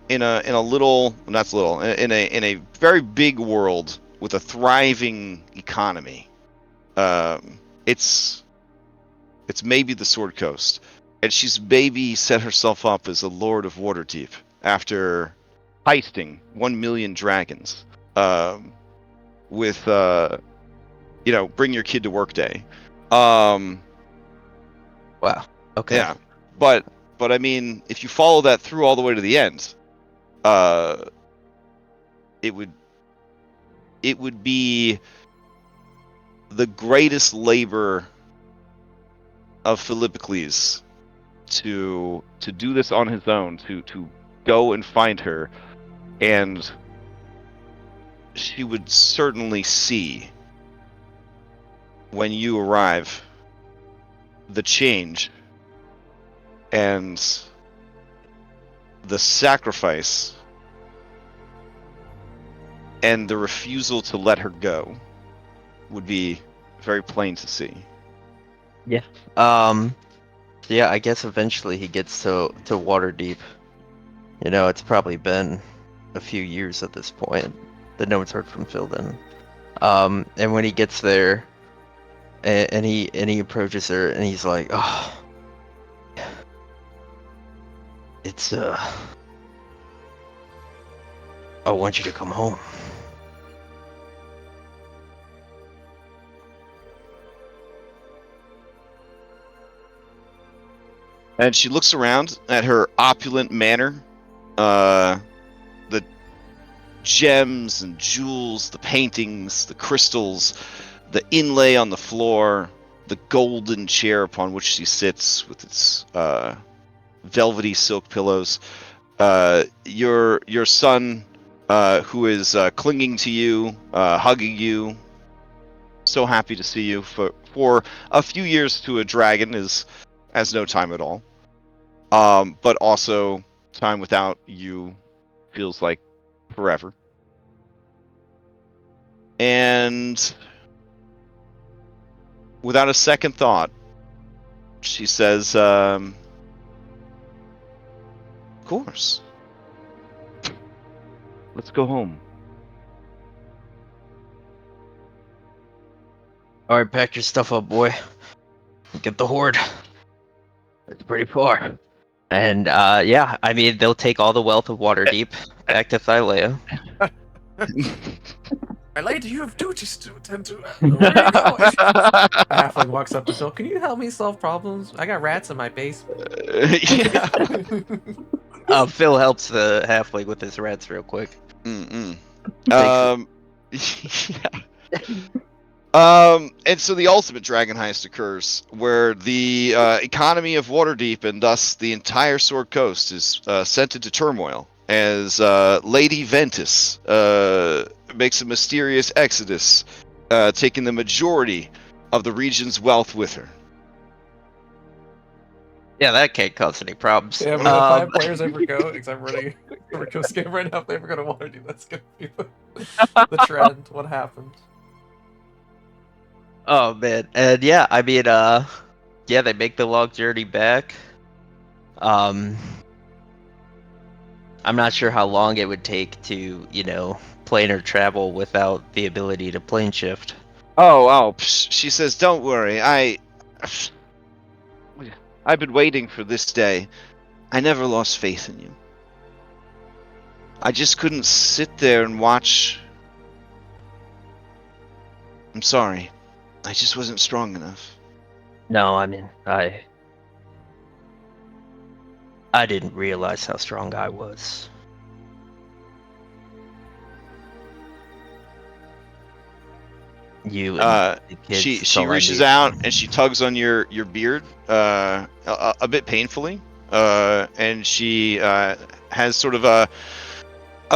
in a little, that's little, in a very big world with a thriving economy. It's maybe the Sword Coast, and she's maybe set herself up as a Lord of Waterdeep after heisting 1 million dragons with bring your kid to work day. Wow. Okay. Yeah, but I mean, if you follow that through all the way to the end, it would be the greatest labor of Philippocles to do this on his own, to go and find her, and she would certainly see when you arrive the change and the sacrifice and the refusal to let her go would be very plain to see. Yeah. Yeah, I guess eventually he gets to Waterdeep. It's probably been a few years at this point that no one's heard from Phil then. And when he gets there, and he approaches her, and he's like, "Oh, it's I want you to come home." And she looks around at her opulent manor, the gems and jewels, the paintings, the crystals, the inlay on the floor, the golden chair upon which she sits with its velvety silk pillows. Your son, who is clinging to you, hugging you, so happy to see you. For a few years to a dragon is as no time at all. But also time without you feels like forever. And without a second thought, she says, of course. Let's go home. Alright, pack your stuff up, boy. Get the horde. It's pretty far. And yeah, I mean, they'll take all the wealth of Waterdeep back to Thylea. My lady, you have duties to attend to. Where are you going? A halfling walks up to Phil. Can you help me solve problems? I got rats in my basement. Phil helps the halfling with his rats real quick. Yeah. And so the ultimate dragon heist occurs, where the economy of Waterdeep and thus the entire Sword Coast is sent into turmoil as Lady Ventus makes a mysterious exodus, taking the majority of the region's wealth with her. Yeah, that can't cause any problems. Yeah, but if 5 players ever go, because I'm running a Ghost game right now, if they ever go to Waterdeep, that's gonna be the trend. What happened? Oh man, and yeah, I mean, yeah, they make the long journey back. I'm not sure how long it would take to, planar travel without the ability to plane shift. Oh, she says, "Don't worry. I've been waiting for this day. I never lost faith in you. I just couldn't sit there and watch. I'm sorry. I just wasn't strong enough." No, I mean, I didn't realize how strong I was. You and the kids. She reaches out and she tugs on your beard a bit painfully, and she has sort of a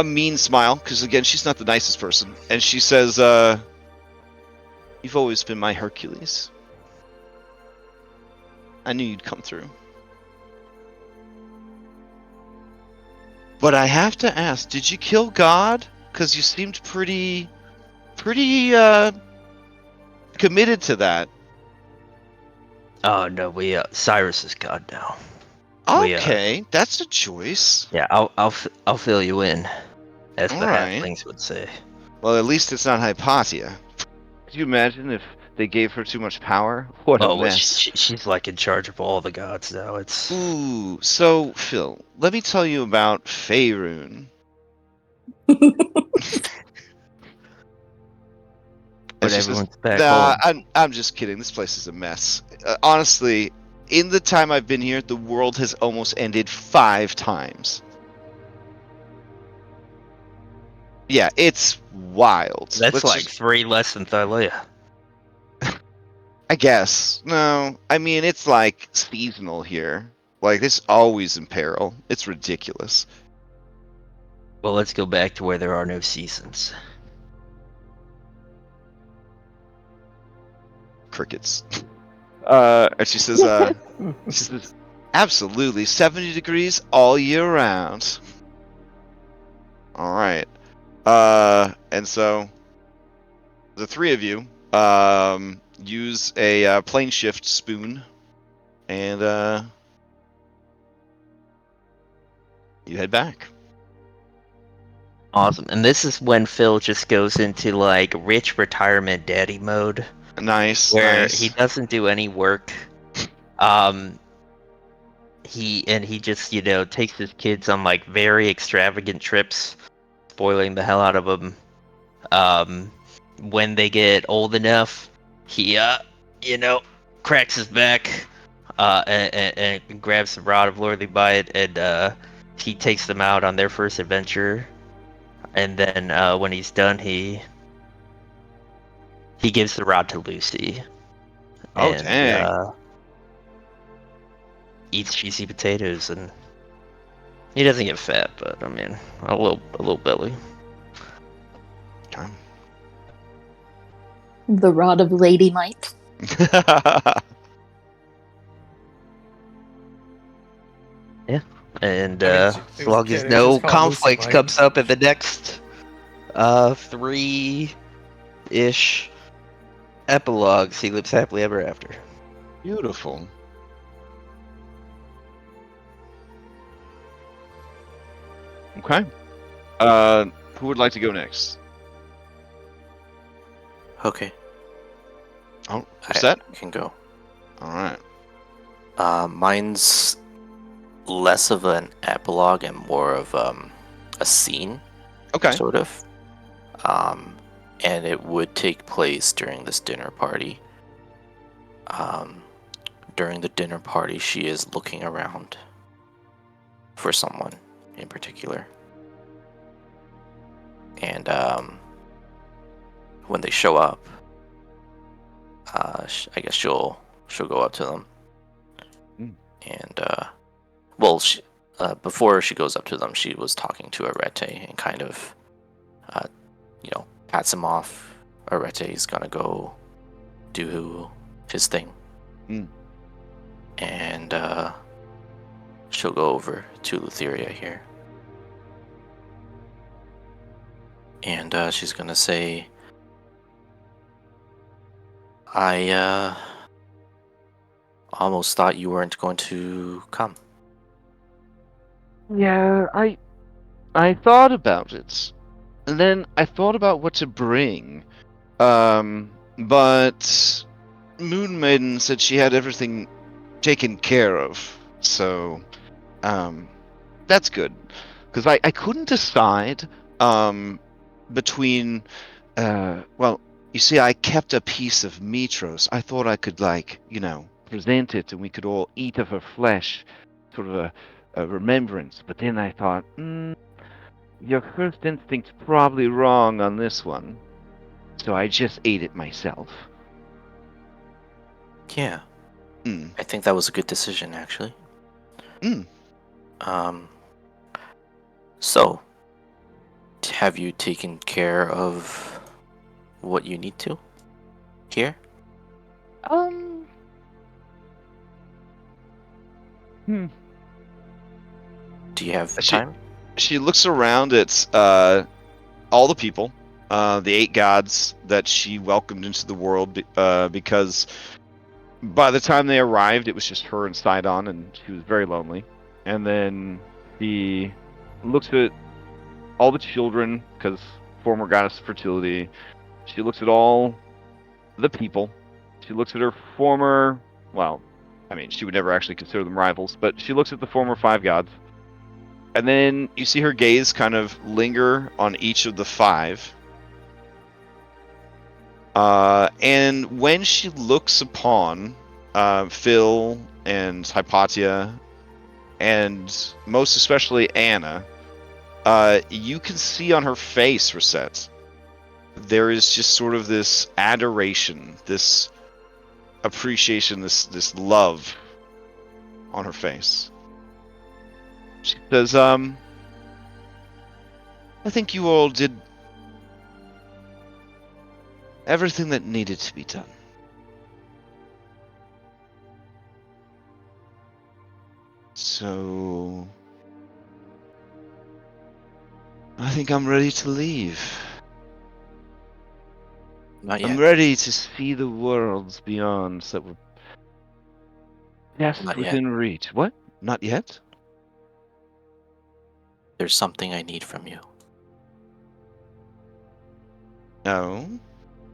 mean smile, because again, she's not the nicest person, and she says, "You've always been my Hercules. I knew you'd come through. But I have to ask, did you kill God? Because you seemed pretty committed to that." Oh no, Cyrus is God now. Okay, that's a choice. Yeah, I'll fill you in, as the Alright. halflings would say. Well, at least it's not Hypatia. Could you imagine if they gave her too much power? What a Well, mess. she's like in charge of all the gods now. It's Ooh, so Phil, let me tell you about Faerun. but she says, everyone's back "Nah, home. I'm just kidding. This place is a mess. Honestly, in the time I've been here, the world has almost ended 5 times. Yeah, it's wild. That's like 3 less than Thylea. I guess. No, I mean, it's like seasonal here. Like, it's always in peril. It's ridiculous. Well, let's go back to where there are no seasons. Crickets. And she says, absolutely, 70 degrees all year round. All right. And so the 3 of you use a plane shift spoon, and you head back. Awesome. And this is when Phil just goes into like rich retirement daddy mode. Nice. Where he doesn't do any work. He just, takes his kids on like very extravagant trips, spoiling the hell out of them. When they get old enough, he cracks his back, and grabs the rod of Lordly Bite, and he takes them out on their first adventure. And then when he's done, he gives the rod to Lucy. Oh, dang. Eats cheesy potatoes, and he doesn't get fat, but I mean, a little belly. Okay. The rod of Lady Might. Yeah, and I mean, as long as no conflict comes up in the next 3-ish epilogues, he lives happily ever after. Beautiful. Okay. Who would like to go next? Okay. Oh, set? I can go. All right. Mine's less of an epilogue and more of a scene. Okay. Sort of. And it would take place during this dinner party. During the dinner party, she is looking around for someone in particular. And when they show up, I guess she'll go up to them. And before she goes up to them, she was talking to Arete and kind of pats him off. Arete's gonna go do his thing. And she'll go over to Lutheria here. And she's gonna say, almost thought you weren't going to come. Yeah, I thought about it. And then I thought about what to bring. But Moon Maiden said she had everything taken care of. So, that's good. Because I couldn't decide, between, well, you see, I kept a piece of Mitros. I thought I could, present it and we could all eat of her flesh, sort of a remembrance. But then I thought, your first instinct's probably wrong on this one. So I just ate it myself. Yeah. I think that was a good decision, actually. So, have you taken care of what you need to here? Do you have time? She looks around at all the people, the 8 gods that she welcomed into the world, because by the time they arrived, it was just her and Sydon, and she was very lonely. And then she looks at all the children, because former goddess of fertility. She looks at all the people. She looks at her former, well, I mean, she would never actually consider them rivals, but she looks at the former 5 gods. And then you see her gaze kind of linger on each of the 5. And when she looks upon Phil and Hypatia, and most especially Anna, you can see on her face, Reset, there is just sort of this adoration, this appreciation, this love on her face. She says, I think you all did everything that needed to be done. So, I think I'm ready to leave. Not yet. I'm ready to see the worlds beyond that were just Not within yet. reach. What? Not yet? There's something I need from you. No.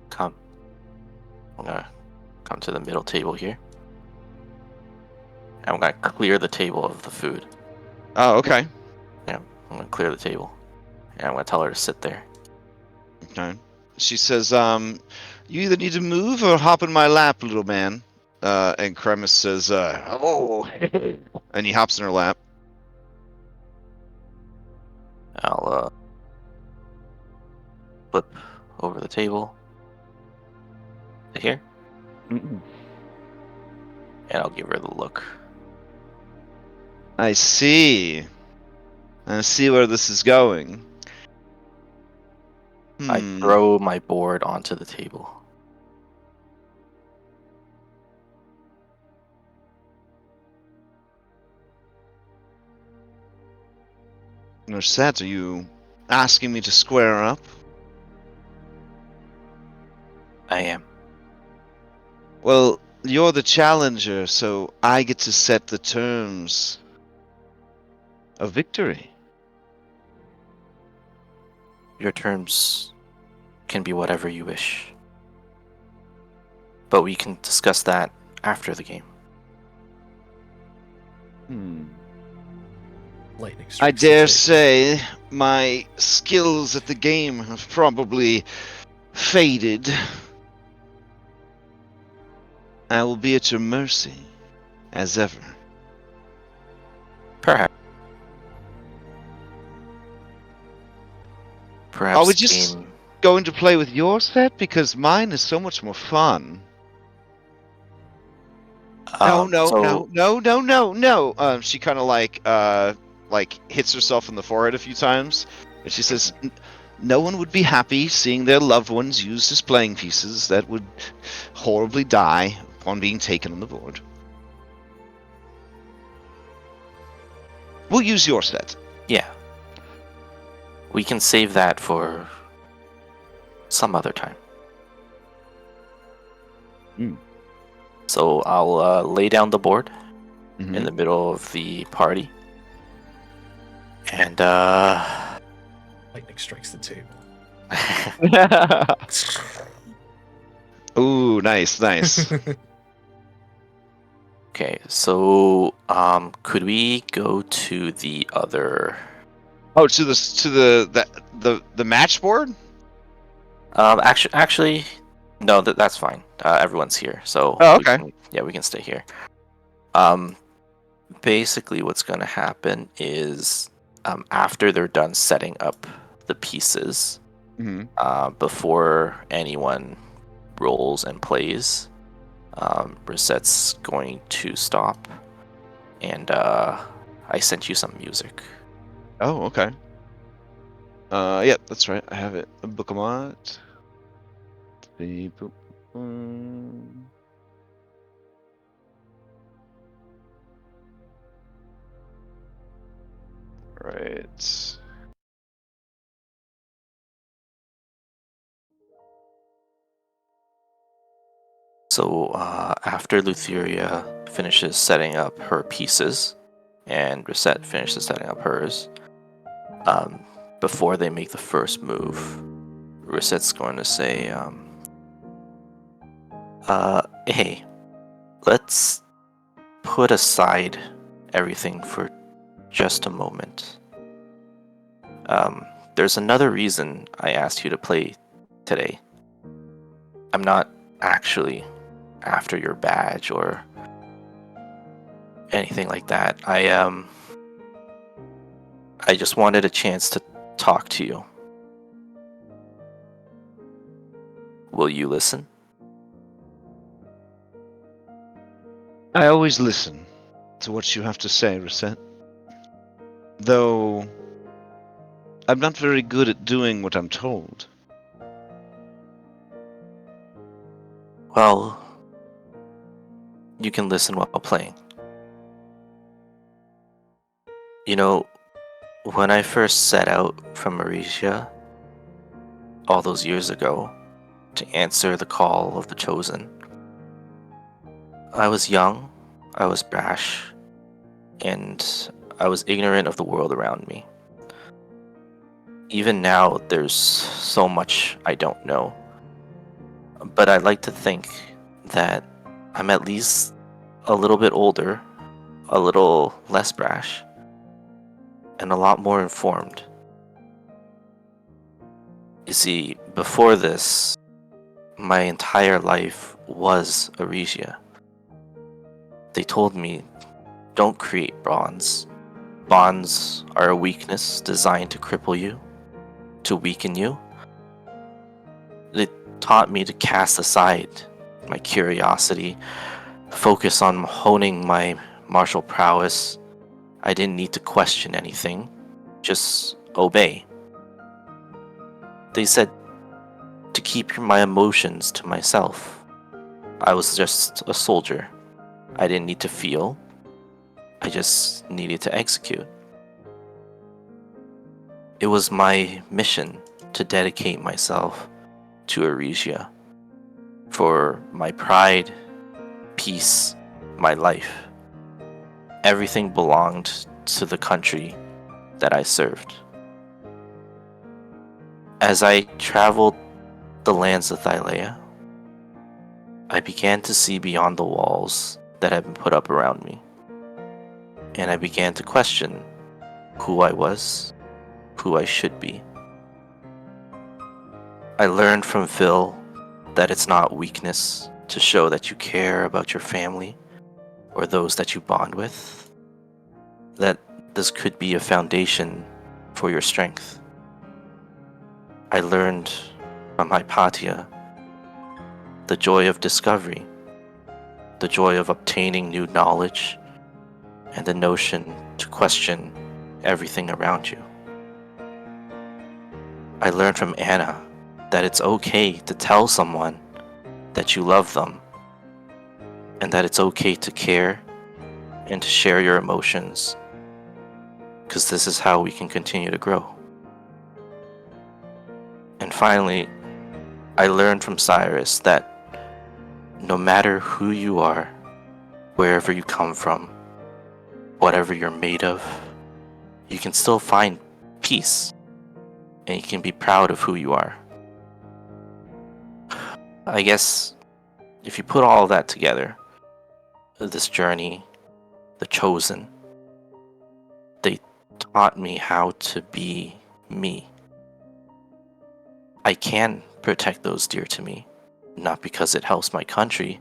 Come. I'm gonna come to the middle table here. And I'm gonna clear the table of the food. Oh, okay. Yeah, I'm gonna clear the table. And I'm gonna tell her to sit there. Okay. She says, you either need to move or hop in my lap, little man. And Kremis says, oh. And he hops in her lap. I'll flip over the table to here. Mm-mm. And I'll give her the look. I see. I see where this is going. I throw my board onto the table. Set, are you asking me to square up? I am. Well, you're the challenger, so I get to set the terms of victory. Your terms can be whatever you wish. But we can discuss that after the game. Lightning I strikes dare the table. say my skills at the game have probably faded. I will be at your mercy, as ever. Perhaps. Are we just going to play with your set? Because mine is so much more fun. No. She kind of like hits herself in the forehead a few times, and she says, "No one would be happy seeing their loved ones used as playing pieces that would horribly die upon being taken on the board. We'll use your set." Yeah. We can save that for some other time. So I'll lay down the board Mm-hmm. in the middle of the party. And Lightning strikes the table. Ooh, nice. Okay, so could we go to the other? Oh, to the match board. Actually, no, that's fine. Everyone's here, so Oh, okay. we can stay here. Basically, what's going to happen is after they're done setting up the pieces, before anyone rolls and plays, Reset's going to stop, and I sent you some music. Oh, okay. Yeah, that's right. I have it. Bookmarked. Right. So after Lutheria finishes setting up her pieces, and Reset finishes setting up hers, before they make the first move, Reset's going to say, hey, let's put aside everything for just a moment. There's another reason I asked you to play today. I'm not actually after your badge or anything like that. I just wanted a chance to talk to you. Will you listen? I always listen to what you have to say, Reset. Though I'm not very good at doing what I'm told. Well, you can listen while playing. You know, when I first set out from Aresia, all those years ago, to answer the call of the Chosen, I was young, I was brash, and I was ignorant of the world around me. Even now, there's so much I don't know. But I'd like to think that I'm at least a little bit older, a little less brash, and a lot more informed. You see, before this, my entire life was Aresia. They told me, don't create bonds. Bonds are a weakness designed to cripple you, to weaken you. They taught me to cast aside my curiosity, focus on honing my martial prowess. I didn't need to question anything, just obey. They said to keep my emotions to myself. I was just a soldier. I didn't need to feel. I just needed to execute. It was my mission to dedicate myself to Aresia for my pride, peace, my life. Everything belonged to the country that I served. As I traveled the lands of Thylea, I began to see beyond the walls that had been put up around me. And I began to question who I was, who I should be. I learned from Phil that it's not weakness to show that you care about your family or those that you bond with, that this could be a foundation for your strength. I learned from Hypatia the joy of discovery, the joy of obtaining new knowledge, and the notion to question everything around you. I learned from Anna that it's okay to tell someone that you love them, and that it's okay to care and to share your emotions, because this is how we can continue to grow. And finally, I learned from Cyrus that no matter who you are, wherever you come from, whatever you're made of, you can still find peace, and you can be proud of who you are. I guess if you put all of that together, this journey, the Chosen, they taught me how to be me. I can protect those dear to me, not because it helps my country,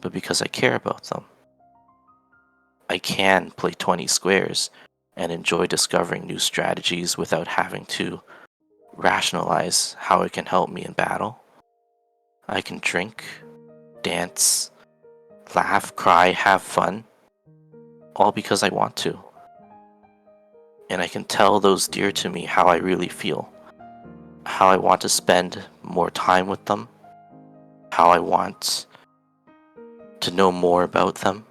but because I care about them. I can play 20 squares and enjoy discovering new strategies without having to rationalize how it can help me in battle. I can drink, dance, laugh, cry, have fun, all because I want to. And I can tell those dear to me how I really feel, how I want to spend more time with them, how I want to know more about them,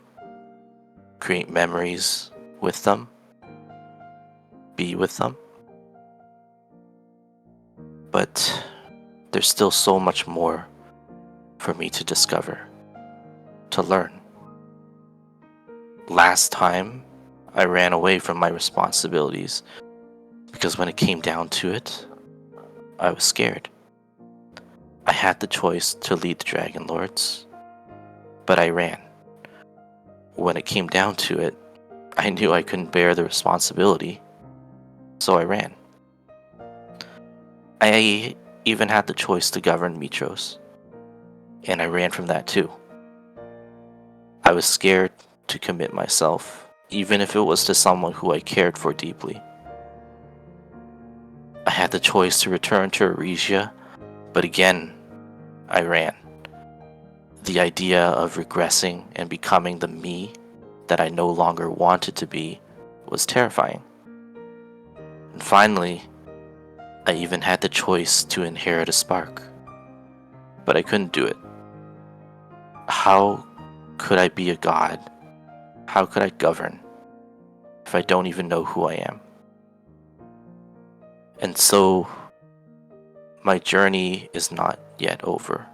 create memories with them, be with them. But there's still so much more for me to discover, to learn. Last time, I ran away from my responsibilities because when it came down to it, I was scared. I had the choice to lead the Dragonlords, but I ran. When it came down to it, I knew I couldn't bear the responsibility, so I ran. I even had the choice to govern Mitros, and I ran from that too. I was scared to commit myself, even if it was to someone who I cared for deeply. I had the choice to return to Aresia, but again, I ran. The idea of regressing and becoming the me that I no longer wanted to be was terrifying. And finally, I even had the choice to inherit a spark, but I couldn't do it. How could I be a god? How could I govern if I don't even know who I am? And so, my journey is not yet over.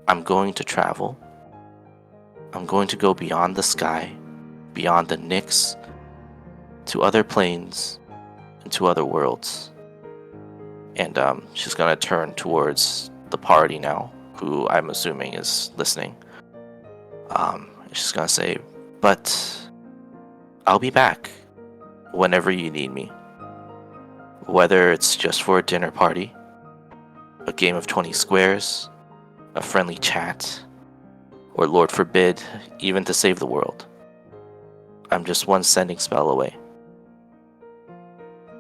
I'm going to travel. I'm going to go beyond the sky, beyond the Nyx, to other planes, and to other worlds. And she's going to turn towards the party now, who I'm assuming is listening. She's going to say, but I'll be back whenever you need me. Whether it's just for a dinner party, a game of 20 squares, a friendly chat, or Lord forbid, even to save the world. I'm just one sending spell away.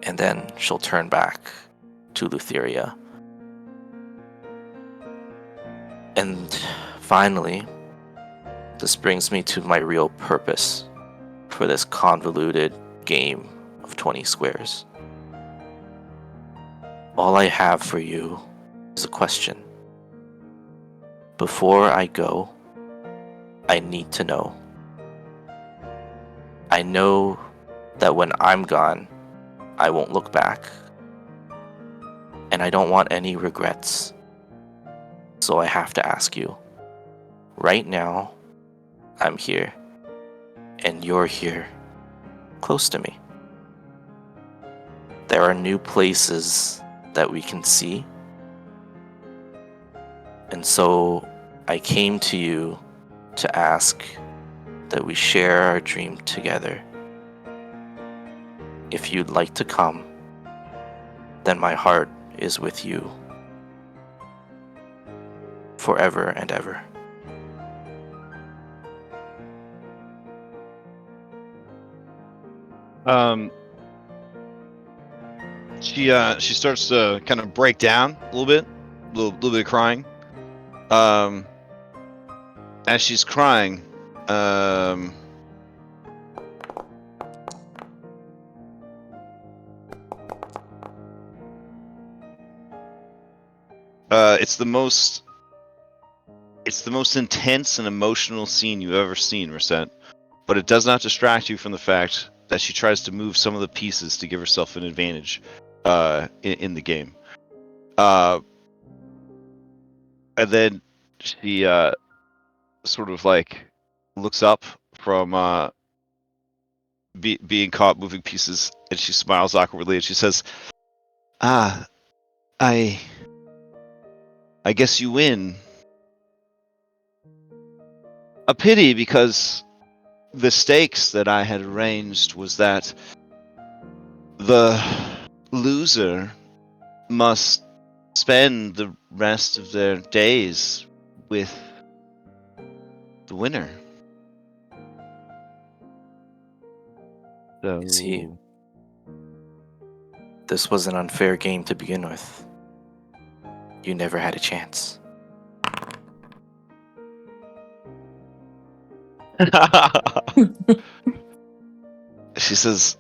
And then she'll turn back to Lutheria. And finally, this brings me to my real purpose for this convoluted game of 20 squares. All I have for you is a question. Before I go, I need to know. I know that when I'm gone, I won't look back. And I don't want any regrets. So I have to ask you. Right now, I'm here. And you're here, close to me. There are new places that we can see. And so I came to you to ask that we share our dream together. If you'd like to come, then my heart is with you forever and ever. She starts to kind of break down a little bit, a little bit of crying. As she's crying, it's the most intense and emotional scene you've ever seen, Reset. But it does not distract you from the fact that she tries to move some of the pieces to give herself an advantage in the game. And then she sort of like looks up from being caught moving pieces, and she smiles awkwardly, and she says, "Ah, I guess you win. A pity, because the stakes that I had arranged was that the loser must spend the rest of their days with the winner." So, You see, this was an unfair game to begin with. You never had a chance. she says,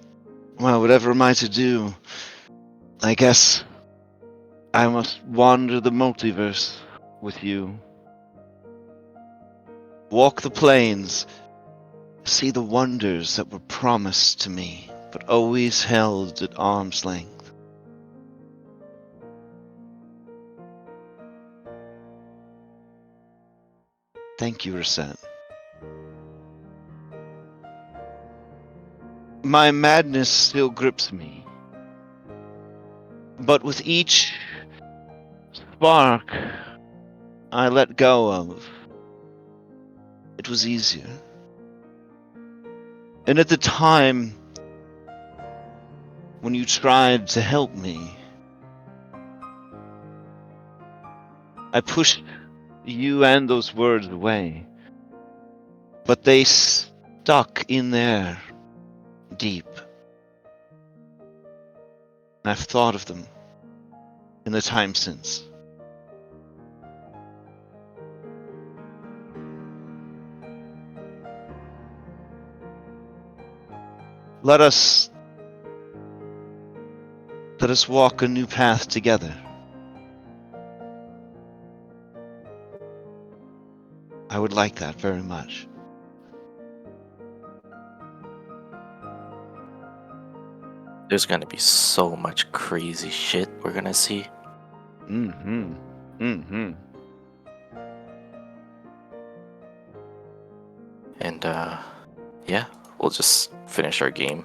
"Well, whatever am I to do? I guess I must wander the multiverse with you. Walk the plains, see the wonders that were promised to me, but always held at arm's length. Thank you, Reset. My madness still grips me, but with each spark I let go of, it was easier. And at the time, when you tried to help me, I pushed you and those words away, but they stuck in there deep. And I've thought of them in the time since. Let us walk a new path together. I would like that very much. There's gonna be so much crazy shit we're gonna see. Mm-hmm. Mm-hmm. And, yeah, we'll just finish our game.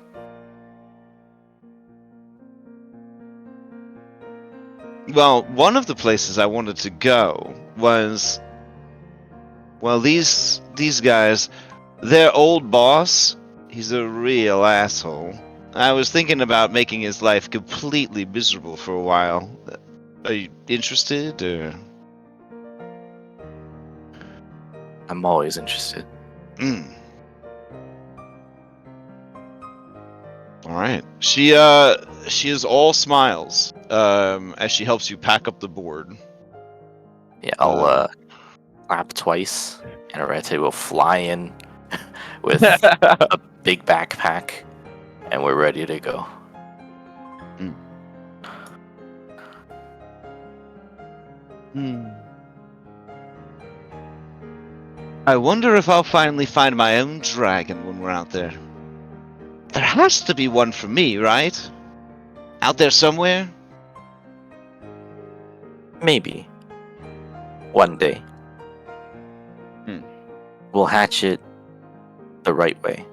Well, one of the places I wanted to go was, well, these guys, their old boss, he's a real asshole. I was thinking about making his life completely miserable for a while. Are you interested, or? I'm always interested. All right. She is all smiles as she helps you pack up the board. Yeah, I'll clap twice, and Arete will fly in with a big backpack, and we're ready to go. I wonder if I'll finally find my own dragon when we're out there. There has to be one for me, right? Out there somewhere? Maybe. One day. We'll hatch it the right way.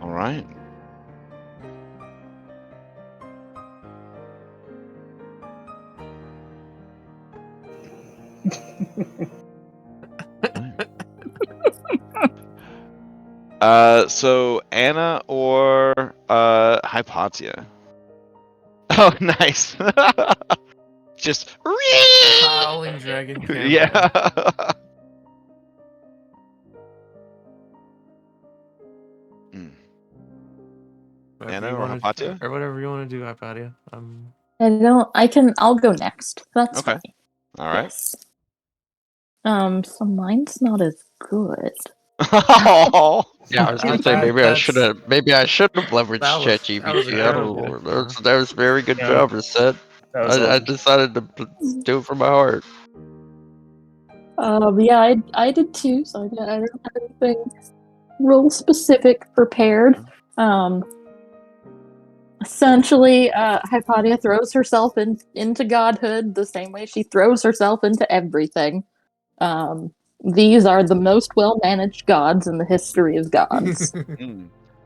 All right. So Anna or Hypatia? Oh, nice. Just Howling dragon camera. yeah. Anna or Hypatia? Or whatever you want to do, Hypatia. I'll go next. That's Okay. fine. All right. Yes. So mine's not as good. Oh. Yeah, I was gonna say maybe I should have leveraged ChatGPT. I don't know. That was very good job, Reset. I decided to do it from my heart. Yeah, I did too. So I don't have anything real specific prepared. Essentially, Hypatia throws herself into godhood the same way she throws herself into everything. These are the most well-managed gods in the history of gods.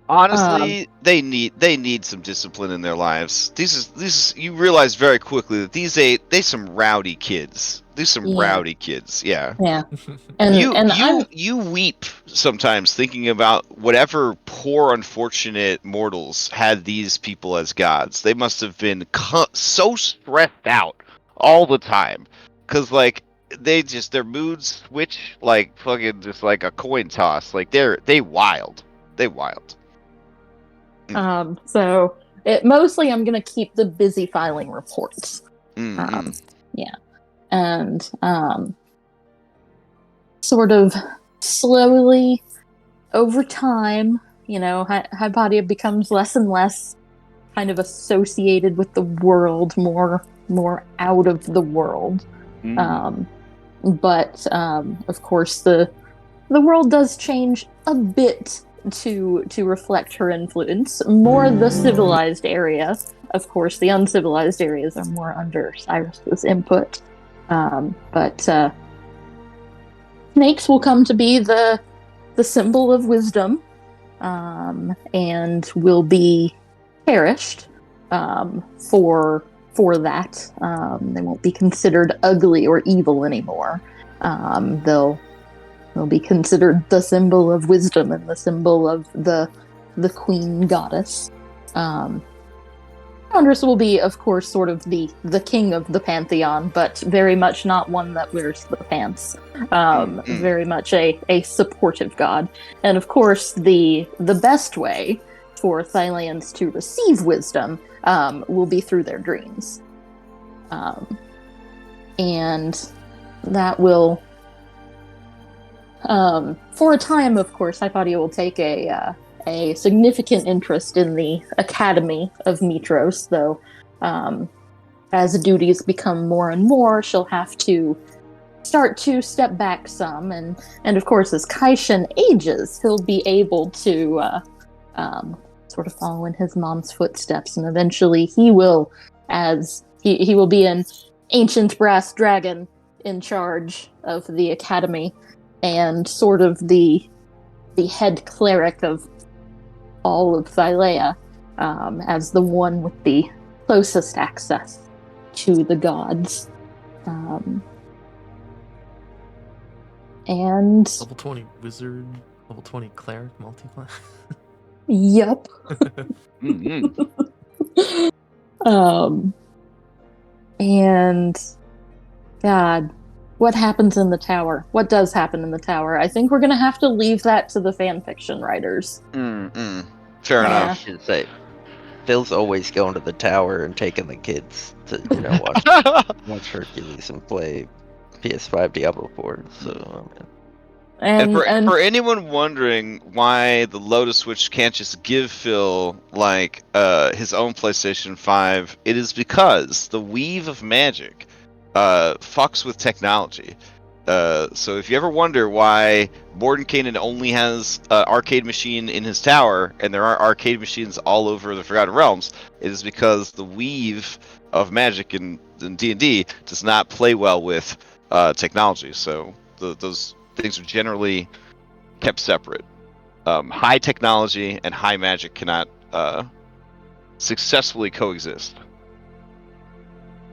Honestly, they need some discipline in their lives. These you realize very quickly that they some rowdy kids. These some rowdy kids. Yeah. Yeah. And you weep sometimes thinking about whatever poor unfortunate mortals had these people as gods. They must have been so stressed out all the time cuz like their moods switch like fucking just like a coin toss. Like they wild. They wild. So mostly I'm gonna keep the busy filing reports. Yeah. And sort of slowly over time, Hypatia becomes less and less kind of associated with the world, more out of the world. But of course the world does change a bit to reflect her influence. More the civilized area. Of course, the uncivilized areas are more under Cyrus's input. But snakes will come to be the symbol of wisdom, and will be cherished for that. They won't be considered ugly or evil anymore. They'll be considered the symbol of wisdom and the symbol of the queen goddess. Foundress will be, of course, sort of the king of the pantheon, but very much not one that wears the pants. Very much a supportive god. And of course, the best way for Thyleans to receive wisdom will be through their dreams. And that will... for a time, of course, Hypatia will take a significant interest in the Academy of Mitros, though as duties become more and more, she'll have to start to step back some, and of course, as Kaishan ages, he'll be able to sort of follow in his mom's footsteps, and eventually he will, as he will be an ancient brass dragon in charge of the Academy, and sort of the head cleric of all of Thylea, as the one with the closest access to the gods. And level 20 wizard, level 20 cleric, multi-class. Yep. And God, what happens in the tower? What does happen in the tower? I think we're gonna have to leave that to the fan fiction writers. Fair I enough. should say, Phil's always going to the tower and taking the kids to watch Hercules and play PS5 Diablo 4. So, and for anyone wondering why the Lotus Switch can't just give Phil like his own PlayStation 5, it is because the weave of magic fucks with technology. So if you ever wonder why Mordenkainen only has an arcade machine in his tower, and there are arcade machines all over the Forgotten Realms, it is because the weave of magic in D&D does not play well with technology. So those things are generally kept separate. High technology and high magic cannot successfully coexist.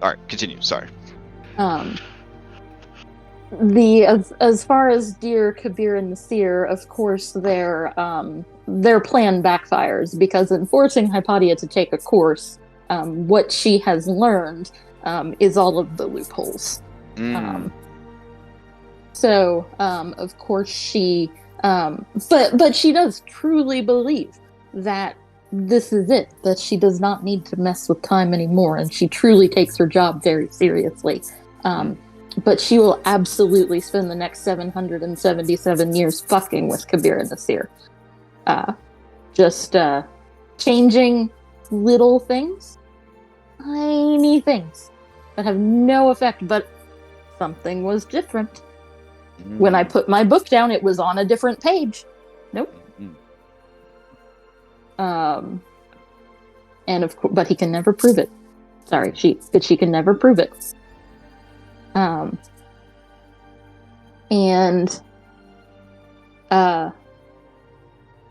All right, continue. Sorry. As far as dear Kabir and Nasir, of course, their plan backfires, because in forcing Hypatia to take a course, what she has learned is all of the loopholes. So, of course, she but she does truly believe that this is it, that she does not need to mess with time anymore, and she truly takes her job very seriously. But she will absolutely spend the next 777 years fucking with Kabir and Nasir. Just changing little things, tiny things, that have no effect, but something was different. When I put my book down, it was on a different page. Nope. but he can never prove it. Sorry, she can never prove it. And the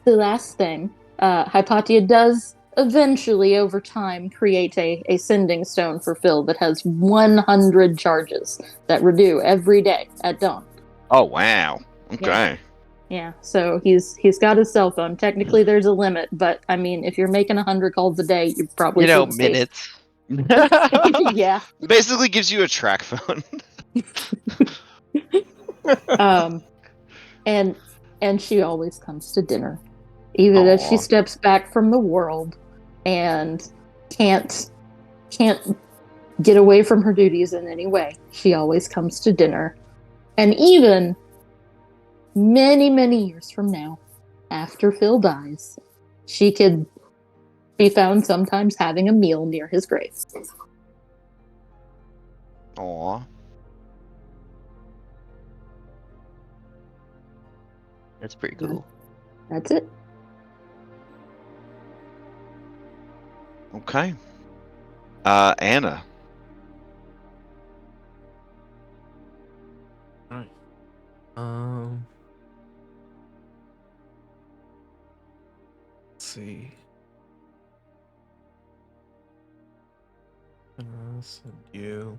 last thing, Hypatia does eventually, over time, create a sending stone for Phil that has 100 charges that renew every day at dawn. Oh wow! Okay. Yeah, so he's got his cell phone. Technically, there's a limit, but I mean, if you're making 100 calls a day, you're probably minutes. Yeah. Basically, gives you a track phone. And she always comes to dinner, even as she steps back from the world and can't get away from her duties in any way. She always comes to dinner, and even many, many years from now, after Phil dies, she could be found sometimes having a meal near his grave. Aw. That's pretty cool. That's it. Okay. Anna. Alright. Let's see. Us and you.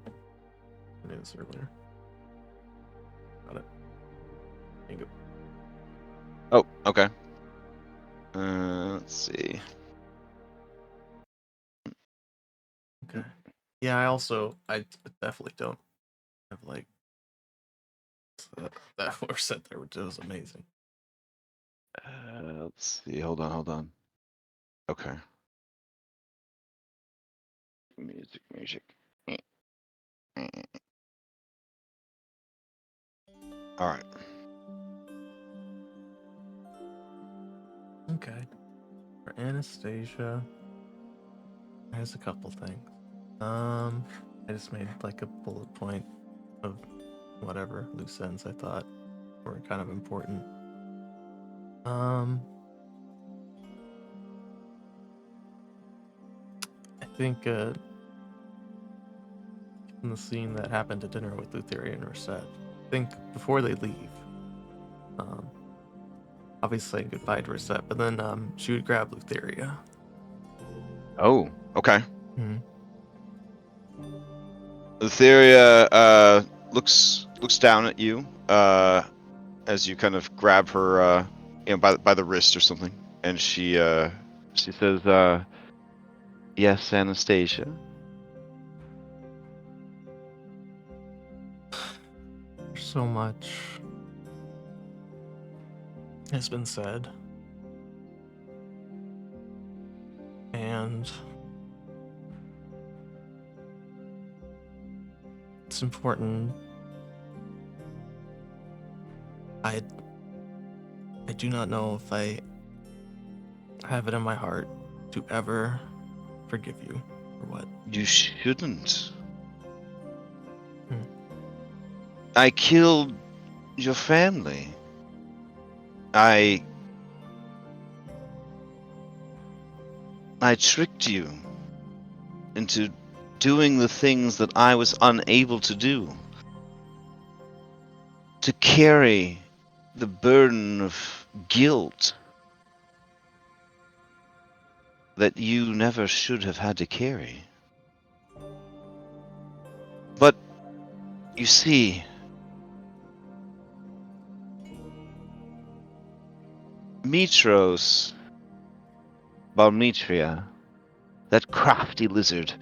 It is earlier. Got it. There you go. Oh, okay. Let's see. Okay. Yeah, I definitely don't have like that horse set there, which was amazing. Let's see. Hold on. Okay. Music. All right. Okay. For Anastasia, there's a couple things. I just made like a bullet point of whatever loose ends I thought were kind of important. I think in the scene that happened at dinner with Lutheria and Reset, I think before they leave, obviously saying goodbye to Reset, but then she would grab Lutheria. Oh, okay. Mm-hmm. Lutheria looks down at you as you kind of grab her by the wrist or something, and she says, "Yes, Anastasia." So much has been said, and it's important. I do not know if I have it in my heart to ever forgive you or what. You shouldn't. I killed your family. I tricked you into doing the things that I was unable to do. To carry the burden of guilt that you never should have had to carry. But, you see, Mitros Balmetria, that crafty lizard,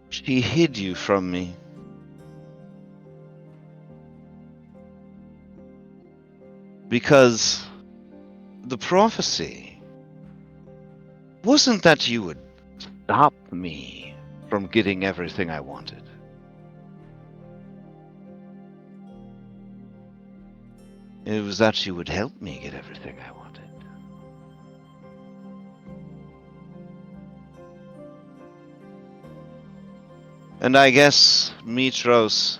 she hid you from me. Because the prophecy wasn't that you would stop me from getting everything I wanted. It was that you would help me get everything I wanted. And I guess Mitros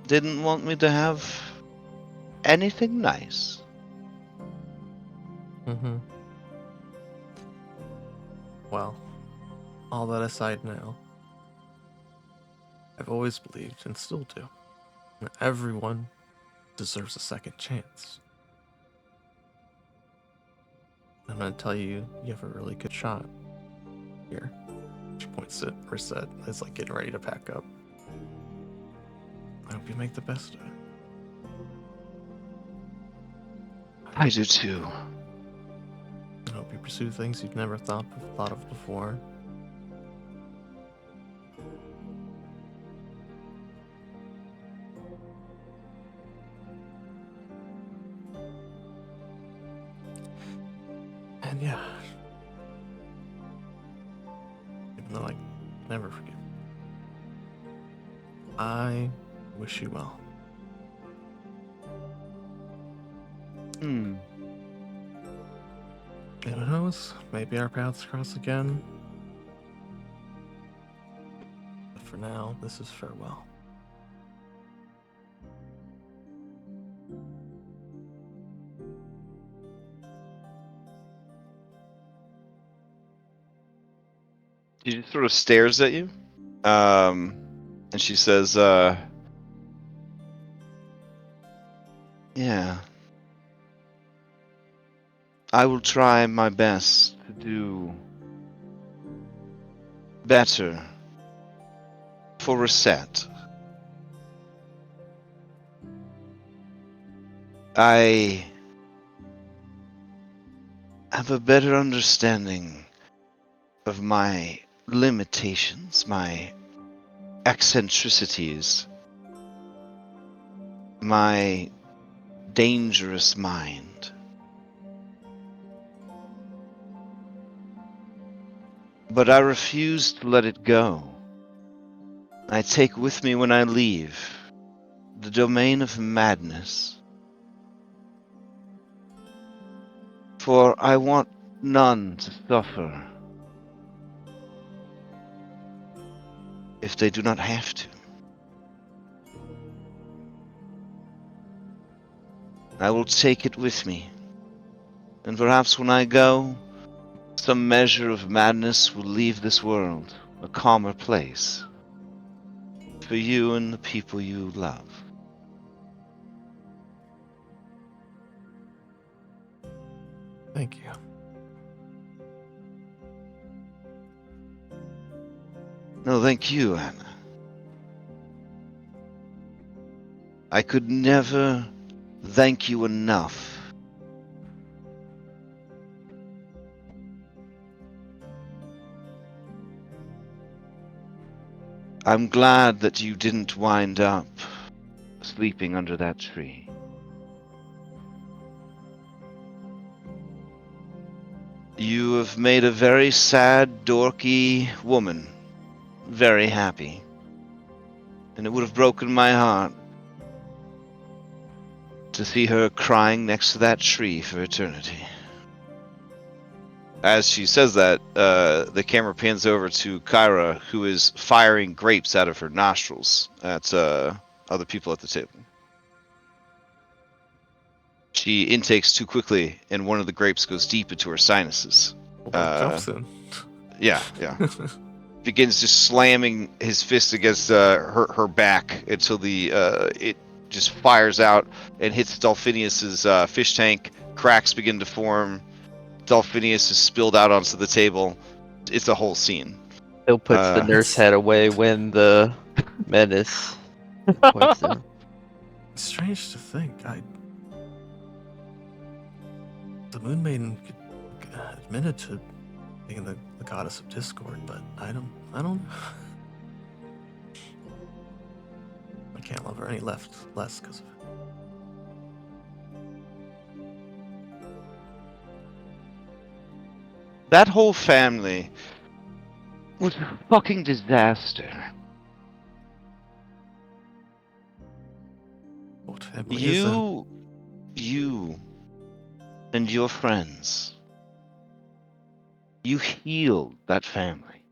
didn't want me to have anything nice. Mm-hmm. Well, all that aside now, I've always believed, and still do, that everyone deserves a second chance. I'm gonna tell you, you have a really good shot here. She points at Reset as like getting ready to pack up. I hope you make the best of it. I do too. I hope you pursue things you've never thought of before. And yeah, even though I never forgive, I wish you well. Hmm. And who knows, maybe our paths cross again. But for now, this is farewell. She just sort of stares at you. And she says, yeah. I will try my best to do better for Reset. I have a better understanding of my limitations, my eccentricities, my dangerous mind. But I refuse to let it go. I take with me when I leave the domain of madness. For I want none to suffer if they do not have to. I will take it with me, and perhaps when I go, some measure of madness will leave this world a calmer place for you and the people you love. Thank you. No, thank you, Anna. I could never thank you enough. I'm glad that you didn't wind up sleeping under that tree. You have made a very sad, dorky woman very happy. And it would have broken my heart to see her crying next to that tree for eternity. As she says that, the camera pans over to Kyra, who is firing grapes out of her nostrils at other people at the table. She intakes too quickly, and one of the grapes goes deep into her sinuses. Jumps in. Yeah. Begins just slamming his fist against her back until it just fires out and hits Dolphinius's fish tank. Cracks begin to form. Dolphinius is spilled out onto the table. It's a whole scene. Bill puts the nurse hat away when the menace points down. It's strange to think. The Moon Maiden admitted to being the goddess of discord, but I don't. I can't love her any less because of it. That whole family was a fucking disaster. What family is that? You and your friends, you healed that family.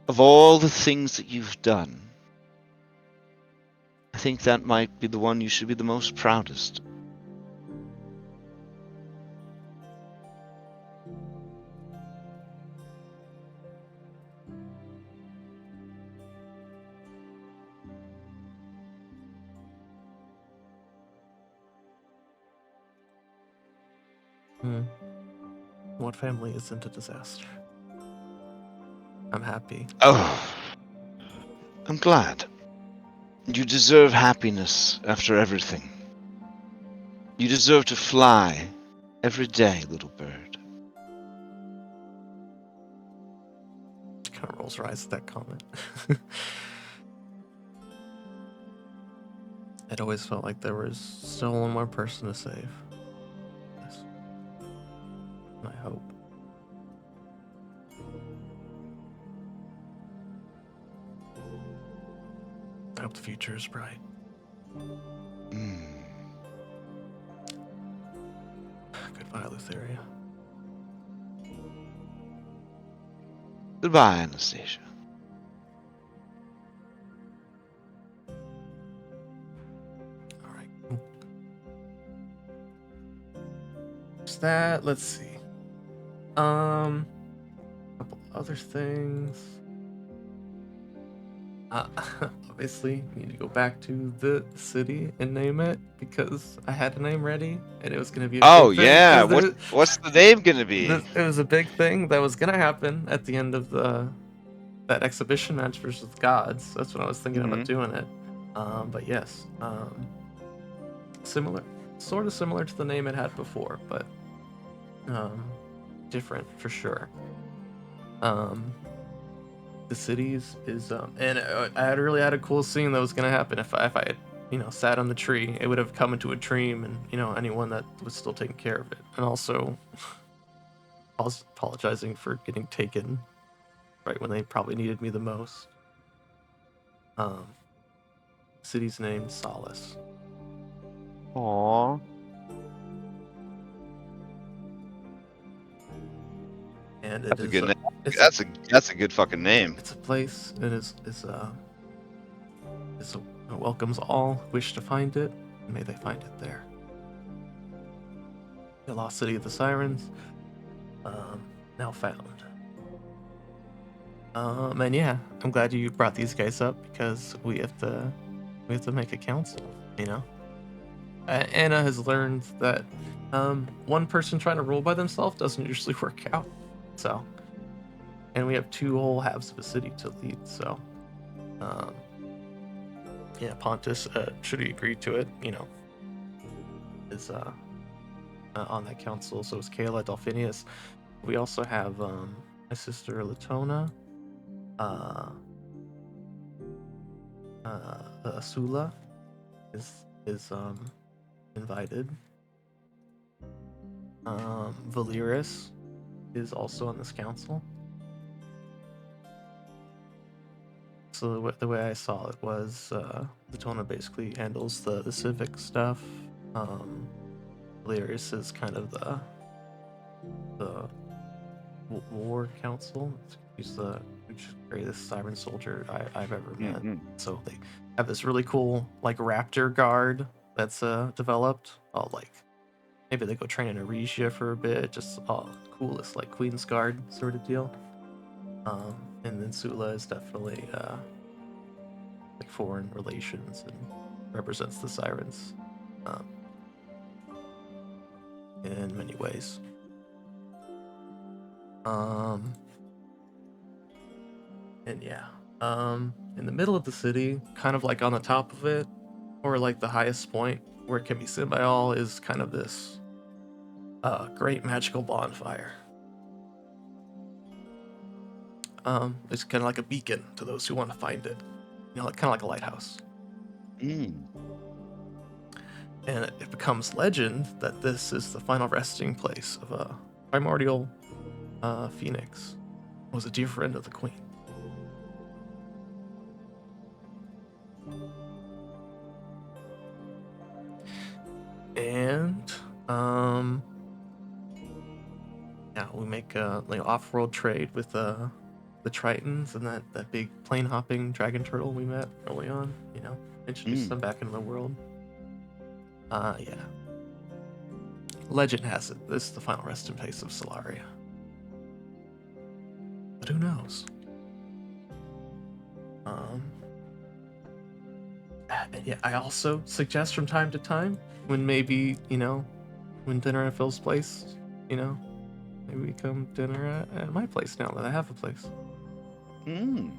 Of all the things that you've done, I think that might be the one you should be the most proudest. What family isn't a disaster? I'm happy. Oh, I'm glad. You deserve happiness after everything. You deserve to fly every day, little bird. Kind of rolls her eyes at that comment. It always felt like there was still one more person to save. Yes. I hope. I hope the future is bright. Goodbye, Lutheria. Goodbye, Anastasia. All right. That. Let's see. A couple other things. Obviously, we need to go back to the city and name it because I had a name ready and it was gonna be a Oh big thing. yeah, what's the name gonna be? It was a big thing that was gonna happen at the end of that exhibition match versus the gods. That's when I was thinking about doing it. But yes, similar, sort of similar to the name it had before, but different for sure. The cities is and I had really had a cool scene that was gonna happen if I had sat on the tree. It would have come into a dream, and anyone that was still taking care of it, and also I was apologizing for getting taken right when they probably needed me the most. City's named Solace. Aww. And That's a good name. That's a good fucking name. It's a place that welcomes all who wish to find it, and may they find it there. The lost city of the sirens, now found. And yeah, I'm glad you brought these guys up because we have to make a council. Anna has learned that one person trying to rule by themselves doesn't usually work out. So, and we have two whole halves of a city to lead. So, yeah, Pontus, should he agree to it, is on that council. So is Kayla, Delphinius. We also have my sister Latona, Asula is invited. Valeris is also on this council. So the way I saw it was Latona basically handles the civic stuff. Valeris is kind of the war council. He's the greatest siren soldier I've ever met. Mm-hmm. So they have this really cool like raptor guard that's developed. Oh, like maybe they go train in Aresia for a bit. Just coolest like Queen's Guard sort of deal. And then Sula is definitely like foreign relations and represents the sirens in many ways. And yeah, in the middle of the city, kind of like on the top of it, or like the highest point where it can be seen by all, is kind of this great magical bonfire. It's kind of like a beacon to those who want to find it. Like kind of like a lighthouse. And it becomes legend that this is the final resting place of a primordial phoenix. Who was a dear friend of the queen. And yeah, we make like off-world trade with the Tritons and that big plane hopping dragon turtle we met early on. Introduced them back into the world. Yeah. Legend has it this is the final resting place of Solaria. But who knows? Yeah, I also suggest from time to time when maybe, when dinner at Phil's place, maybe we come dinner at my place now that I have a place. And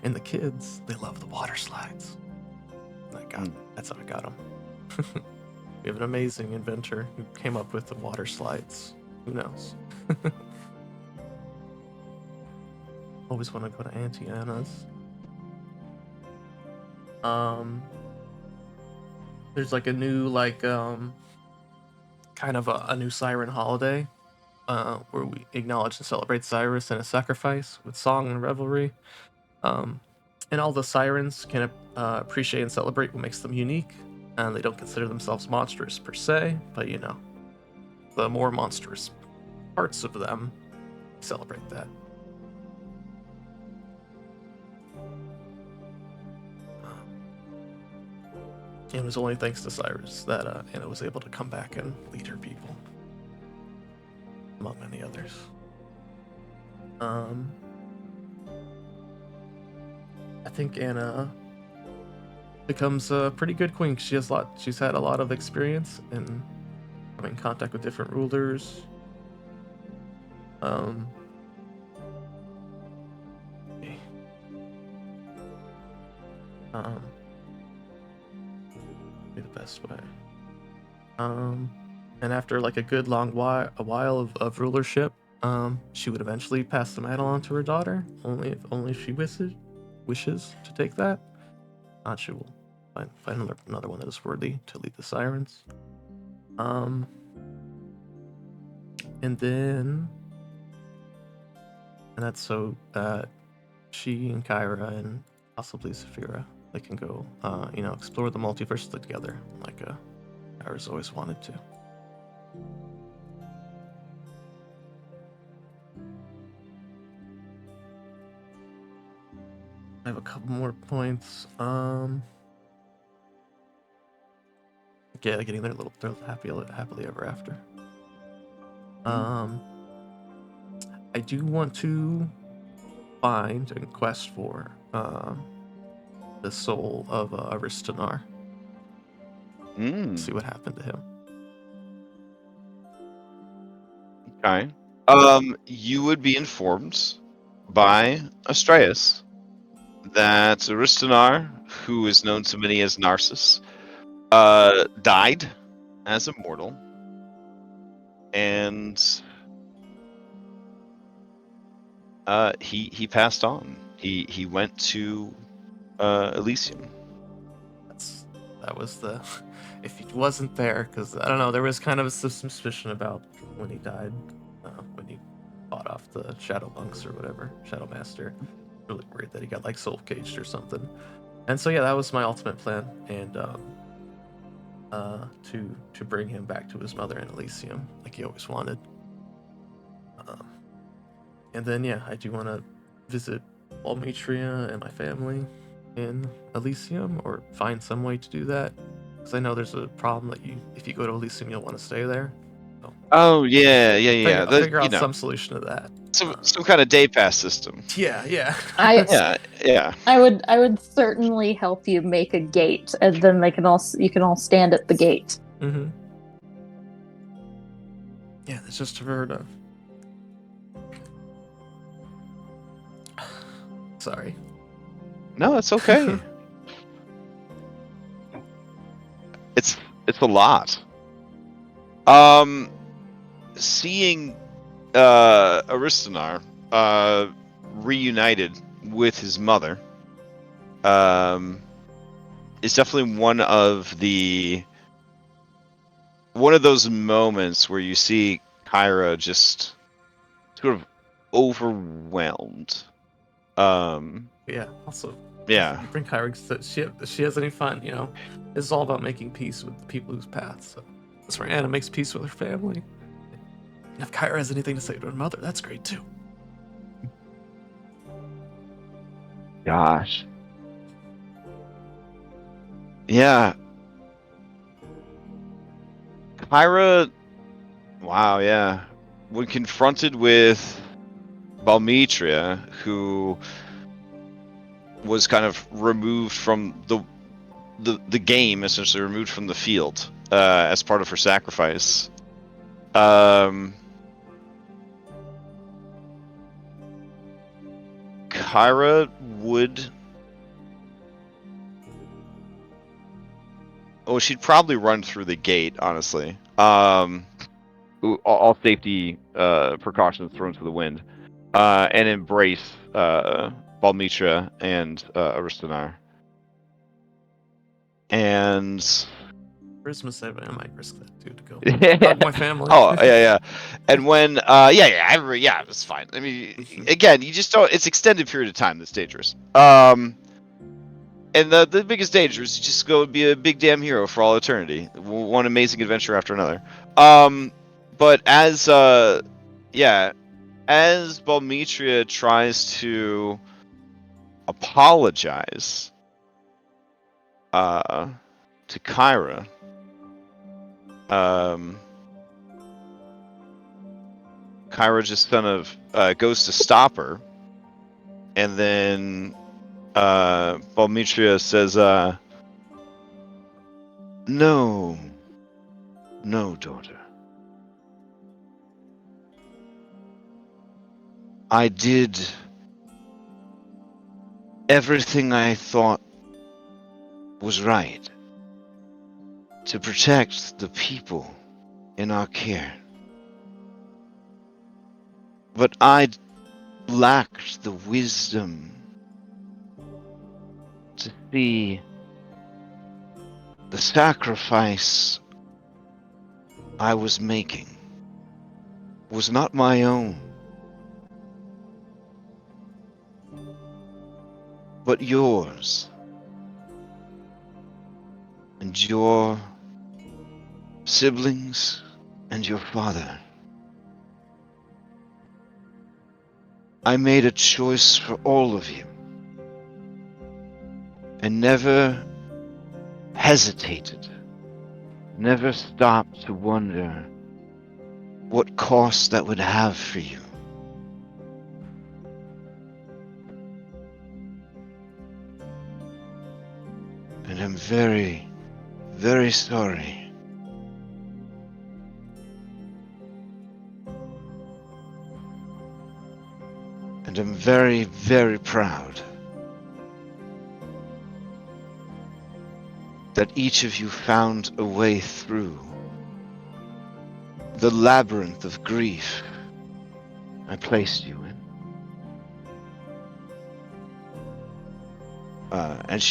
the kids, they love the water slides. That's how I got them. We have an amazing inventor who came up with the water slides. Who knows? Always want to go to Auntie Anna's. There's like a new kind of a new Siren holiday, where we acknowledge and celebrate Cyrus and his sacrifice with song and revelry. And all the Sirens can appreciate and celebrate what makes them unique, and they don't consider themselves monstrous per se, but the more monstrous parts of them celebrate that. It was only thanks to Cyrus that Anna was able to come back and lead her people, among many others. I think Anna becomes a pretty good queen. She's had a lot of experience in coming in contact with different rulers. Be the best way. And after a good long while of rulership, she would eventually pass the mantle on to her daughter. Only if she wishes to take that. She will find another one that is worthy to lead the Sirens. And that's so that she and Kyra and possibly Saphira, they can go, explore the multiverse together, like Kyra's always wanted to. I have a couple more points. Getting their happily ever after. I do want to find and quest for the soul of Aristonar. See what happened to him. Okay. You would be informed by Astraeus that Aristonar, who is known to many as Narcissus, died as a mortal, and he passed on. He went to Elysium. That was the. If he wasn't there, because I don't know, there was kind of a suspicion about when he died, when he fought off the Shadow Monks or whatever, Shadow Master. Really worried that he got soul caged or something. And so yeah, that was my ultimate plan, and to bring him back to his mother in Elysium, like he always wanted. And then yeah, I do want to visit Almetria and my family in Elysium, or find some way to do that, because I know there's a problem that if you go to Elysium, you'll want to stay there. So Oh yeah. I'll figure out some solution to that. Some kind of day pass system. Yeah. Yeah. I would certainly help you make a gate, and then you can all stand at the gate. Mm-hmm. Yeah, that's just heard of. Sorry. No, it's okay. It's a lot. Seeing Aristonar reunited with his mother is definitely one of those moments where you see Kyra just sort of overwhelmed. Yeah. Also. Yeah. Bring Kyra. She has any fun, It's all about making peace with the people whose paths. So that's where Anna makes peace with her family. And if Kyra has anything to say to her mother, that's great too. Gosh. Yeah. Kyra, wow, yeah. When confronted with Balmetria, who was kind of removed from the game, essentially removed from the field as part of her sacrifice. Kyra would... Oh, she'd probably run through the gate, honestly. All safety precautions thrown to the wind. And embrace Balmetria and Aristanar. And... Charisma 7, I might risk that too to go hug my family. Oh, yeah. And when, yeah, it's fine. I mean, again, you just don't, it's extended period of time that's dangerous. And the biggest danger is you just go be a big damn hero for all eternity. One amazing adventure after another. But as Balmetria tries to apologize to Kyra, Kyra just kind of goes to stop her, and then Balmetria says, No, daughter. I did everything I thought was right to protect the people in our care. But I lacked the wisdom to see the sacrifice I was making was not my own, but yours and your siblings and your father. I made a choice for all of you and never hesitated, never stopped to wonder what cost that would have for you. And I'm very, very sorry. And I'm very, very proud that each of you found a way through the labyrinth of grief I placed you in. And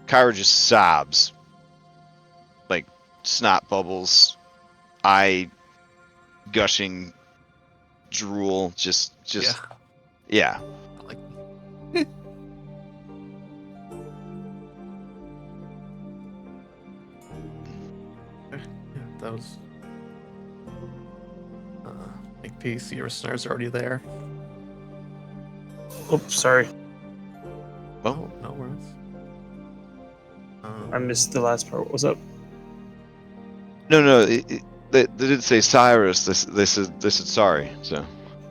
Kyra just sobs. Like snot bubbles, eye gushing drool, yeah. Like, that was make peace. Your snar's already there. Oops, sorry. Oh, no worries. I missed the last part. What was up? No, they didn't say Cyrus. They said sorry. So.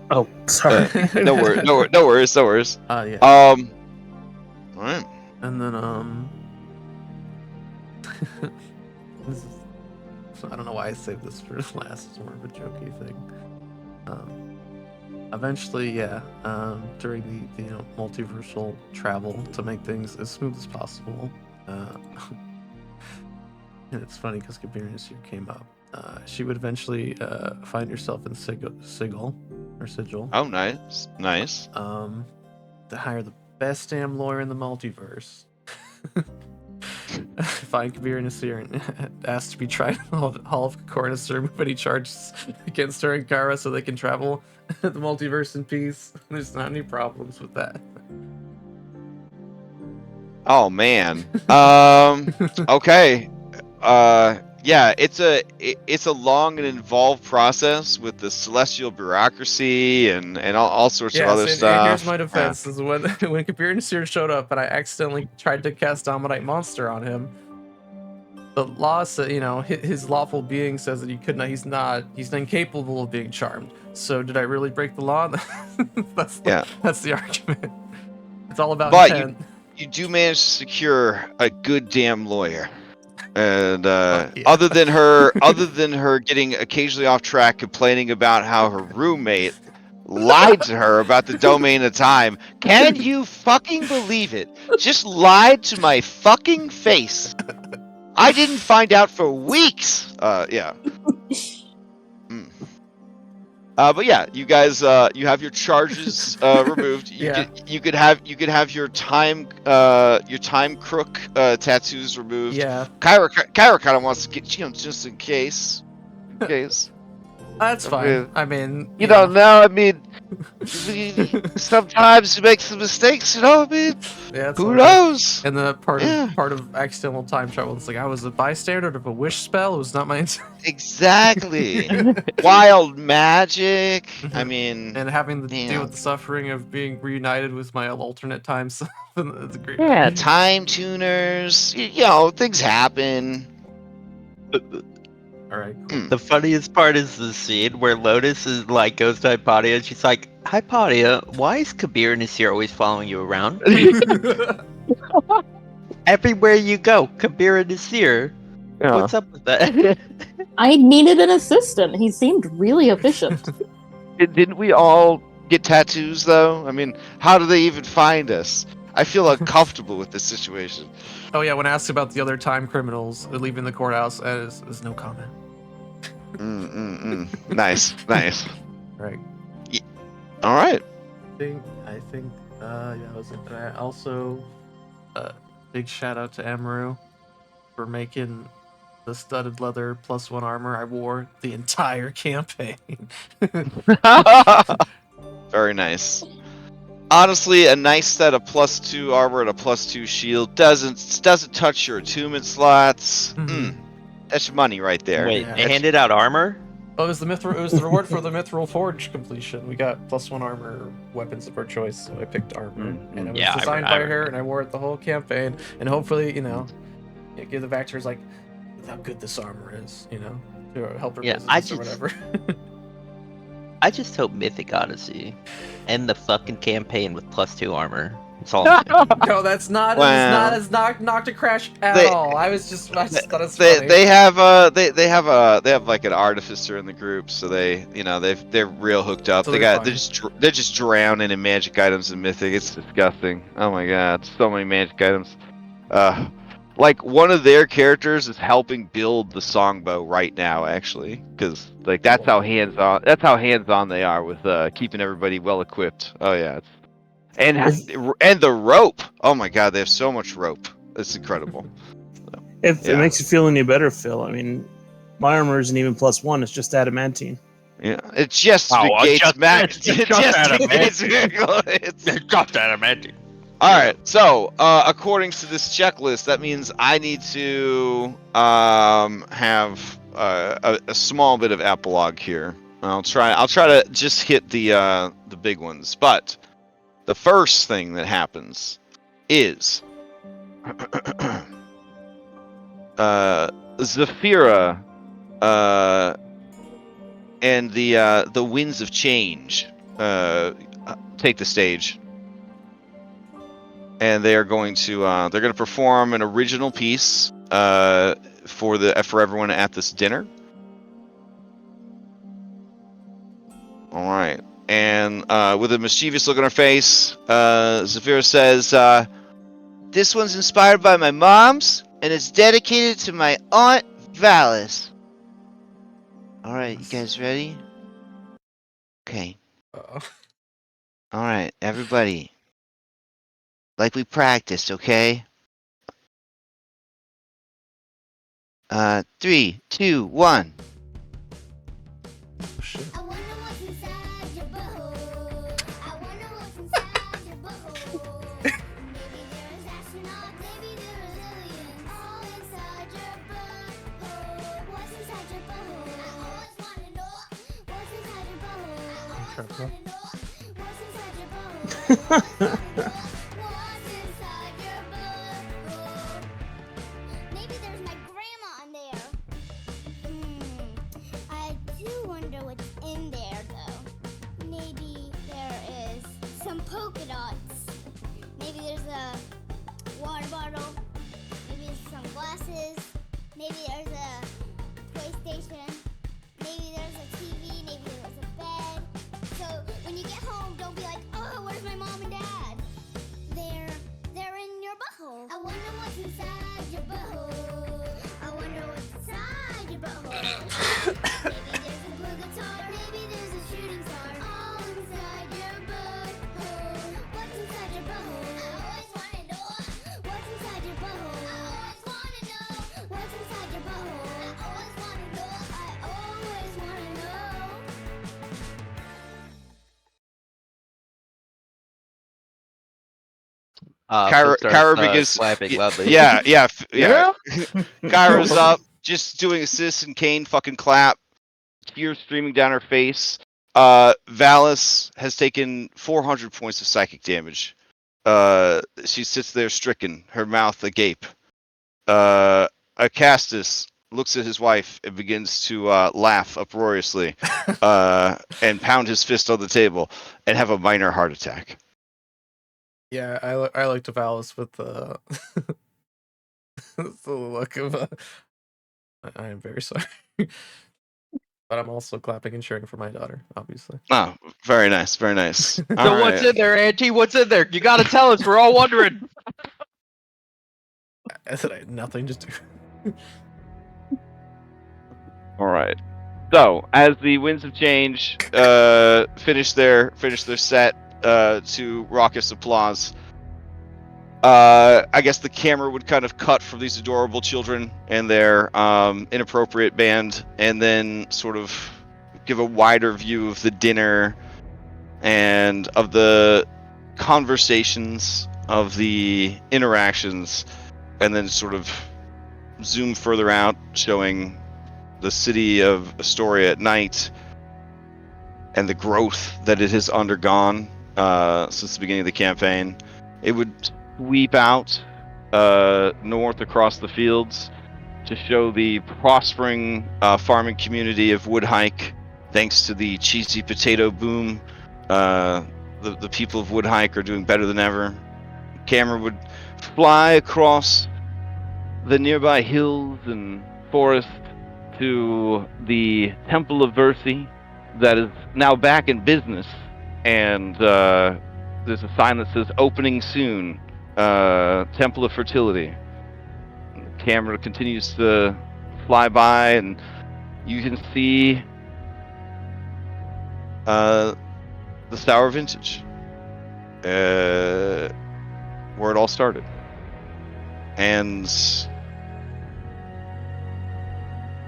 Oh, sorry. No worries. Yeah. All right. And then this is, I don't know why I saved this for last. It's more of a jokey thing. Eventually, during the multiversal travel to make things as smooth as possible. And it's funny because Kabirnius here came up. She would eventually find herself in Sigil. Oh, nice. To hire the best damn lawyer in the multiverse. Find Kabir Nasir and asked to be tried in the Hall of Cornus, remove any charges against her and Kara so they can travel the multiverse in peace. There's not any problems with that. Oh man. Okay. Yeah, it's a long and involved process with the celestial bureaucracy and all sorts of other and stuff. here's my defense: is when Kabir and Nasir showed up, and I accidentally tried to cast Dominite Monster on him. The law said, his lawful being says that he could not. He's incapable of being charmed. So did I really break the law? That's the argument. It's all about intent. You do manage to secure a good damn lawyer. And other than her getting occasionally off track complaining about how her roommate lied to her about the domain of time, can you fucking believe it? Just lied to my fucking face. I didn't find out for weeks. Yeah. But yeah, you guys, you have your charges removed. You could have your time crook tattoos removed. Yeah. Kyra kind of wants to get just in case. That's fine. I mean, you don't know. I mean, sometimes you make some mistakes. I mean, who knows? And the part of accidental time travel, it's like I was a bystander of a wish spell. It was not my intent. Exactly. Wild magic. I mean, and having to deal with the suffering of being reunited with my alternate time self. It's a great. Yeah, time tuners. Things happen. All right. Cool. The funniest part is the scene where Lotus goes to Hypatia and she's like, Hypatia, why is Kabir and Nasir always following you around? Everywhere you go, Kabir and Nasir. Yeah. What's up with that? I needed an assistant. He seemed really efficient. Didn't we all get tattoos though? I mean, how do they even find us? I feel uncomfortable with this situation. Oh yeah, when asked about the other time criminals leaving the courthouse, there's no comment. Nice. Right. Yeah. All right. I think that was it. I also big shout out to Amaru for making the studded leather +1 armor I wore the entire campaign. Very nice. Honestly, a nice set of +2 armor and a +2 shield doesn't touch your attunement slots. That's money right there. Wait, they handed out armor? Oh, it was the reward for the Mithril Forge completion. We got +1 armor weapons of our choice, so I picked armor. And it was designed by her, and I wore it the whole campaign. And hopefully, give the Vactors how good this armor is, to help her business or whatever. I just hope Mythic Odyssey end the fucking campaign with +2 armor. That's all. No, that's not. It's not as knocked a crash at all. I just thought it's funny. They have like an artificer in the group, so they're real hooked up. So they're just drowning in magic items in Mythic. It's disgusting. Oh my god, so many magic items. Like one of their characters is helping build the songbow right now, actually, because that's how hands-on they are with keeping everybody well equipped. Oh yeah, and the rope. Oh my god, they have so much rope. It's incredible. If it makes you feel any better, Phil, I mean, my armor isn't even +1; it's just adamantine. Yeah, it just negates magic. It's just adamantine. All right, so according to this checklist, that means I need to have a small bit of epilogue here. I'll try to just hit the big ones. But the first thing that happens is Zephyra and the Winds of Change take the stage. And they are going to perform an original piece for everyone at this dinner. All right, and with a mischievous look on her face, Zephyra says, "This one's inspired by my mom's, and it's dedicated to my Aunt Valis." All right, you guys ready? Okay. All right, everybody. Like we practiced, okay? 3, 2, 1. Oh, shit. I wonder what's inside your butthole. I wonder what's inside your butthole. Maybe there's astronauts, maybe there's aliens, all inside your butthole. Trevor. Maybe there's my grandma in there. I do wonder what's in there, though. Maybe there is some polka dots. Maybe there's a water bottle. Maybe there's some glasses. Maybe there's a PlayStation. Maybe there's a TV. Maybe there's a bed. So when you get home, don't be like, oh, where's my mom and dad? They're in your butthole. I wonder what's inside your butthole. I wonder what's inside your butthole. Maybe there's a blue guitar. Maybe there's a shooting star. All inside your butthole. What's inside your butthole? I always wanna know. What's inside your butthole? I always wanna know. What's inside your butthole? I always wanna know. I always wanna know. Kyra begins slapping loudly. Yeah. Kyra's up, just doing a Citizen Kane fucking clap, tears streaming down her face. Valis has taken 400 points of psychic damage. She sits there stricken, her mouth agape. Acastus looks at his wife and begins to laugh uproariously, and pound his fist on the table and have a minor heart attack. Yeah, I like to Valis with the the look of I am very sorry. But I'm also clapping and cheering for my daughter, obviously. Oh, very nice, very nice. So what's in there, Auntie? What's in there? You gotta tell us. We're all wondering. I said I had nothing to do. All right. So, as the Winds of Change finish their set to raucous applause, I guess the camera would kind of cut from these adorable children and their inappropriate band, and then sort of give a wider view of the dinner and of the conversations, of the interactions, and then sort of zoom further out, showing the city of Astoria at night and the growth that it has undergone since the beginning of the campaign. It would sweep out north across the fields to show the prospering farming community of Woodhike, thanks to the cheesy potato boom. The people of Woodhike are doing better than ever. The camera would fly across the nearby hills and forest to the Temple of Versi that is now back in business, and there's a sign that says opening soon, Temple of Fertility. And the camera continues to fly by, and you can see the Sour Vintage, where it all started. And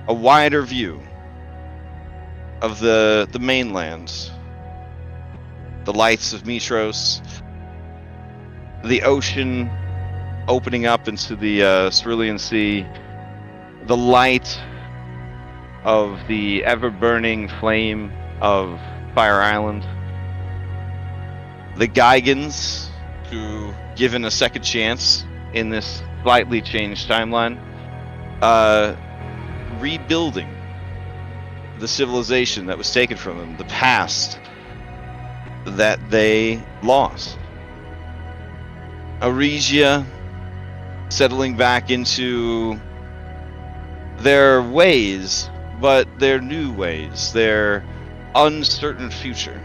a wider view of the mainland, the lights of Mitros, the ocean opening up into the Cerulean Sea, the light of the ever-burning flame of Fire Island, the Geigans, who, given a second chance in this slightly changed timeline, rebuilding the civilization that was taken from them, the past that they lost. Aresia settling back into their ways, but their new ways, their uncertain future.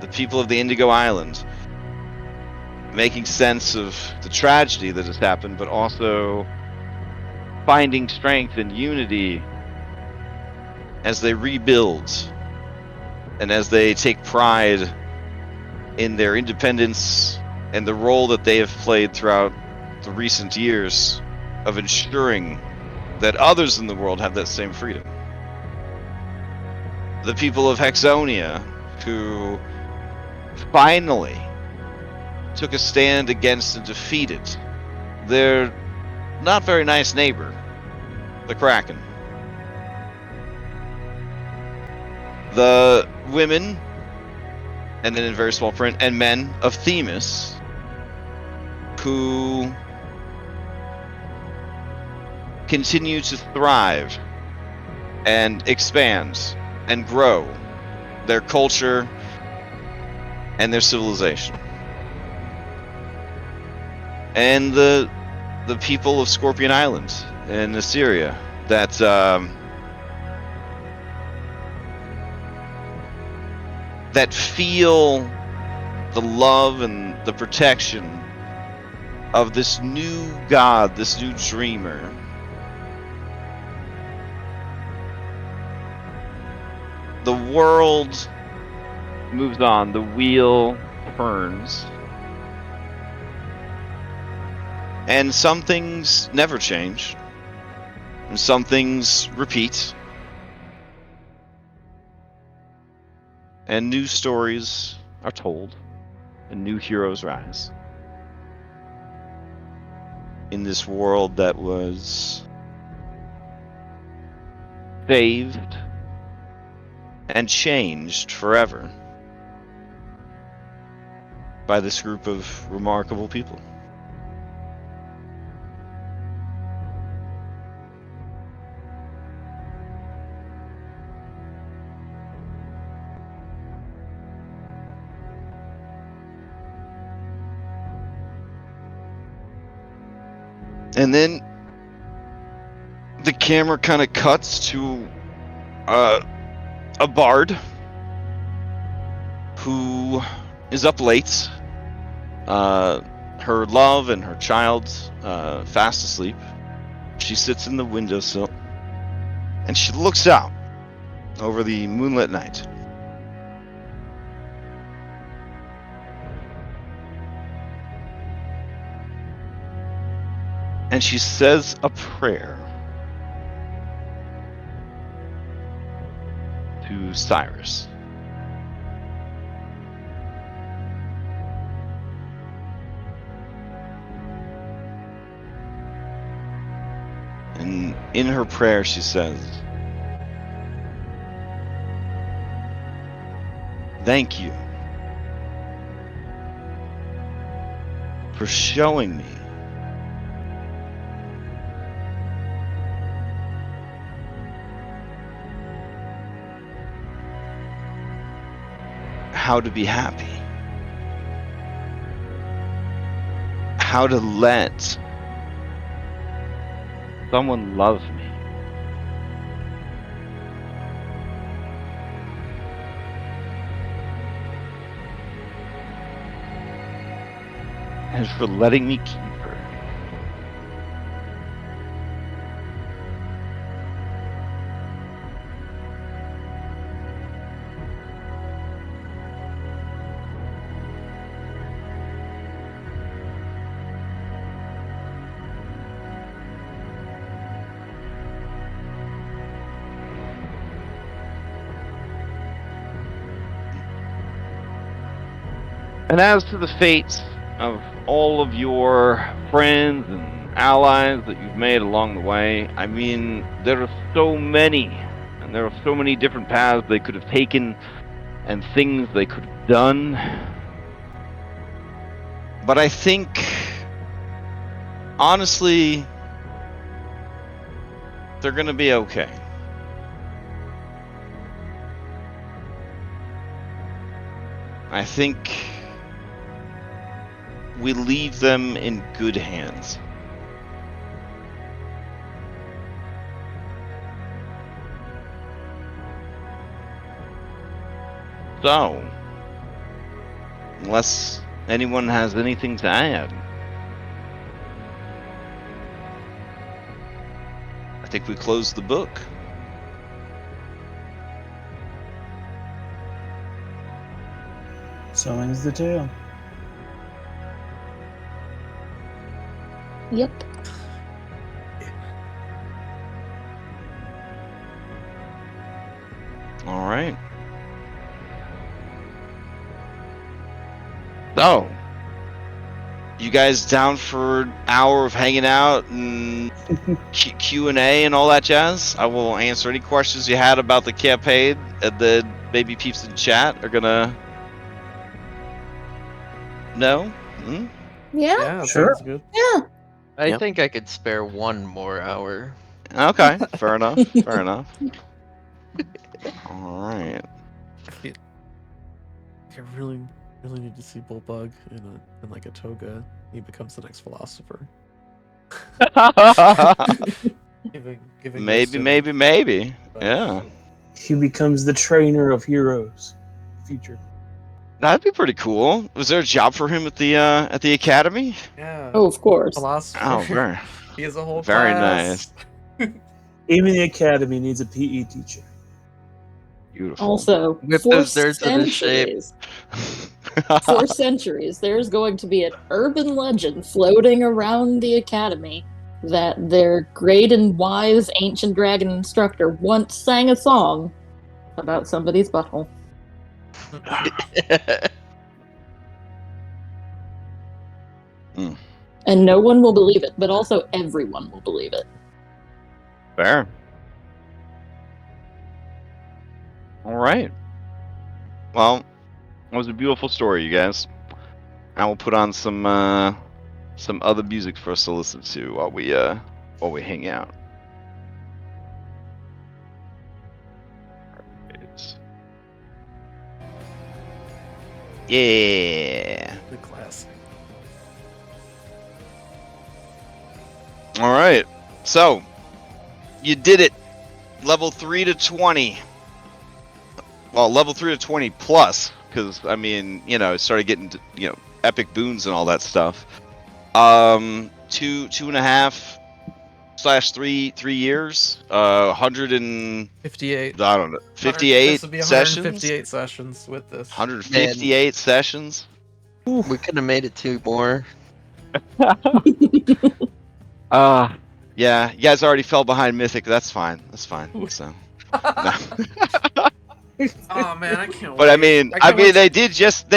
The people of the Indigo Island making sense of the tragedy that has happened, but also finding strength and unity as they rebuild and as they take pride in their independence and the role that they have played throughout the recent years of ensuring that others in the world have that same freedom. The people of Hexonia, who finally took a stand against and defeated their not very nice neighbor, the Kraken. the women, and then in very small print, and men of Themis, who continue to thrive and expand and grow their culture and their civilization. And the people of Scorpion Island in Assyria that that feel the love and the protection of this new god, this new dreamer. The world moves on, the wheel turns. And some things never change. And some things repeat. And new stories are told. And new heroes rise. In this world that was saved and changed forever by this group of remarkable people. And then the camera kind of cuts to a bard who is up late. Her love and her child fast asleep. She sits in the windowsill and she looks out over the moonlit night. And she says a prayer to Cyrus. And in her prayer she says, "Thank you for showing me how to be happy, how to let someone love me, and for letting me keep her." And as to the fates of all of your friends and allies that you've made along the way, I mean, there are so many, and there are so many different paths they could have taken, and things they could have done. But I think, honestly, they're gonna be okay. I think we leave them in good hands. So, unless anyone has anything to add, I think we close the book. So ends the tale. Yep. All right. So, you guys down for an hour of hanging out and Q&A and all that jazz? I will answer any questions you had about the campaign, and then baby peeps in chat are gonna know? Hmm? Yeah. Yeah, Sure. sounds good. Yeah. I Yep. think I could spare one more hour. Okay, fair enough. Fair enough. All right. I really need to see Bullbug in like a toga. He becomes the next philosopher. Giving Maybe. Yeah, He becomes the trainer of heroes. Future. that'd be pretty cool. Was there a job for him at the academy? Yeah. Oh, of course. Philosopher. Oh, very, He has a whole very class. nice. Even the academy needs a PE teacher. Beautiful. Also, Whip for those nerds into shape. centuries, for centuries, there's going to be an urban legend floating around the academy that their great and wise ancient dragon instructor once sang a song about somebody's butthole. And no one will believe it, but also everyone will believe it. Fair. All right. Well, that was a beautiful story, you guys. I will put on some other music for us to listen to while we hang out. Yeah. The classic. All right. So, you did it. Level 3 to 20. Well, level 3 to 20 plus, because I mean, it started getting to, epic boons and all that stuff. 2.5/3 years. 58. I don't know. 58 This would be sessions. 158 sessions with this. 158 sessions. We could have made it 2 more. Yeah, you guys already fell behind Mythic. That's fine. So. No. Oh man, I can't. But wait. I mean, they did just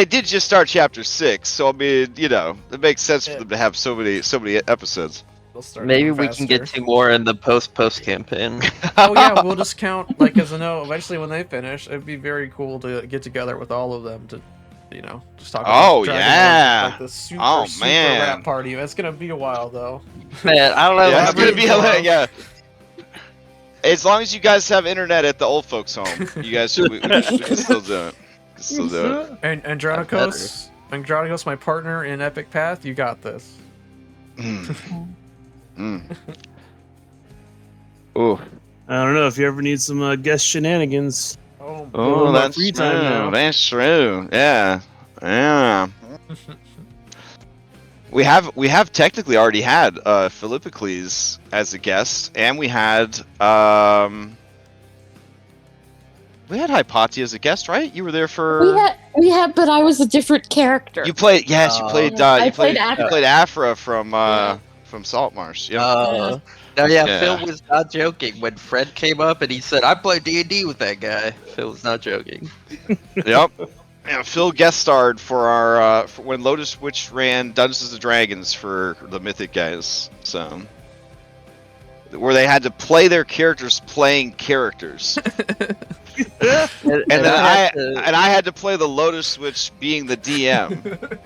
start chapter 6, so I mean, it makes sense for them to have so many episodes. We'll start Maybe going we can get faster. 2 more in the post campaign. Oh yeah, we'll just count like as a note. Eventually, when they finish, it'd be very cool to get together with all of them to, just talk. Oh, about Dragonlords, yeah. like the super man. rap party. It's gonna be a while though. Man, I don't know. Yeah, it's gonna Elaborate be more. yeah. As long as you guys have internet at the old folks' home, you guys we can still do it. And Andronicos, my partner in Epic Path, you got this. Ooh. I don't know if you ever need some guest shenanigans. Oh, my that's free true. time now. That's true. Yeah. We have technically already had Philippocles as a guest, and we had Hypatia as a guest, right? You were there for. We had, but I was a different character. You played. Yes, you played. I You played played Afra. Afra from Saltmarsh. Yeah. No, yeah, Yeah. Phil was not joking when Fred came up and he said, "I played D&D with that guy." Phil was not joking. Yep. Yeah, Phil guest starred for our for when Lotus Witch ran Dungeons and Dragons for the Mythic guys. So where they had to play their characters playing characters, and then I had to play the Lotus Witch being the DM,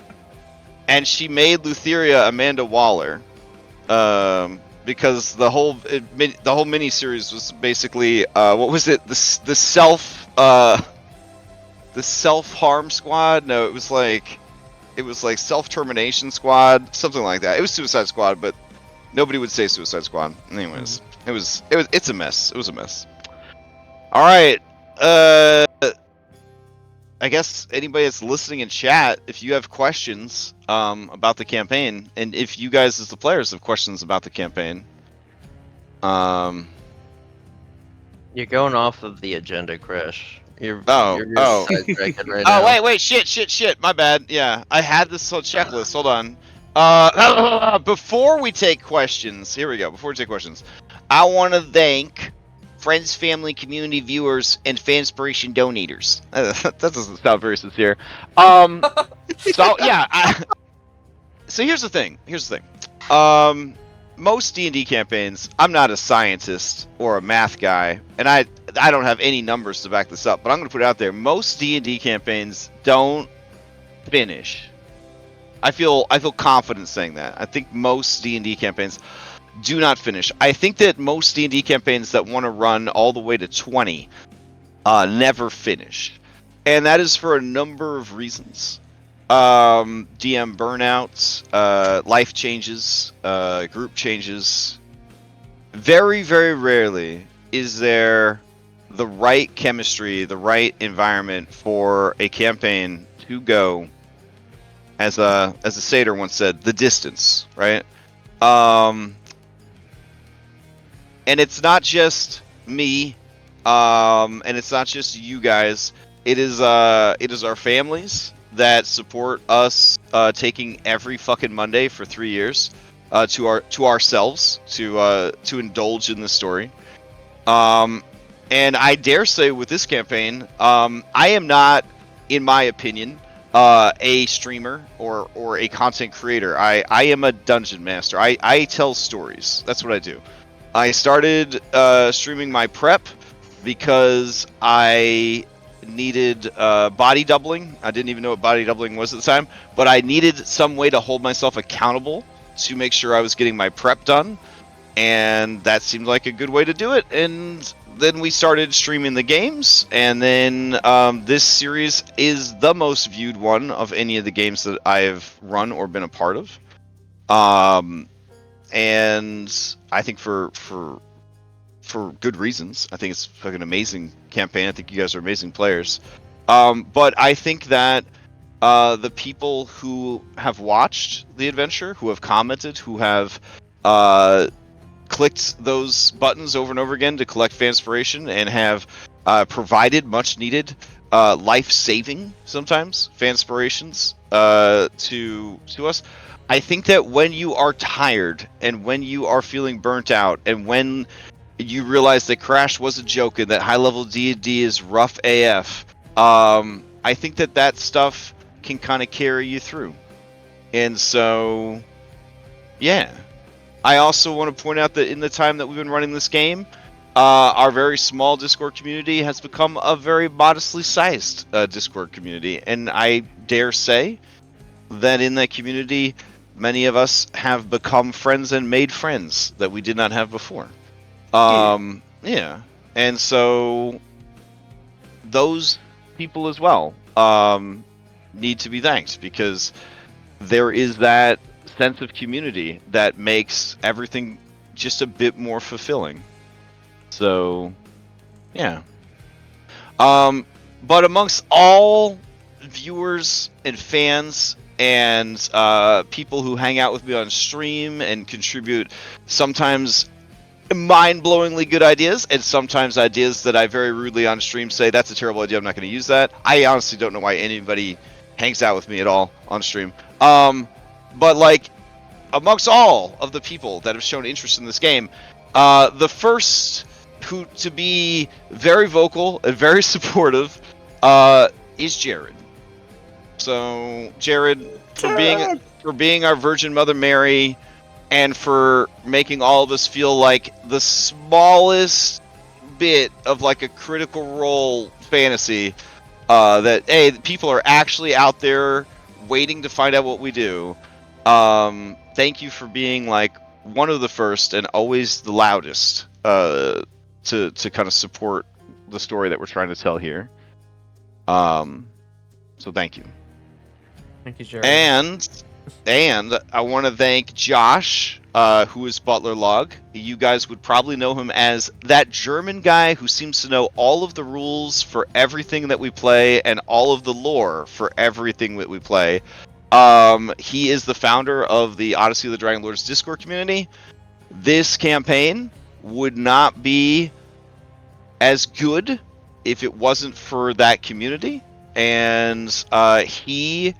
and she made Lutheria Amanda Waller, because the whole mini series was basically what was it, the self-harm squad? No, it was like self-termination squad, something like that. It was Suicide Squad, but nobody would say Suicide Squad. Anyways, it's a mess. It was a mess. All right. I guess anybody that's listening in chat, if you have questions about the campaign, and if you guys as the players have questions about the campaign, You're going off of the agenda, Crash. You're sidetracking right Oh, now. wait, shit, my bad. Yeah, I had this whole checklist. Hold on. Before we take questions, here we go. Before we take questions, I want to thank friends, family, community, viewers, and Fanspiration donators. That doesn't sound very sincere. So yeah. So here's the thing. Most D&D campaigns, I'm not a scientist or a math guy, and I don't have any numbers to back this up, but I'm going to put it out there. Most D&D campaigns don't finish. I feel confident saying that. I think most D&D campaigns do not finish. I think that most D&D campaigns that want to run all the way to 20 never finish. And that is for a number of reasons. DM burnouts, life changes, group changes. Very, very rarely is there the right chemistry, the right environment for a campaign to go, as a satyr once said, the distance, right? And it's not just me, and it's not just you guys. It is our families that support us taking every fucking Monday for 3 years to ourselves to indulge in this story. And I dare say with this campaign, I am not, in my opinion, a streamer or a content creator. I am a dungeon master. I tell stories. That's what I do. I started streaming my prep because I needed body doubling. I didn't even know what body doubling was at the time, but I needed some way to hold myself accountable to make sure I was getting my prep done, and that seemed like a good way to do it. And then we started streaming the games, and then this series is the most viewed one of any of the games that I have run or been a part of. And I think for good reasons. I think it's like an amazing campaign. I think you guys are amazing players. But I think that the people who have watched the adventure, who have commented, who have clicked those buttons over and over again to collect fanspiration, and have provided much needed life-saving, sometimes, fanspirations to us. I think that when you are tired, and when you are feeling burnt out, and when you realize that Crash was a joke and that high-level D&D is rough AF, I think that stuff can kind of carry you through. And so, yeah. I also want to point out that in the time that we've been running this game, our very small Discord community has become a very modestly sized Discord community. And I dare say that in that community, many of us have become friends and made friends that we did not have before. Yeah. And so those people as well need to be thanked, because there is that sense of community that makes everything just a bit more fulfilling. So, yeah. But amongst all viewers and fans and people who hang out with me on stream and contribute sometimes mind-blowingly good ideas, and sometimes ideas that I very rudely on stream say, that's a terrible idea, I'm not going to use that. I honestly don't know why anybody hangs out with me at all on stream. But like, amongst all of the people that have shown interest in this game, the first who to be very vocal and very supportive is Jared. So Jared, for being our Virgin Mother Mary, and for making all of us feel like the smallest bit of like a critical role fantasy, that hey, people are actually out there waiting to find out what we do. Thank you for being like one of the first and always the loudest to kind of support the story that we're trying to tell here. So thank you. Thank you, Jared. And I want to thank Josh, who is Butler Log. You guys would probably know him as that German guy who seems to know all of the rules for everything that we play and all of the lore for everything that we play. He is the founder of the Odyssey of the Dragonlords Discord community. This campaign would not be as good if it wasn't for that community. And he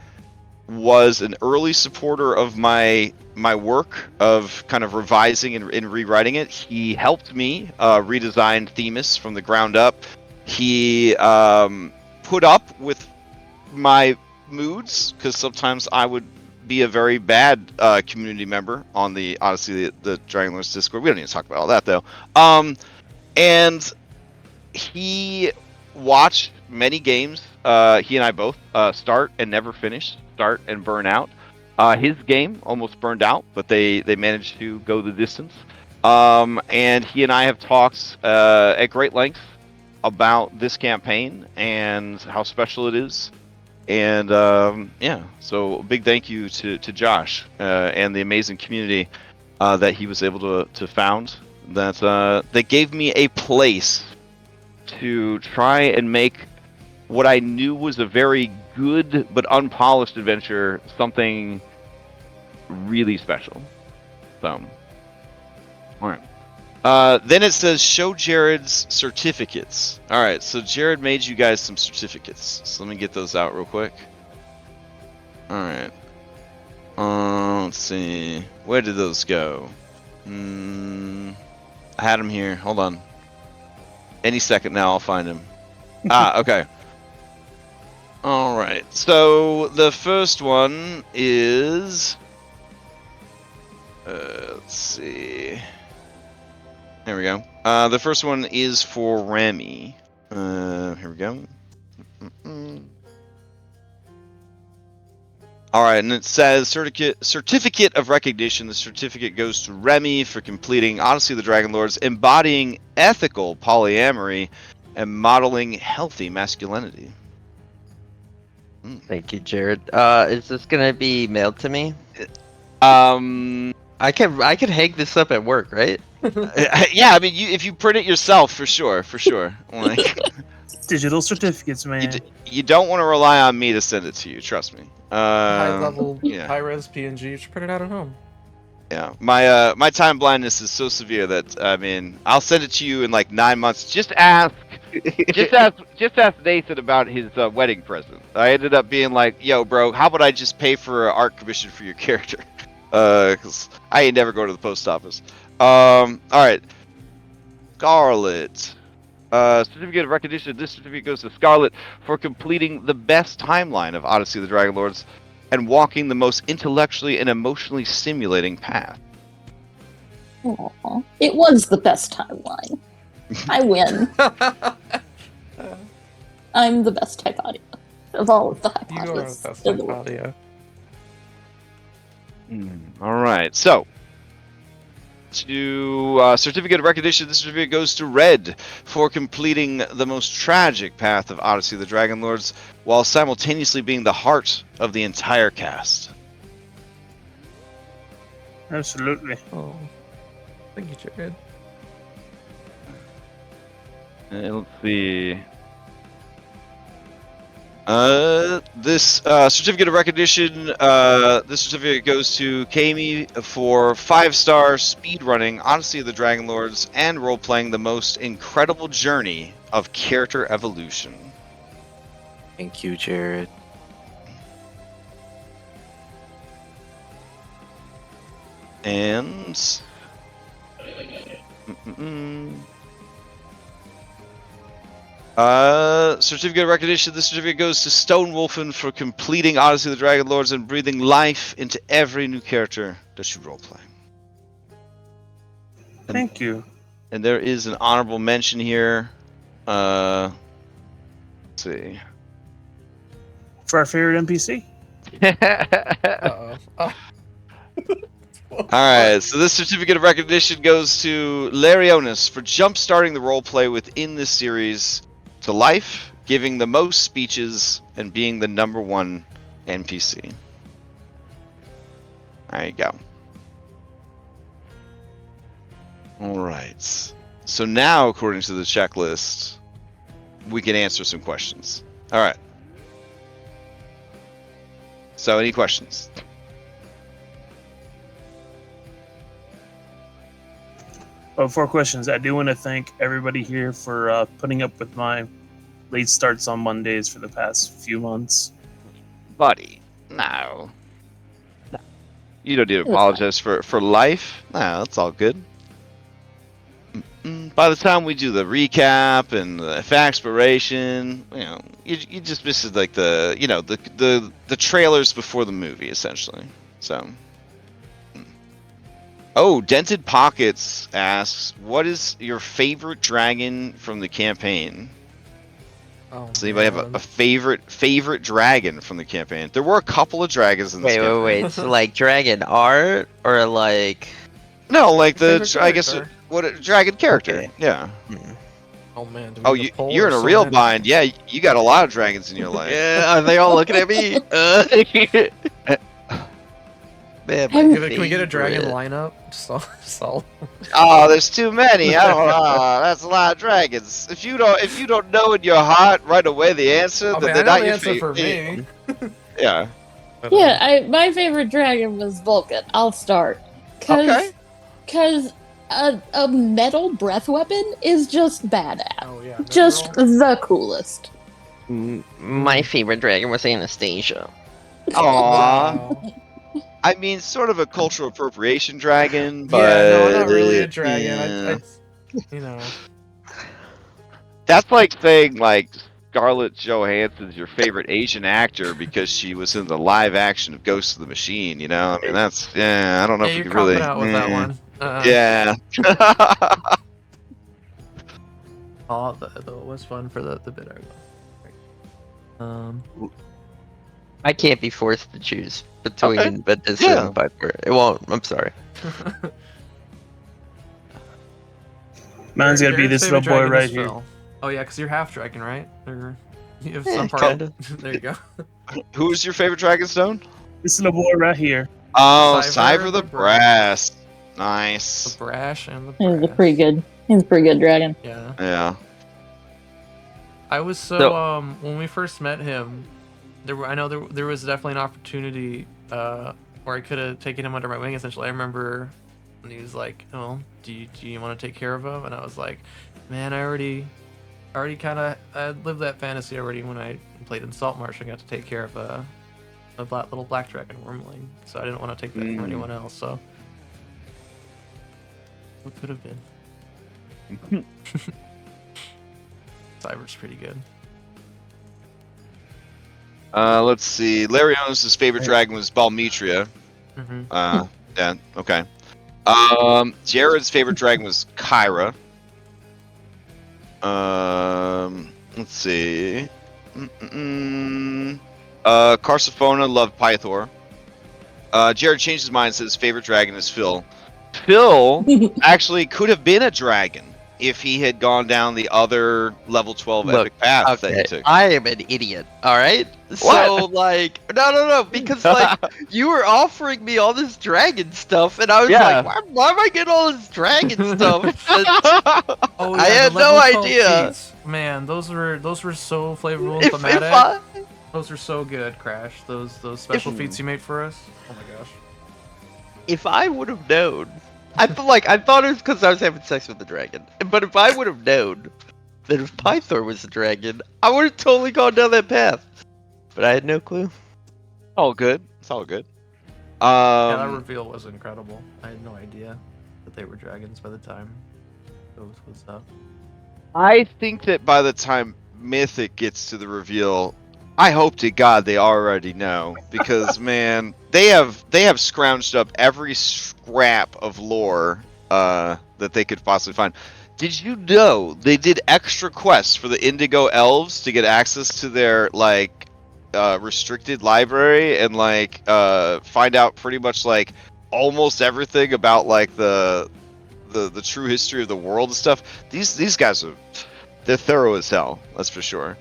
was an early supporter of my work of kind of revising and rewriting it. He helped me redesign Themis from the ground up. He put up with my moods, because sometimes I would be a very bad community member on the Odyssey, the Dragonlords Discord. We don't need to talk about all that, though. And he watched many games. He and I both start and never finish, start and burn out. His game almost burned out, but they managed to go the distance. And he and I have talked at great length about this campaign and how special it is. And yeah, so big thank you to Josh and the amazing community that he was able to found. That gave me a place to try and make what I knew was a very good but unpolished adventure something really special. So, all right. Then it says show Jared's certificates. All right, so Jared made you guys some certificates. So let me get those out real quick. All right. Let's see. Where did those go? I had them here. Hold on. Any second now, I'll find him. Okay. All right. So the first one is. Let's see. There we go. The first one is for Remy. Here we go. All right, and it says certificate of recognition. The certificate goes to Remy for completing Odyssey of the Dragonlords, embodying ethical polyamory and modeling healthy masculinity. Thank you, Jared. Is this gonna be mailed to me? I could hang this up at work, right? Yeah, I mean, if you print it yourself, for sure. Like, Digital certificates, man. you don't want to rely on me to send it to you. Trust me. High level, yeah. high res PNG. You should print it out at home. Yeah, my time blindness is so severe that I mean, I'll send it to you in like 9 months. Just ask Nathan about his wedding present. I ended up being like, "Yo, bro, how about I just pay for an art commission for your character?" Because I ain't never go to the post office. All right, Scarlet. Certificate of recognition. This certificate goes to Scarlet for completing the best timeline of Odyssey of the Dragonlords and walking the most intellectually and emotionally stimulating path. Aww. It was the best timeline. I win. I'm the best Hypatia of all of the You are the Hypatias best in the world. Hypatia. All right, so to certificate of recognition, this certificate goes to Red for completing the most tragic path of Odyssey of the Dragonlords while simultaneously being the heart of the entire cast. Absolutely. Oh, thank you, Jared. Let's see. This certificate of recognition, this certificate goes to Kami for 5-star speedrunning Odyssey of the Dragonlords and role-playing the most incredible journey of character evolution. Thank you, Jared. And certificate of recognition. This certificate goes to Stonewolfen for completing Odyssey of the Dragonlords and breathing life into every new character that you roleplay. Thank you. And there is an honorable mention here. Let's see. For our favorite NPC. Uh-oh. Oh. Alright, so this certificate of recognition goes to Larionis for jump-starting the roleplay within this series to life, giving the most speeches, and being the #1 NPC. There you go. Alright. So now, according to the checklist, we can answer some questions. Alright. So, any questions? Oh, 4 questions. I do want to thank everybody here for putting up with my late starts on Mondays for the past few months. Buddy, no. You don't need to apologize for life. No, that's all good. By the time we do the recap and the exploration, you just miss like the trailers before the movie, essentially. So, Oh, Dented Pockets asks, what is your favorite dragon from the campaign? Oh, Does anybody have man. a favorite dragon from the campaign? There were a couple of dragons in this campaign. Wait. So like dragon art or like? No, like the Favorite I guess character. what a dragon character. Okay. Yeah. Oh man. Do we Oh, need a poll you're or in a so real many? bind. Yeah, you got a lot of dragons in your life. Yeah, are they all looking at me? Man, my Can we get a dragon favorite. lineup? Just all. Oh, there's too many. I don't know. That's a lot of dragons. If you don't know in your heart right away the answer, I then mean, they're I know not the your answer for favorite. me. Yeah. But, Yeah, my favorite dragon was Vulcan. I'll start. Okay. Because a metal breath weapon is just badass. Oh yeah. Just Mithril. the coolest. My favorite dragon was Anastasia. Aww. Wow. I mean, sort of a cultural appropriation dragon, but Yeah, no, not really a dragon. yeah. You know. That's like saying like Scarlett Johansson's your favorite Asian actor because she was in the live action of Ghost of the Machine. You know, I mean that's I don't know Yeah, if we you're could copping really. out with that one. Yeah. Oh, though it was fun for the bit I got. I can't be forced to choose between Okay. Ventus Yeah. and Viper. It won't. I'm sorry. Mine's gonna be Jared's this little favorite boy dragon right is here. Phil. Oh yeah, because you're half dragon, right? Or you have Yeah, some part. kinda. There you go. Who's your favorite Dragonstone? This little boy right here. Oh, Cyber Cyber the the Brass. Nice. The brash and the He's a brass. pretty good. He's a pretty good dragon. Yeah. Yeah. I was So- when we first met him, I know there was definitely an opportunity where I could have taken him under my wing. Essentially, I remember when he was like, "Oh, do you want to take care of him?" And I was like, "Man, I already kind of lived that fantasy already when I played in Saltmarsh. I got to take care of a little black dragon wormling, so I didn't want to take that from anyone else. So what could have been?" Cyber's pretty good. Let's see. Larionis' favorite dragon was Balmetria. Mm-hmm. Yeah, okay. Jared's favorite dragon was Kyra. Let's see. Carsophona loved Pythor. Jared changed his mind and said his favorite dragon is Phil. Phil actually could have been a dragon if he had gone down the other level 12 Look, epic path that Okay, you took. I am an idiot. All right. So like, no, because like you were offering me all this dragon stuff, and I was Yeah. like, why am I getting all this dragon stuff? Oh, I yeah, had the no level 12 idea. feats. Man, those were so flavorful and if thematic. I, Those are so good, Crash. Those special feats you made for us. Oh my gosh. if I would have known, I thought it was because I was having sex with the dragon. But if I would have known that if Pythor was a dragon, I would have totally gone down that path. But I had no clue. All good. It's all good. Yeah, that reveal was incredible. I had no idea that they were dragons by the time those was up. I think that by the time Mythic gets to the reveal, I hope to God they already know, because man, they have scrounged up every scrap of lore that they could possibly find. Did you know they did extra quests for the Indigo Elves to get access to their like restricted library and like find out pretty much like almost everything about like the true history of the world and stuff? These guys they're thorough as hell, that's for sure.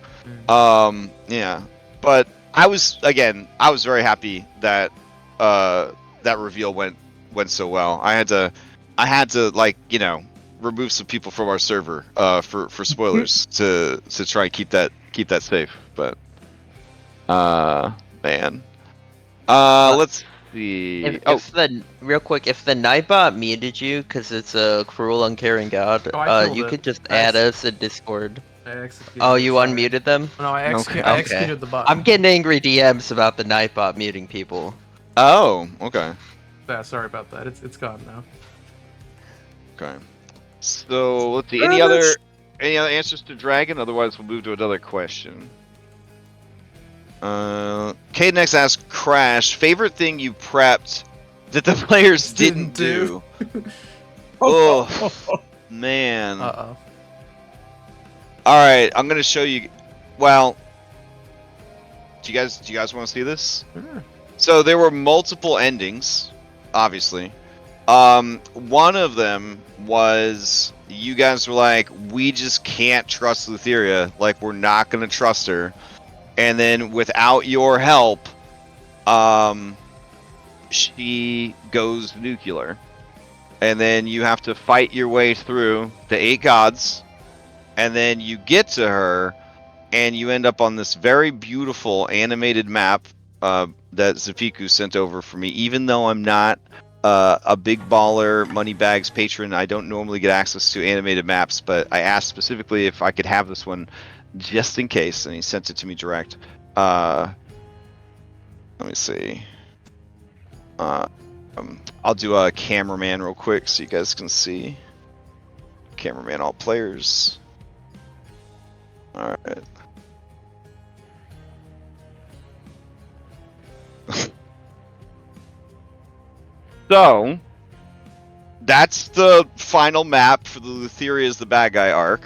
Yeah, but I was very happy that that reveal went so well. I had to like, you know, remove some people from our server for spoilers to try and keep that safe. But man, let's see. If the Nightbot muted you because it's a cruel, uncaring god, Oh, I killed you it. could just Nice. add us in Discord. I executed Oh, it, you sorry. unmuted them? No, I Okay. executed the bot. I'm getting angry DMs about the Nightbot muting people. Oh, okay. Yeah, sorry about that. It's gone now. Okay. So let's see. Any other answers to Dragon? Otherwise, we'll move to another question. K next asks Crash, favorite thing you prepped that the players didn't do. Oh, man. Uh-oh. All right, I'm gonna show you. Well, do you guys want to see this? Sure. So there were multiple endings, obviously. One of them was you guys were like, we just can't trust Lutheria. Like, we're not gonna trust her. And then without your help, she goes nuclear. And then you have to fight your way through the 8 gods. And then you get to her, and you end up on this very beautiful animated map that Zafiku sent over for me. Even though I'm not a big baller Moneybags patron, I don't normally get access to animated maps, but I asked specifically if I could have this one just in case, and he sent it to me direct. Let me see. I'll do a cameraman real quick so you guys can see. Cameraman, all players. All right. So, that's the final map for the Lutheria is the bad guy arc.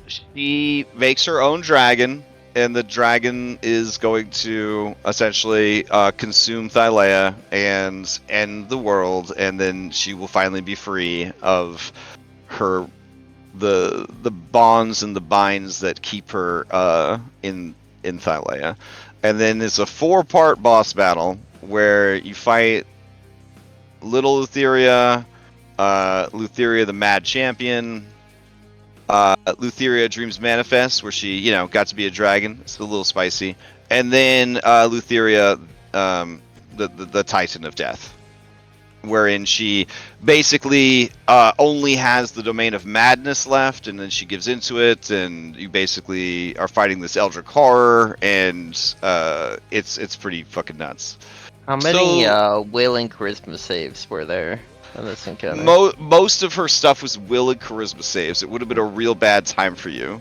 She makes her own dragon, and the dragon is going to essentially consume Thylea and end the world, and then she will finally be free of her the bonds and the binds that keep her in Thylea. And then it's a 4-part boss battle where you fight Little Lutheria, Lutheria the Mad Champion, Lutheria Dreams Manifest, where she, got to be a dragon. It's a little spicy. And then Lutheria, the Titan of Death, wherein she basically only has the domain of madness left, and then she gives into it, and you basically are fighting this Eldritch horror, and it's pretty fucking nuts. How many will and charisma saves were there in this encounter? Most of her stuff was will and charisma saves. It would have been a real bad time for you.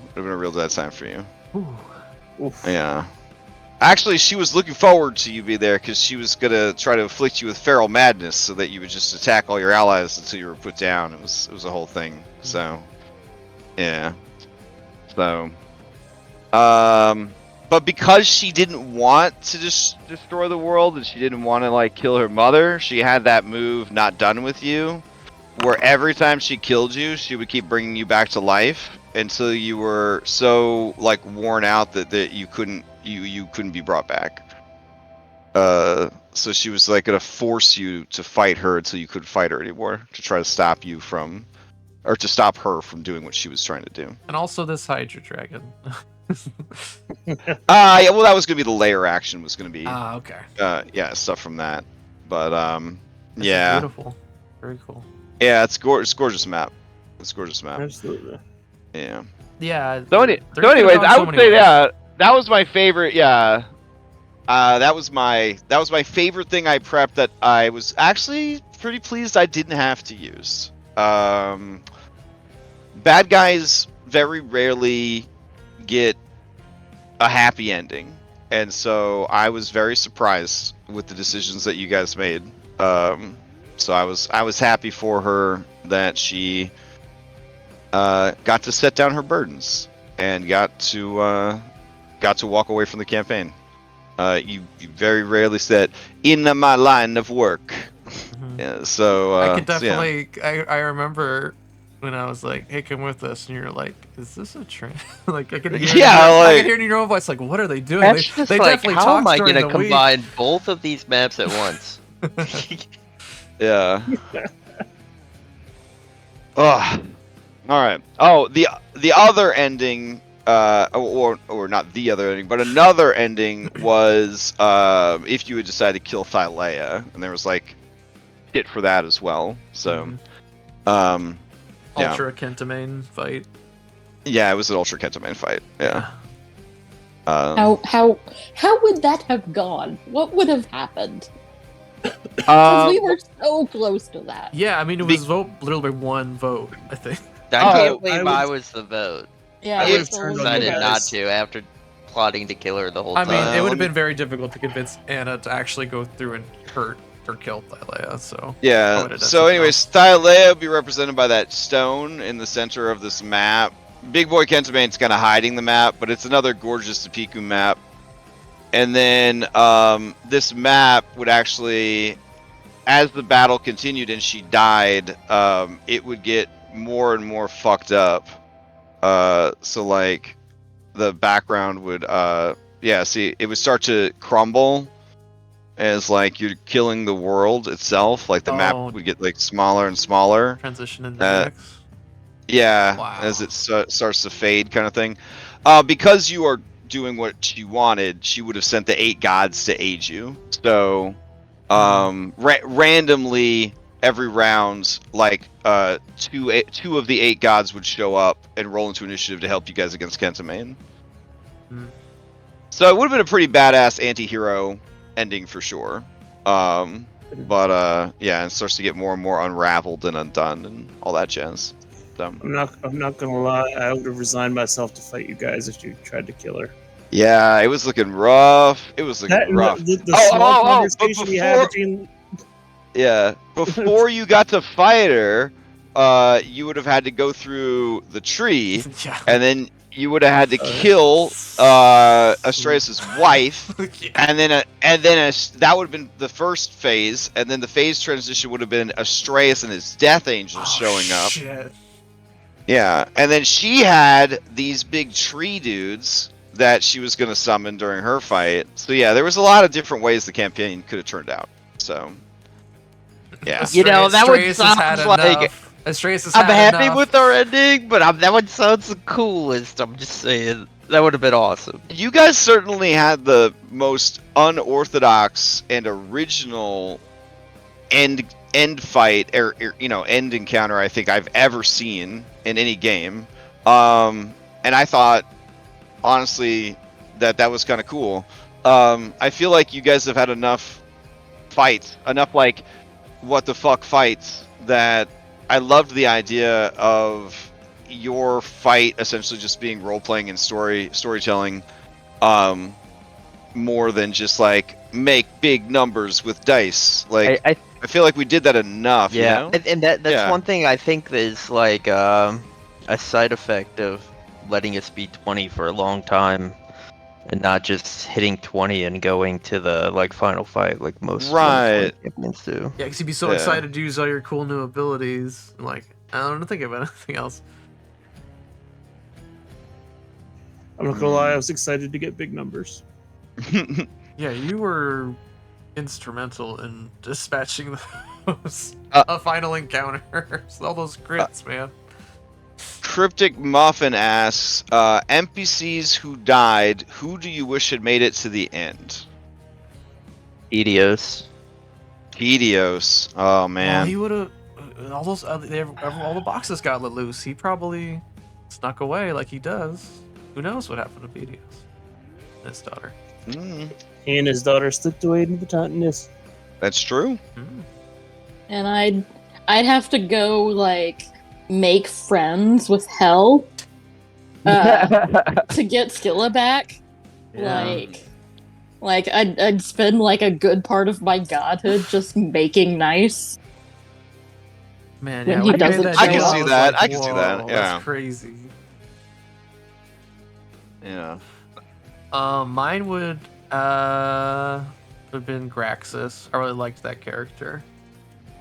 Oof. Yeah. Actually, she was looking forward to you be there because she was going to try to afflict you with feral madness so that you would just attack all your allies until you were put down. It was a whole thing. So, yeah. So, but because she didn't want to just destroy the world and she didn't want to kill her mother, she had that move Not Done With You, where every time she killed you, she would keep bringing you back to life until you were so worn out that you couldn't be brought back. So she was gonna force you to fight her until you couldn't fight her anymore, to try to stop you from, or to stop her from doing what she was trying to do. And also this Hydra Dragon. Yeah, well, that was gonna be the layer action. Was gonna be. Okay. Yeah, stuff from that. But This yeah. is beautiful. Very cool. Yeah, it's gorgeous map. It's a gorgeous map. Absolutely. Yeah. Yeah. So anyways, I would say that was my favorite. Yeah. That was my favorite thing I prepped that I was actually pretty pleased I didn't have to use. Bad guys very rarely get a happy ending, and so I was very surprised with the decisions that you guys made. So I was happy for her that she got to set down her burdens and got to walk away from the campaign. You very rarely said, "In my line of work." Mm-hmm. Yeah, so I could so, yeah. definitely. I remember when I was like, "Hey, come with us," and you're like, "Is this a train?" I could hear. I could hear in your own voice, like, "What are they doing?" That's just definitely how am I during gonna the week. combine both of these maps at once? Yeah. Ugh. All right. Oh, the other ending, or not the other ending, but another ending was if you would decide to kill Thylea, and there was shit for that as well. So, yeah. Ultra Kentimane fight. Yeah, it was an Ultra Kentimane fight. Yeah. How would that have gone? What would have happened? Because we were so close to that. Yeah, I mean, it was literally by one vote, I think. I can't believe I was the vote. Yeah, I it would was have the decided guys. not to after plotting to kill her the whole I time. mean, it would let have me- been very difficult to convince Anna to actually go through and hurt or kill Thylea, so... I Yeah, would've done so something anyways, Thylea will be represented by that stone in the center of this map. Big Boy Kentamane's kind of hiding the map, but it's another gorgeous Tapiku map. And then this map would actually, as the battle continued and she died, it would get more and more fucked up. So like the background would, see, it would start to crumble as like you're killing the world itself. Like the map would get like smaller and smaller. Transition into the next. Yeah, Wow. as it starts to fade, kind of thing. Because you are doing what she wanted, she would have sent the 8 gods to aid you. So, randomly every round, like two of the 8 gods would show up and roll into initiative to help you guys against Kentimane. So it would have been a pretty badass anti-hero ending for sure. But yeah, it starts to get more and more unraveled and undone and all that jazz. So. I'm not gonna lie. I would have resigned myself to fight you guys if you tried to kill her. Yeah, it was looking rough. It was looking rough. The small conversation we had between. Yeah, before you got to fight her, you would have had to go through the tree, and then you would have had to kill Astreus' wife, and then that would have been the first phase, and then the phase transition would have been Astreus and his death angels showing up. Shit. Yeah, and then she had these big tree dudes that she was going to summon during her fight. So yeah, there was a lot of different ways the campaign could have turned out. So yeah, You know, that one Astreus has sounds had like enough. Astreus has I'm had happy enough. with our ending, but that one sounds the coolest. I'm just saying that would have been awesome. you guys certainly had the most unorthodox and original end fight or end encounter I think I've ever seen in any game. And I thought honestly that was kind of cool. I feel like you guys have had enough fights, enough like what the fuck fights, that I loved the idea of your fight essentially just being role playing and storytelling, more than just like make big numbers with dice. Like I feel like we did that enough. Yeah, you know? and that's Yeah. one thing I think is like a side effect of letting us be 20 for a long time, and not just hitting 20 and going to the like final fight like most Right. champions do. Yeah, because you'd be so Yeah. excited to use all your cool new abilities. And like, I don't think of anything else. I'm not gonna lie. I was excited to get big numbers. Yeah, you were instrumental in dispatching those final encounters. All those crits, man. Cryptic Muffin asks, NPCs who died, who do you wish had made it to the end? Edios. Helios. Oh man. Well, he would have. All those all the boxes got let loose. He probably snuck away like he does. Who knows what happened to Bedios? His daughter. He and his daughter slipped away into the darkness. That's true. And I'd have to go like make friends with Hell to get Skilla back. Yeah. Like I'd spend like a good part of my godhood just making nice. Man, When yeah, he when doesn't made show I can up. see was that. like, I can see that. "Whoa, Yeah. That's crazy. Yeah. Mine would have been Graxus. I really liked that character.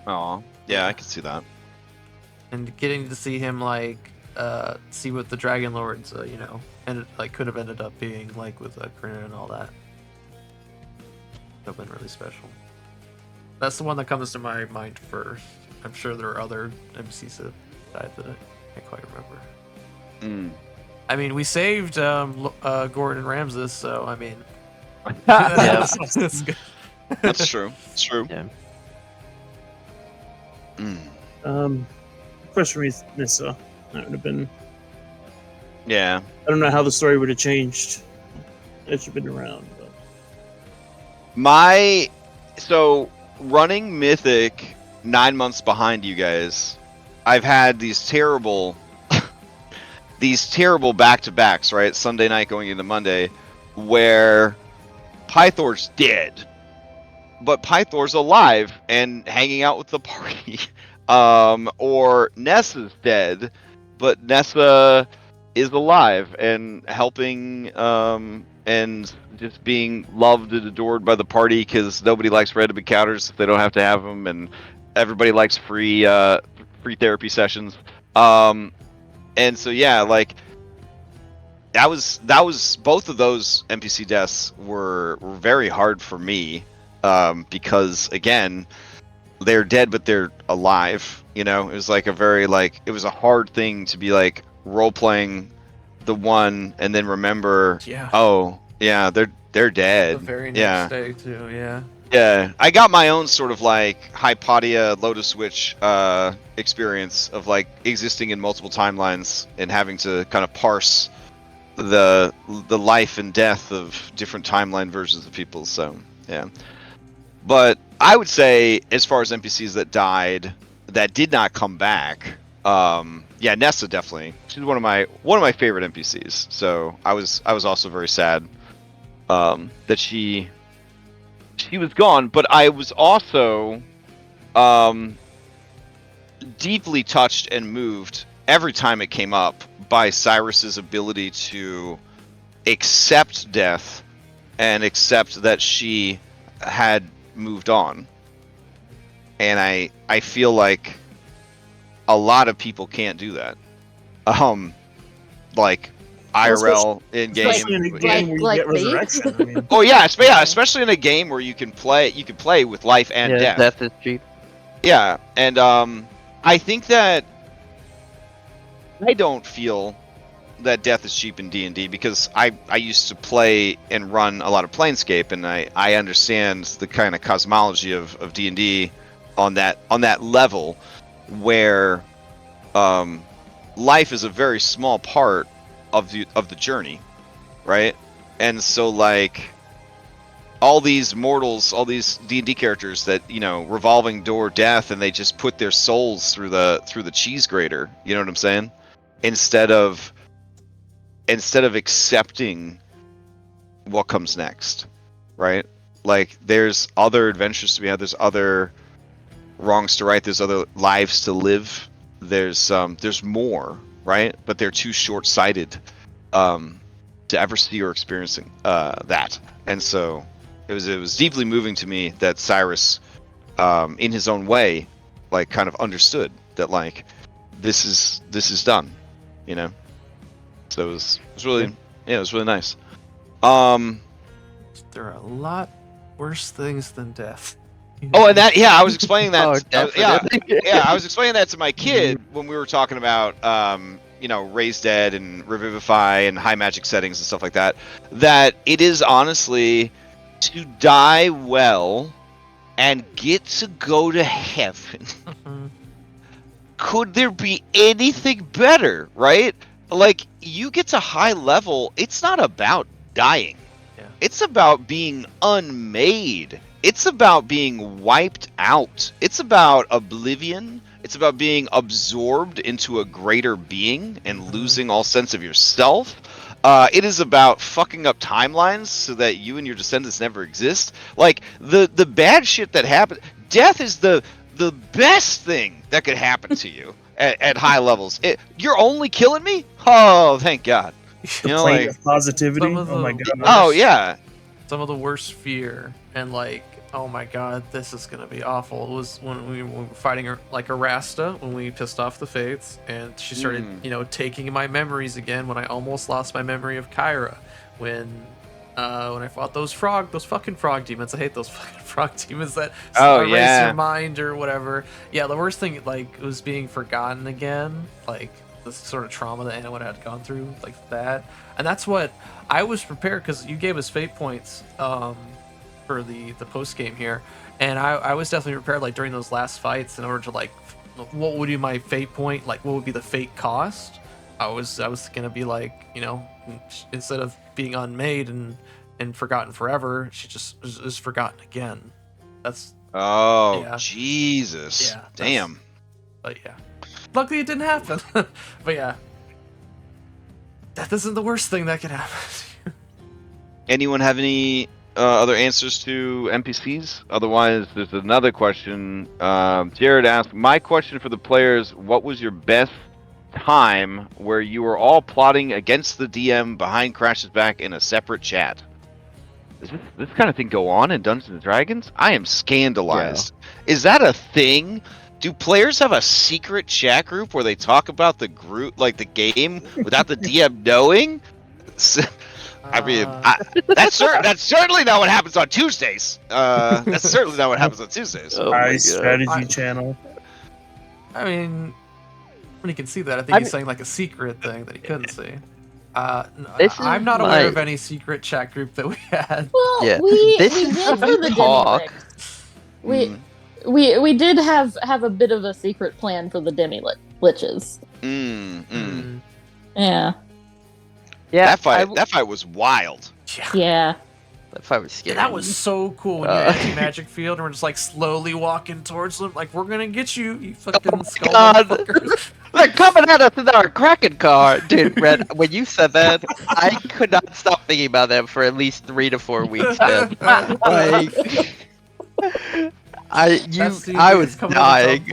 Oh. Yeah, I can see that. And getting to see him like see what the Dragonlords, and like could have ended up being like with Kryn and all that. Would have been really special. That's the one that comes to my mind first. I'm sure there are other MCs that died that I can't quite remember. I mean, we saved Gordon Ramses, so I mean, Yeah. that's good. That's true. It's true. Yeah. Question for me, Nissa. That would have been. Yeah. I don't know how the story would have changed if you've been around. But. So running Mythic 9 months behind you guys, I've had these terrible back-to-backs, right? Sunday night going into Monday, where Pythor's dead, but Pythor's alive and hanging out with the party. Or Nessa's dead, but Nessa is alive and helping, and just being loved and adored by the party because nobody likes random encounters if they don't have to have them, and everybody likes free therapy sessions. And so yeah, like that was both of those NPC deaths were very hard for me, because again, they're dead but they're alive. You know, it was like it was a hard thing to be like role playing the one and then remember, oh yeah, they're dead. The very next day too, yeah. Yeah, I got my own sort of like Hypatia Lotus Witch experience of like existing in multiple timelines and having to kind of parse the life and death of different timeline versions of people. So yeah, but I would say as far as NPCs that died that did not come back, yeah, Nessa definitely. She's one of my favorite NPCs. So I was also very sad that she was gone, but I was also deeply touched and moved every time it came up by Cyrus's ability to accept death and accept that she had moved on. And I feel like a lot of people can't do that. Like IRL in game. Especially in a game where you get resurrection. I mean. Oh yeah, especially in a game where you can play with life and death. Death is cheap. Yeah, and I think that I don't feel that death is cheap in D&D because I used to play and run a lot of Planescape, and I understand the kind of cosmology of D&D on that level where life is a very small part of the journey, right? And so like all these mortals, all these D&D characters that, you know, revolving door death, and they just put their souls through the cheese grater, you know what I'm saying? Instead of accepting what comes next, right? Like there's other adventures to be had, there's other wrongs to right, there's other lives to live, there's more, right? But they're too short-sighted to ever see or experiencing that. And so it was deeply moving to me that Cyrus, in his own way, like kind of understood that like this is done, you know. So it was really it was really nice. There are a lot worse things than death. Oh, and that I was explaining that. I was explaining that to my kid when we were talking about you know, Raise Dead and Revivify and high magic settings and stuff like that. That it is honestly to die well and get to go to heaven. Could there be anything better, right? Like, you get to high level, it's not about dying. Yeah. It's about being unmade. It's about being wiped out. It's about oblivion. It's about being absorbed into a greater being and losing all sense of yourself. It is about fucking up timelines so that you and your descendants never exist. Like, the bad shit that happened... Death is the best thing that could happen to you at high levels. You're only killing me? Oh, thank God. The plane of positivity? Oh my God. Oh, yeah. Some of the worst fear and like, oh my God, this is gonna be awful. It was when we were fighting her, like Arasta, when we pissed off the Fates, and she started, you know, taking my memories again. When I almost lost my memory of Kyra, when I fought those fucking frog demons. I hate those fucking frog demons that erase your mind or whatever. Yeah, the worst thing like was being forgotten again, like the sort of trauma that anyone had gone through, like that. And that's what I was prepared, because you gave us fate points for the post game here, and I was definitely prepared, like during those last fights, in order to like, what would be my fate point, like what would be the fate cost. I was gonna be like, you know, instead of being unmade and forgotten forever, she just is forgotten again. That's Jesus, yeah, damn. But yeah, luckily it didn't happen. But yeah, death isn't the worst thing that could happen. anyone have any other answers to NPCs? Otherwise, there's another question. Jared asked, my question for the players, what was your best time where you were all plotting against the DM behind Crash's back in a separate chat? Does this kind of thing go on in Dungeons and Dragons? I am scandalized. Yeah. Is that a thing? Do players have a secret chat group where they talk about the group, like the game, without the DM knowing? I mean, that's certainly not what happens on Tuesdays. That's certainly not what happens on Tuesdays. Oh strategy channel. I mean, when he can see that, I think he's saying like a secret thing that he couldn't see. I'm not aware of any secret chat group that we had. Well, yeah. we did for the talk. We did have a bit of a secret plan for the demi-liches. Yeah. Yeah, that fight was wild. Yeah. That fight was scary. That was so cool when you had the magic field and we're just like slowly walking towards them, like we're gonna get you, you fucking skull fuckers. They're coming at us in our Kraken car, dude. Red, when you said that, I could not stop thinking about them for at least 3 to 4 weeks. Man. Like, I was dying.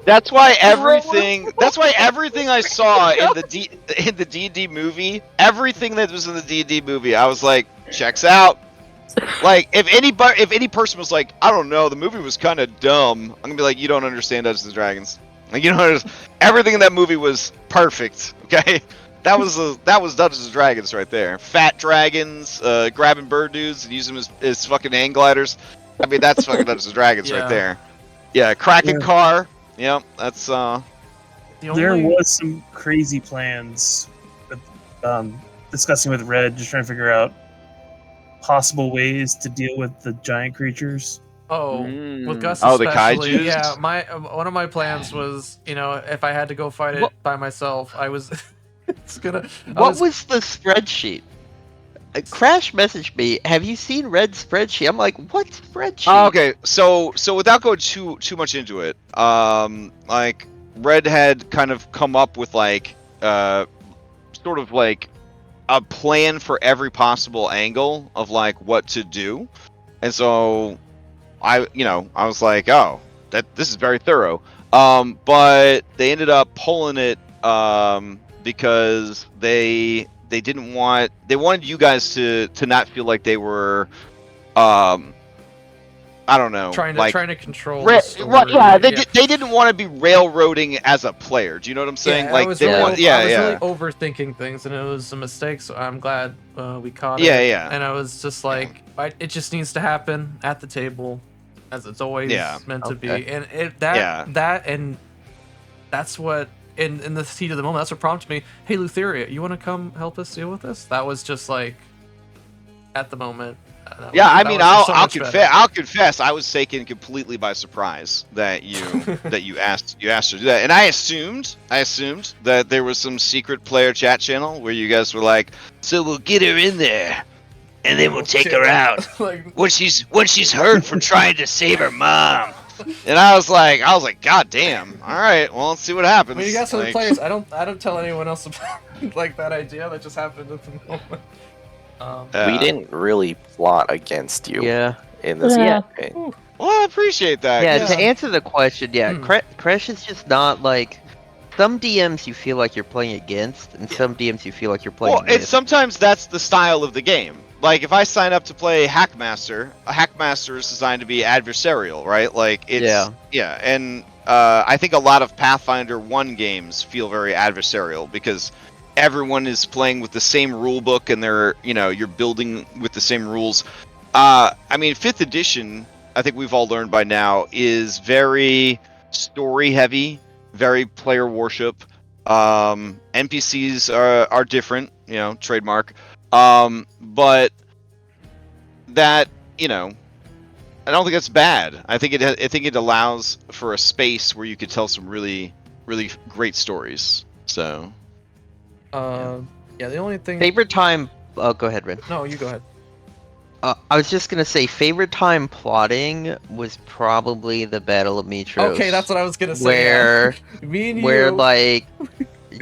That's why everything I saw in the D&D movie, everything that was in the D&D movie, I was like, checks out. Like, if any person was like, I don't know, the movie was kind of dumb, I'm gonna be like, you don't understand Dungeons and Dragons. Like, you know, everything in that movie was perfect. Okay, that was Dungeons and Dragons right there. Fat dragons, grabbing bird dudes and using them as fucking hang gliders. I mean, that's fucking Dungeons and Dragons right there. Yeah, Kraken car. Yep, that's There was some crazy plans with, discussing with Red, just trying to figure out possible ways to deal with the giant creatures. Oh, with Gus the especially. kaijus? Yeah, one of my plans was, you know, if I had to go fight it by myself, I was What was the spreadsheet? Crash messaged me, have you seen Red's spreadsheet? I'm like, what spreadsheet? Okay, so without going too much into it, like Red had kind of come up with like sort of like a plan for every possible angle of like what to do. And so I was like, oh, this is very thorough. But they ended up pulling it because they wanted you guys to not feel like they were I don't know, trying to control the story. Right, yeah, they didn't want to be railroading as a player. Do you know what I'm saying? Yeah, like I was they really yeah. overthinking things, and it was a mistake. So I'm glad we caught it. Yeah. And I was just like, it just needs to happen at the table, as it's always meant to be. And and that's what in the heat of the moment. That's what prompted me. Hey, Lutheria, you want to come help us deal with this? That was just like at the moment. I'll confess, I was taken completely by surprise that you asked her to do that, and I assumed that there was some secret player chat channel where you guys were like, so we'll get her in there, and then we'll take her out when she's hurt from trying to save her mom. And I was like, God damn! All right, well, let's see what happens. I mean, you got some players. I don't tell anyone else about like that idea. That just happened at the moment. We didn't really plot against you. In this campaign. Well, I appreciate that. Yeah, to answer the question, Crash is just not like some DMs you feel like you're playing against, and some DMs you feel like you're playing. Well, sometimes that's the style of the game. Like if I sign up to play Hackmaster, a Hackmaster is designed to be adversarial, right? Like it's and I think a lot of Pathfinder 1 games feel very adversarial because everyone is playing with the same rule book and you're building with the same rules. I mean, 5th edition, I think we've all learned by now, is very story heavy, very player worship. NPCs are different, trademark. But that, I don't think that's bad. I think it allows for a space where you could tell some really, really great stories. So. The only thing. Favorite time. Oh, go ahead, Ren. No, you go ahead. I was just gonna say favorite time plotting was probably the Battle of Mitros. Okay, that's what I was gonna say. Where me and you. Where like,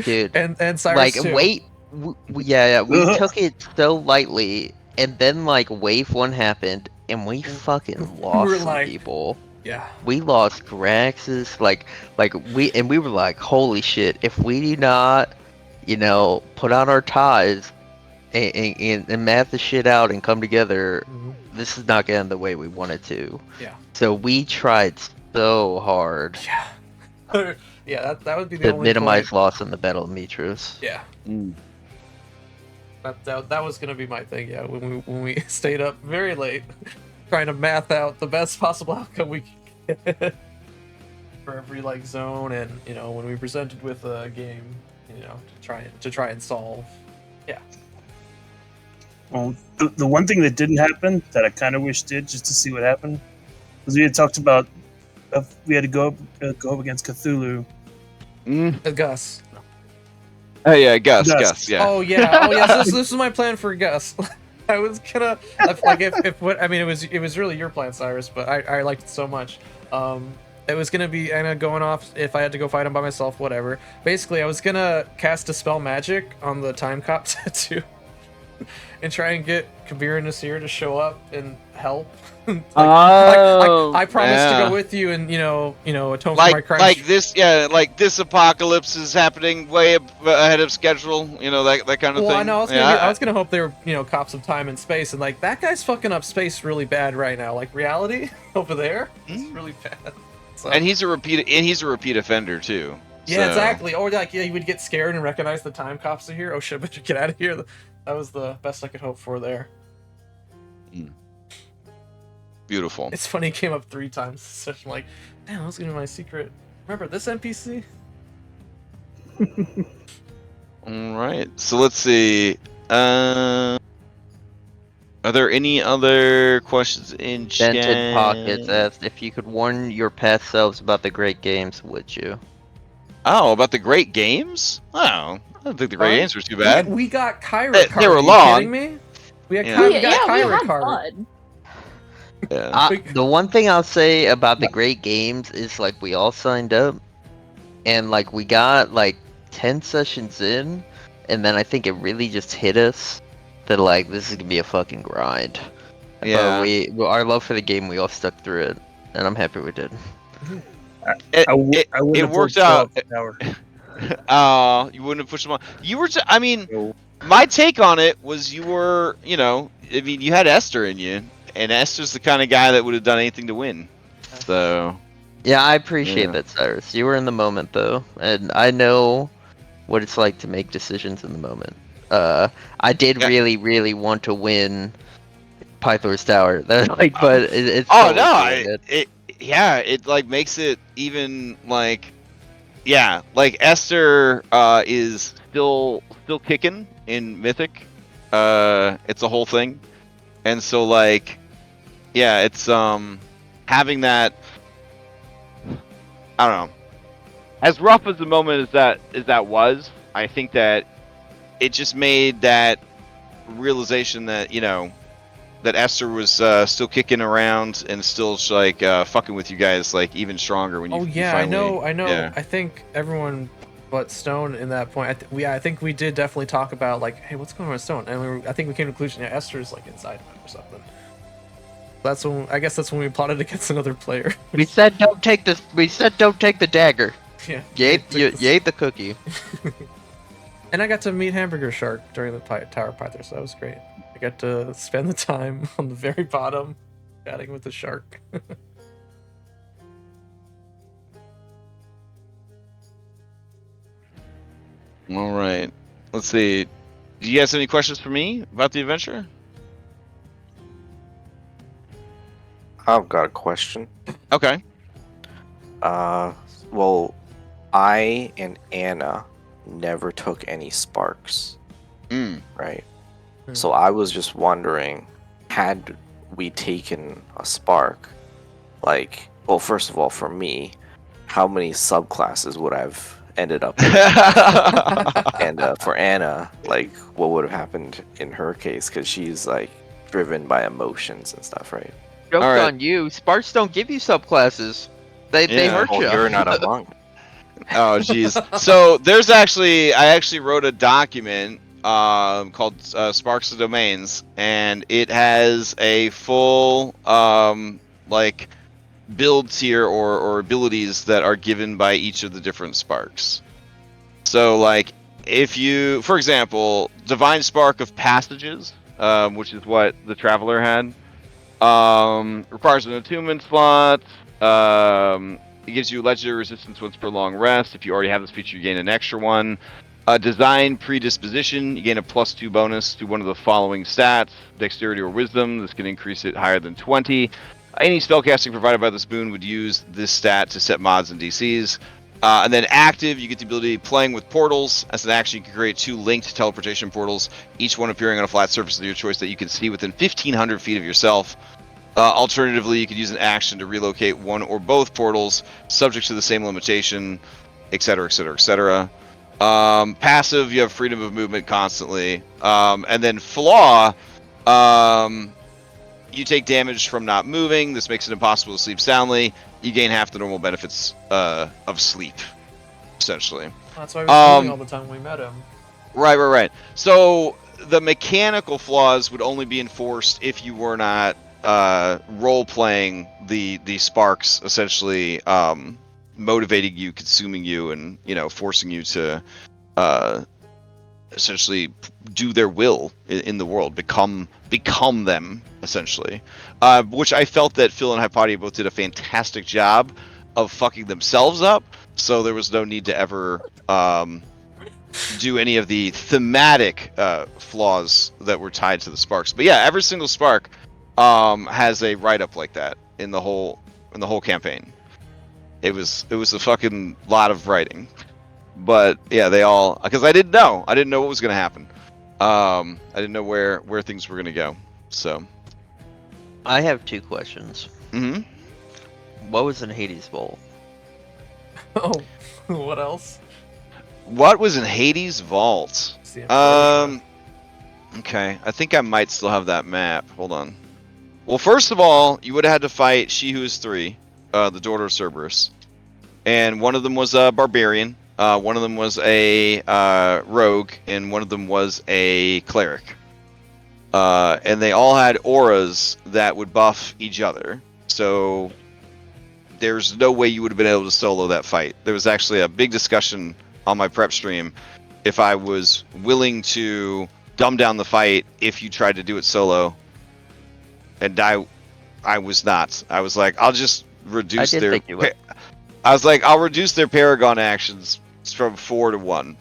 dude, and Cyrus like too. we took it so lightly, and then like wave 1 happened, and we fucking lost were some like- people. Yeah. We lost Graxus, like we were like, holy shit! If we do not, put out our ties and map the shit out and come together, this is not getting the way we want it to. Yeah. So we tried so hard Yeah. Yeah, that would be the to only minimize point. loss in the Battle of Mitros. Yeah. Mm. That was gonna be my thing. Yeah, when we stayed up very late, trying to math out the best possible outcome we could get for every like zone, and when we presented with a game, to try and solve. Yeah. Well, the one thing that didn't happen that I kind of wish did, just to see what happened, was we had talked about we had to go up against Cthulhu. Gus. Oh yeah, Gus, yeah. Oh yeah. So this is my plan for Gus. I was gonna like if what I mean it was really your plan, Cyrus, but I liked it so much. It was gonna be Anna going off if I had to go fight him by myself, whatever. Basically, I was gonna cast Dispel Magic on the Time Cop tattoo and try and get Kabir and Nasir to show up and help. I promised to go with you and atone for my crimes. Like this apocalypse is happening way ahead of schedule. That kind of thing. Well, I know I was gonna hope they were cops of time and space, and like that guy's fucking up space really bad right now. Like reality over there, it's really bad. So. And he's a repeat offender too. Yeah, so. Exactly. Or like he would get scared and recognize the time cops are here. Oh shit, better get out of here. That was the best I could hope for there. Beautiful. It's funny, he came up 3 times. So I'm like, damn, that was gonna be my secret. Remember this NPC? All right. So let's see. Are there any other questions in chat? Dented Pockets asked if you could warn your past selves about the great games, would you? Oh, about the great games? Oh, I don't think the great games were too bad. We got Kyra card. They were Are you long. kidding me? We got Yeah. Kyra had card. fun. Yeah. The one thing I'll say about the great games is like we all signed up, and like we got like 10 sessions in, and then I think it really just hit us that like this is gonna be a fucking grind. Yeah. But our love for the game, we all stuck through it, and I'm happy we did. It worked out. You wouldn't have pushed them on. You were. I mean, my take on it was you were. I mean, you had Esther in you, and Esther's the kind of guy that would have done anything to win. So. Yeah, I appreciate that, Cyrus. You were in the moment though, and I know what it's like to make decisions in the moment. I did really, really want to win Pythor's Tower. But it's. Oh no! It like makes it even like. Yeah, like Esther is still kicking in Mythic. It's a whole thing, and so like, yeah, it's having that. I don't know. As rough as the moment as that was, I think that it just made that realization that that Esther was still kicking around and still like fucking with you guys like even stronger when you. Oh yeah, finally, I know. Yeah. I think everyone but Stone in that point. I think we did definitely talk about like, hey, what's going on with Stone? And I think we came to the conclusion, yeah, Esther's like inside him or something. That's when we plotted against another player. We said don't take this. We said don't take the dagger. Yeah. You ate the cookie. And I got to meet Hamburger Shark during the Tower of Pythor, so that was great. I got to spend the time on the very bottom, chatting with the shark. All right. Let's see. Do you guys have any questions for me about the adventure? I've got a question. Okay. Well, I and Anna never took any sparks, right? So I was just wondering, had we taken a spark, like, well, first of all, for me, how many subclasses would I've ended up with? And for Anna, like, what would have happened in her case? Because she's, like, driven by emotions and stuff, right? Joke's All right. on you. Sparks don't give you subclasses. They hurt Well, you. you're not a monk. Oh, jeez. So I actually wrote a document called Sparks of Domains, and it has a full like build tier or abilities that are given by each of the different sparks. So like if you, for example, Divine Spark of Passages, which is what the Traveler had, requires an attunement slot. It gives you legendary resistance once per long rest. If you already have this feature, you gain an extra one. Design predisposition, you gain a +2 bonus to one of the following stats: dexterity or wisdom. This can increase it higher than 20. Any spellcasting provided by this boon would use this stat to set mods and DCs. And then active, you get the ability of playing with portals. As an action, you can create 2 linked teleportation portals, each one appearing on a flat surface of your choice that you can see within 1,500 feet of yourself. Alternatively, you could use an action to relocate one or both portals, subject to the same limitation, etc., etc., etc. Passive, you have freedom of movement constantly. And then flaw, you take damage from not moving. This makes it impossible to sleep soundly. You gain half the normal benefits of sleep, essentially. That's why he was moving all the time when we met him. Right. So the mechanical flaws would only be enforced if you were not role-playing the sparks, essentially motivating you, consuming you, and forcing you to essentially do their will in the world, become them, essentially. Which I felt that Phil and Hypatia both did a fantastic job of fucking themselves up, so there was no need to ever do any of the thematic flaws that were tied to the sparks. But yeah, every single spark has a write-up like that in the whole campaign. It was a fucking lot of writing. But yeah, they all, because I didn't know what was going to happen. I didn't know where things were going to go. So I have 2 questions. Mm-hmm. What was in Hades' Vault? Oh, what else? What was in Hades' Vault? Okay, I think I might still have that map. Hold on. Well, first of all, you would have had to fight She Who Is 3, the daughter of Cerberus. And one of them was a barbarian. One of them was a rogue, and one of them was a cleric. And they all had auras that would buff each other. So there's no way you would have been able to solo that fight. There was actually a big discussion on my prep stream if I was willing to dumb down the fight if you tried to do it solo. And I was not. I was like, I'll just reduce their... I was like, I'll reduce their Paragon actions from 4 to 1.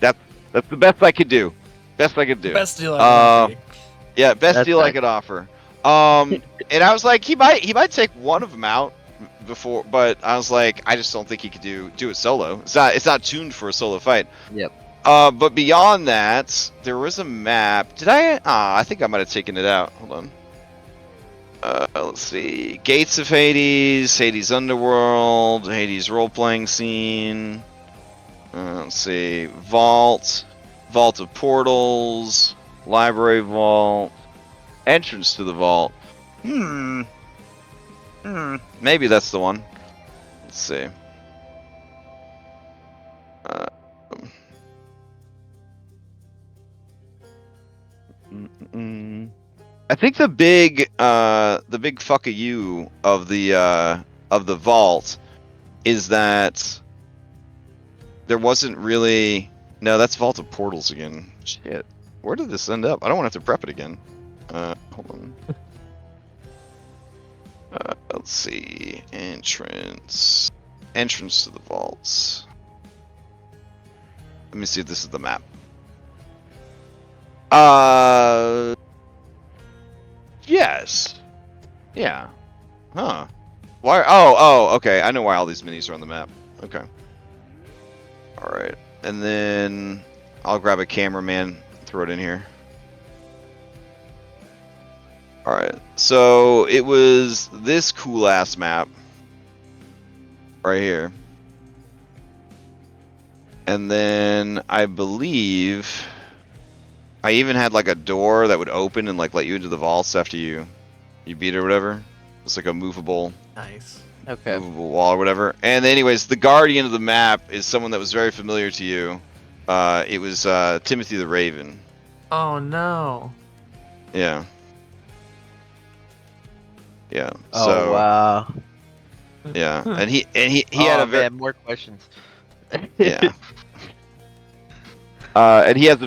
That's the best I could do. Best deal I could Yeah, best deal I could offer. And I was like, he might take one of them out before, but I was like, I just don't think he could do it solo. It's not tuned for a solo fight. Yep. But beyond that, there was a map. Did I? I think I might have taken it out. Hold on. Let's see. Gates of Hades, Hades Underworld, Hades role-playing scene. Let's see. Vault of Portals, Library Vault, entrance to the vault. Maybe that's the one. Let's see. I think the big fuck you of the vault is that there wasn't really. No, that's Vault of Portals again. Shit, where did this end up? I don't want to have to prep it again. Hold on. Let's see. Entrance to the vaults. Let me see if this is the map. Yes. Yeah. Huh. Why? Oh, okay. I know why all these minis are on the map. Okay. Alright. And then I'll grab a cameraman, throw it in here. Alright. So it was this cool ass map. Right here. And then I believe I even had like a door that would open and like let you into the vaults after you beat it or whatever. It's like a movable, movable wall or whatever. And anyways, the guardian of the map is someone that was very familiar to you, It was Timothy the Raven. Oh no. Yeah. Yeah. Oh So wow. yeah, and he Oh, had a very man, more questions. yeah. And he has a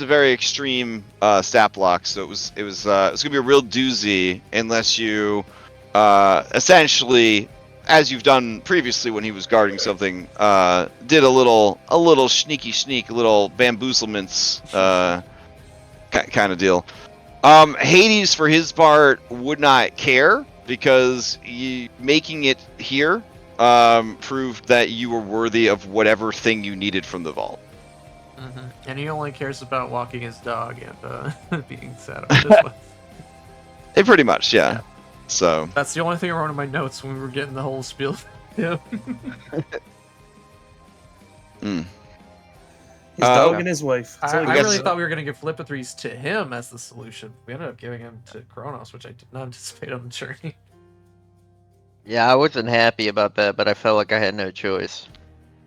very extreme stat block, so it was gonna be a real doozy unless you essentially, as you've done previously when he was guarding something, did a little sneak, little bamboozlements kind of deal. Hades, for his part, would not care because making it here proved that you were worthy of whatever thing you needed from the vault. Mm-hmm. And he only cares about walking his dog and being sad about his wife. It pretty much, yeah. Yeah. So That's the only thing I wrote in my notes when we were getting the whole spiel. Yeah. mm. His dog and his wife. I got really some- thought we were going to give Flippathrees to him as the solution. We ended up giving him to Kronos, which I did not anticipate on the journey. Yeah, I wasn't happy about that, but I felt like I had no choice.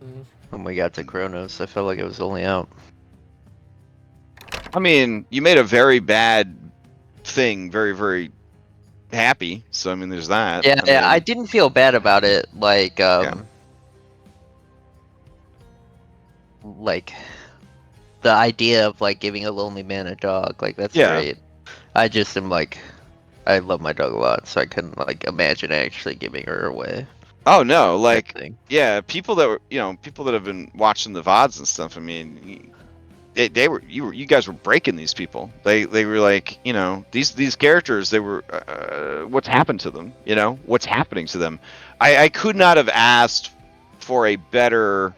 Mm. When we got to Kronos, I felt like it was only out. I mean, you made a very bad thing very, very happy. So I mean, there's that. Yeah, I mean, I didn't feel bad about it. Like, like the idea of like giving a lonely man a dog, like that's great. I just am like, I love my dog a lot, so I couldn't like imagine actually giving her away. Oh no, like thing. yeah, people that were people that have been watching the VODs and stuff. I mean, you guys were breaking these people. They were like these characters. They were what's happened to them? What's happening to them? I could not have asked for a better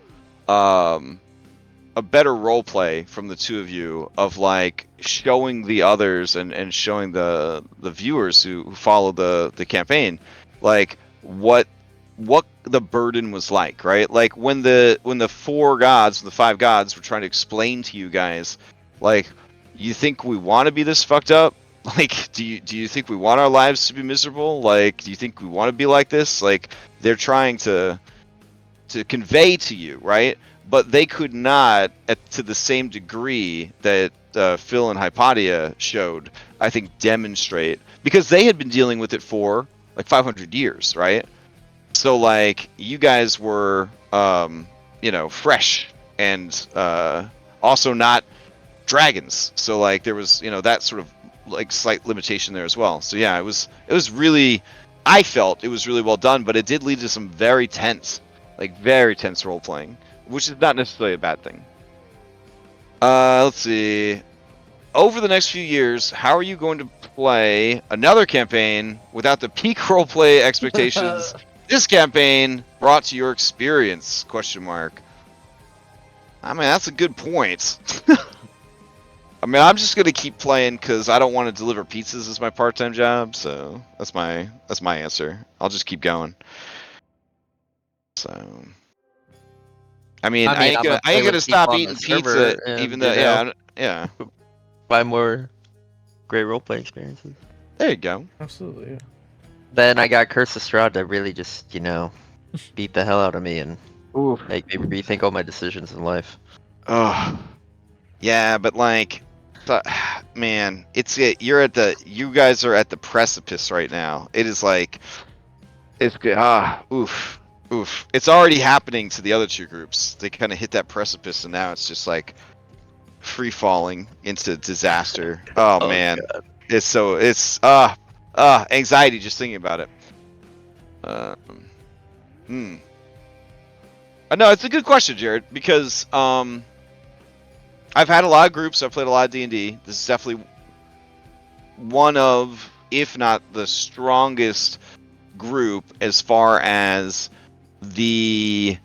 role play from the two of you of like showing the others and showing the viewers who follow the campaign like what the burden was like, right? Like when the five gods were trying to explain to you guys, like, you think we want to be this fucked up? Like, do you think we want our lives to be miserable? Like, do you think we want to be like this? Like, they're trying to convey to you, right? But they could not, to the same degree that Phil and Hypatia showed, I think, demonstrate, because they had been dealing with it for like 500 years, right? So like you guys were, fresh and also not dragons. So like there was, that sort of like slight limitation there as well. So yeah, it was really, I felt it was really well done, but it did lead to some very tense role playing, which is not necessarily a bad thing. Let's see. Over the next few years, how are you going to play another campaign without the peak roleplay expectations this campaign brought to your experience? ? I mean, that's a good point. I mean, I'm just gonna keep playing because I don't want to deliver pizzas as my part-time job. So that's my answer. I'll just keep going. So, I mean, I ain't gonna stop eating pizza, even though yeah. Buy more great roleplay experiences. There you go. Absolutely. Yeah. Then I got Curse of Strahd that really just, beat the hell out of me and make me rethink all my decisions in life. Oh, yeah, but like, man, you guys are at the precipice right now. It is like, it's good. Oof. It's already happening to the other two groups. They kind of hit that precipice, and now it's just like free falling into disaster. Oh man, God. It's anxiety just thinking about it. No, it's a good question, Jared, because I've had a lot of groups. I've played a lot of D&D. This is definitely one of, if not the strongest group as far as I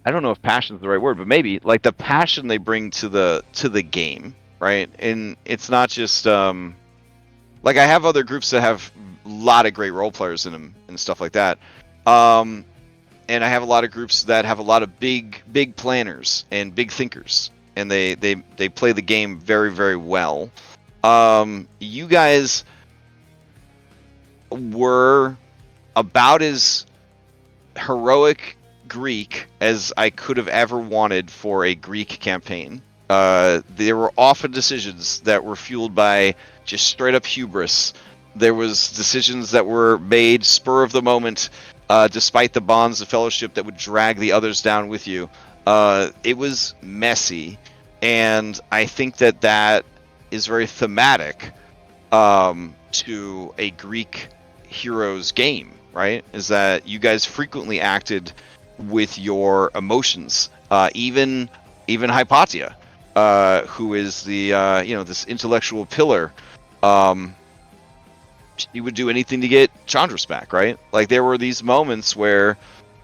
don't know if passion is the right word, but maybe like the passion they bring to the game, right? And it's not just like I have other groups that have a lot of great role players in them and stuff like that. And I have a lot of groups that have a lot of big planners and big thinkers, and they play the game very, very well. You guys were about as heroic Greek as I could have ever wanted for a Greek campaign. There were often decisions that were fueled by just straight up hubris. There was decisions that were made spur of the moment, despite the bonds of fellowship that would drag the others down with you. It was messy, and I think that is very thematic to a Greek heroes game, right? Is that you guys frequently acted with your emotions, even Hypatia, who is the this intellectual pillar. She would do anything to get Chandra's back, right? Like there were these moments where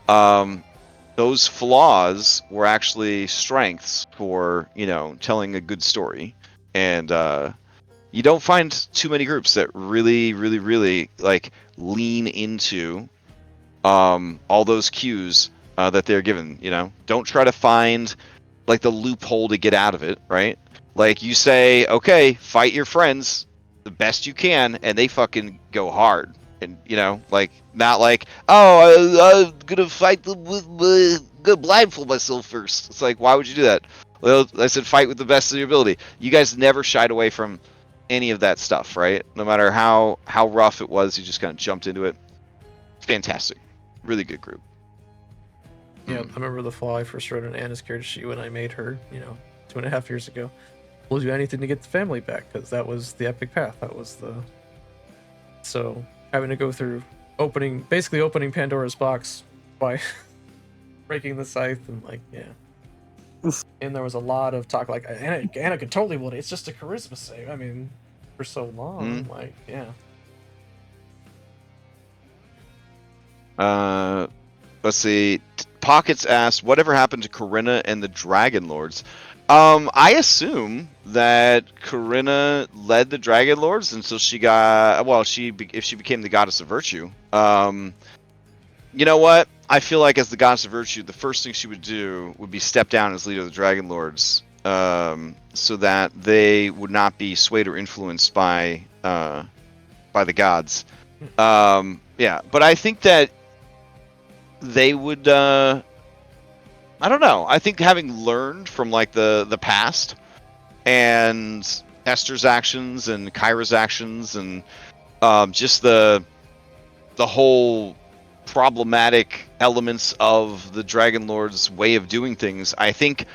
those flaws were actually strengths for telling a good story, and you don't find too many groups that really like lean into all those cues that they're given. Don't try to find like the loophole to get out of it, right? Like you say, okay, fight your friends the best you can, and they fucking go hard, and like not like, oh, I'm gonna fight them gonna blindfold myself first. It's like, why would you do that? Well, I said fight with the best of your ability. You guys never shied away from any of that stuff, right? No matter how rough it was, you just kind of jumped into it. Fantastic, really good group. Yeah, I remember the flaw I first wrote in Anna's character sheet when I made her, 2.5 years ago. We'll do anything to get the family back, because that was the epic path. That was so having to go through basically opening Pandora's box by breaking the scythe, and like, yeah. And there was a lot of talk like, Anna could totally win it. It's just a charisma save. I mean, for so long, like, yeah. Let's see. Pockets asked, whatever happened to Corinna and the Dragonlords? I assume that Corinna led the Dragonlords until she got, if she became the Goddess of Virtue. You know what? I feel like as the Goddess of Virtue, the first thing she would do would be step down as leader of the Dragonlords, so that they would not be swayed or influenced by the gods. Yeah, but I think that they would, I don't know. I think having learned from like the past and Esther's actions and Kyra's actions and just the whole problematic elements of the Dragonlord's way of doing things, I think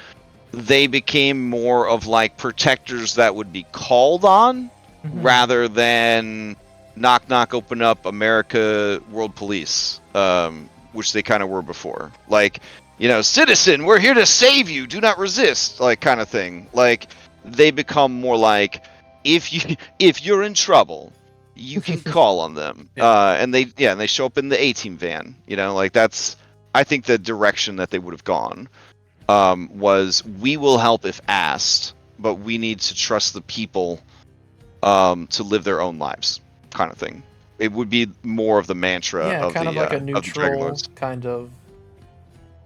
they became more of like protectors that would be called on rather than knock knock open up America World Police, which they kind of were before. Like, citizen, we're here to save you, do not resist, like kind of thing. Like they become more like, if you're in trouble, you can call on them. And they show up in the A-team van. Like that's, I think the direction that they would have gone was, we will help if asked, but we need to trust the people to live their own lives, kind of thing. It would be more of the mantra of kind the of like a neutral Dragonlords. kind of.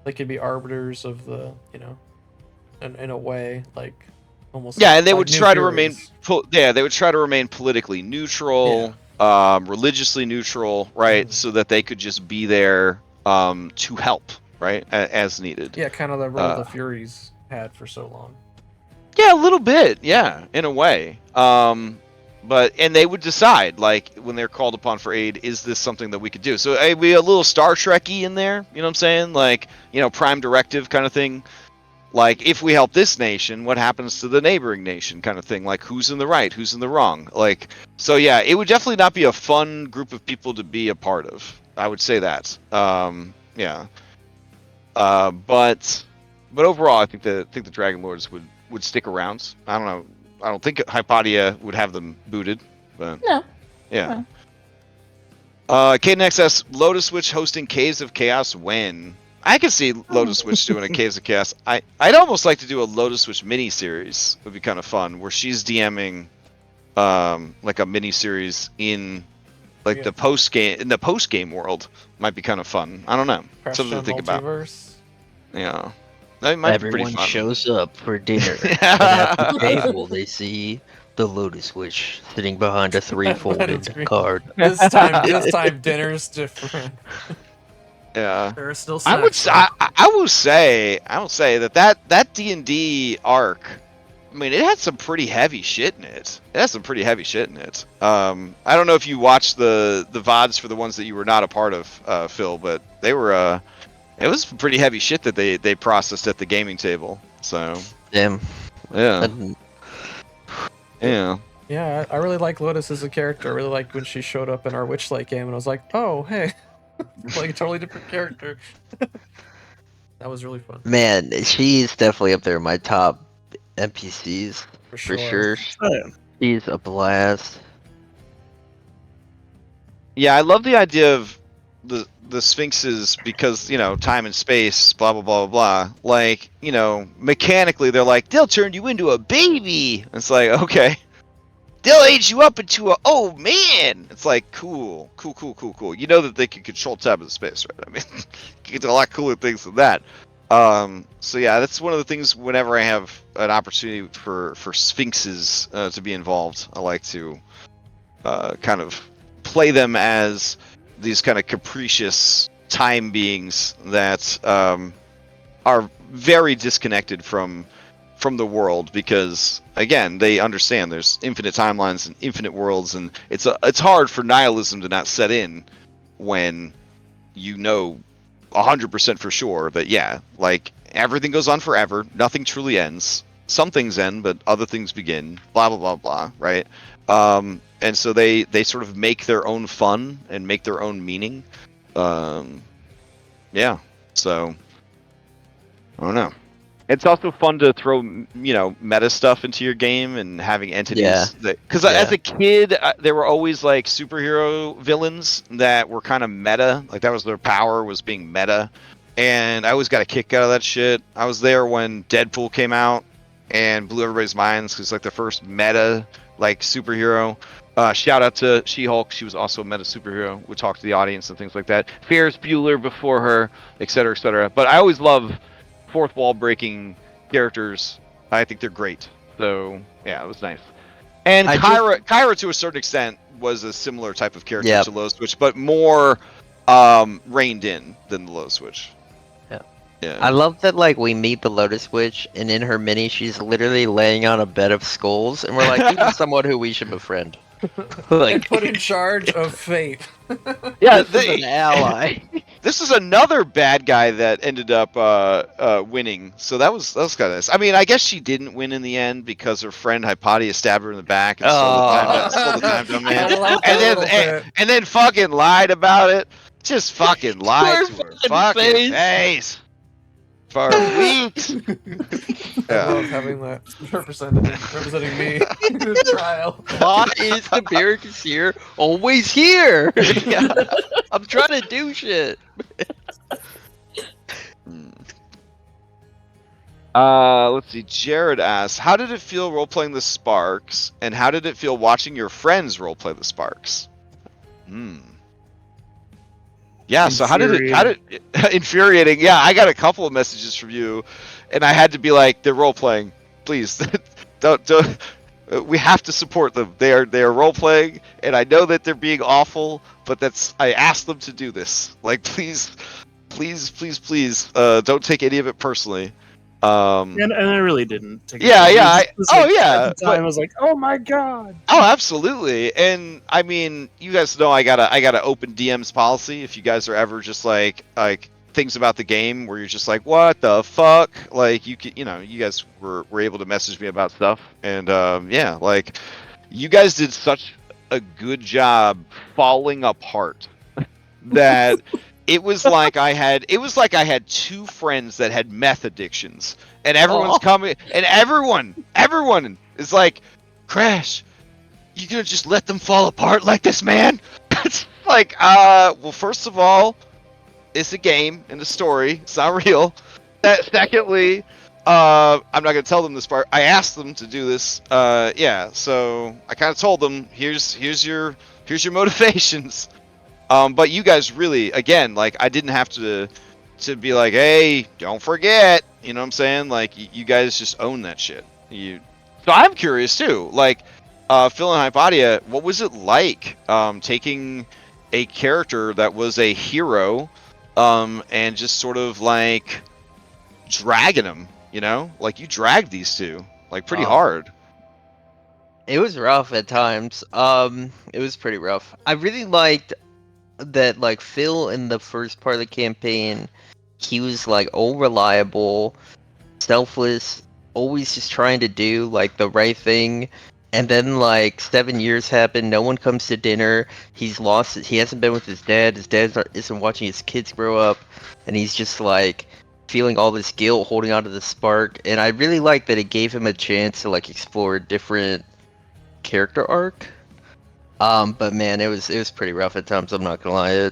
They could be arbiters of the, in a way, like almost. Yeah, and they like would New try to Furies. remain. They would try to remain politically neutral, religiously neutral, right? So that they could just be there to help, right, as needed. Yeah, kind of the role the Furies had for so long. Yeah, a little bit. Yeah, in a way. And they would decide, like, when they're called upon for aid, is this something that we could do? So it'd be a little Star Trek-y in there, you know what I'm saying? Like, prime directive kind of thing. Like, if we help this nation, what happens to the neighboring nation kind of thing? Like, who's in the right, who's in the wrong? Like, so yeah, it would definitely not be a fun group of people to be a part of. I would say that. Yeah. But overall, I think the Dragonlords would stick around. I don't know. I don't think Hypatia would have them booted, but No. yeah. Caden X asks, Lotus Witch hosting Caves of Chaos when? I could see Lotus Witch doing a Caves of Chaos. I'd almost like to do a Lotus Witch mini-series. Would be kind of fun, where she's DMing like a mini-series in like the post-game world. Might be kind of fun. I don't know. Something to think about. Yeah. That might be pretty Everyone fun. shows up for dinner. And at the table, they see the Lotus Witch sitting behind a three-folded card. This time dinner's different. Yeah. There are still I would snacks. I will say that D&D arc, I mean, it had some pretty heavy shit in it. It had some pretty heavy shit in it. I don't know if you watched the VODs for the ones that you were not a part of, Phil, but they were it was pretty heavy shit that they processed at the gaming table. So Damn. yeah. Yeah. Yeah, I really like Lotus as a character. I really liked when she showed up in our Witchlight game, and I was like, oh, hey. Like a totally different character. That was really fun. Man, she's definitely up there in my top NPCs. For For sure. sure. Oh, yeah. She's a blast. Yeah, I love the idea of the Sphinxes because, you know, time and space, blah blah blah blah blah. Like, you know, mechanically they're like, they'll turn you into a baby. It's like, okay. They'll age you up into a oh man. It's like cool. You know that they can control time and space, right? I mean, you can do a lot cooler things than that. So yeah, that's one of the things. Whenever I have an opportunity for Sphinxes to be involved, I like to kind of play them as these kind of capricious time beings that are very disconnected from the world, because again they understand there's infinite timelines and infinite worlds, and it's hard for nihilism to not set in when you know 100% for sure that yeah, like everything goes on forever, nothing truly ends, some things end but other things begin, blah blah blah blah, right? And so they sort of make their own fun and make their own meaning. Yeah, so I don't know. It's also fun to throw, you know, meta stuff into your game and having entities. Yeah. Because Yeah. as a kid, there were always like superhero villains that were kind of meta. Like that was their power, was being meta. And I always got a kick out of that shit. I was there when Deadpool came out and blew everybody's minds because like the first meta like superhero. Shout out to She-Hulk. She was also a meta superhero. Would talk to the audience and things like that. Ferris Bueller before her, etc., etc. But I always love fourth wall breaking characters. I think they're great. So yeah, it was nice. And Kyra to a certain extent was a similar type of character to Low Switch, but more reined in than the Low Switch. Yeah. I love that, like, we meet the Lotus Witch, and in her mini, she's literally laying on a bed of skulls, and we're like, this is someone who we should befriend. Like, And put in charge of fate. Yeah, this is an ally. This is another bad guy that ended up winning. So that was kind of nice. I mean, I guess she didn't win in the end because her friend Hypatia stabbed her in the back and stole the time to man. And then fucking lied about it. Just fucking lied to her fucking face. For weeks. I love having that representing me in this trial. Why is the bureaucracy always here? Yeah. I'm trying to do shit. Let's see. Jared asks, how did it feel role-playing the Sparks, and how did it feel watching your friends role-play the Sparks? Yeah, so how did infuriating. Yeah, I got a couple of messages from you, and I had to be like, they're role-playing. Please, don't. We have to support them. They are role-playing, and I know that they're being awful, but I asked them to do this. Like, please, don't take any of it personally. And I really didn't. Take Yeah, it. yeah. At the time, I was like, oh my god. Oh, absolutely. And I mean, you guys know I got a open DMs policy. If you guys are ever just like things about the game where you're just like, what the fuck? Like you guys were able to message me about stuff, and yeah, like you guys did such a good job falling apart that. It was like I had two friends that had meth addictions, and everyone's coming, and everyone is like, Crash, you gonna just let them fall apart like this, man? It's like, well, first of all, it's a game and a story. It's not real. Secondly, I'm not gonna tell them this part. I asked them to do this. Yeah, so I kind of told them, here's your motivations. But you guys really, again, like I didn't have to be like, hey, don't forget, you know what I'm saying? Like you guys just own that shit. So I'm curious too, like Phil and Hypatia, what was it like taking a character that was a hero and just sort of like dragging them. You know, like you dragged these two like pretty hard. It was rough at times. It was pretty rough. I really liked that, like, Phil in the first part of the campaign, he was like all reliable, selfless, always just trying to do like the right thing. And then like 7 years happen, no one comes to dinner. He's lost. He hasn't been with his dad. His dad isn't watching his kids grow up, and he's just like feeling all this guilt, holding on to the spark. And I really like that it gave him a chance to like explore a different character arc. But man, it was pretty rough at times. I'm not gonna lie.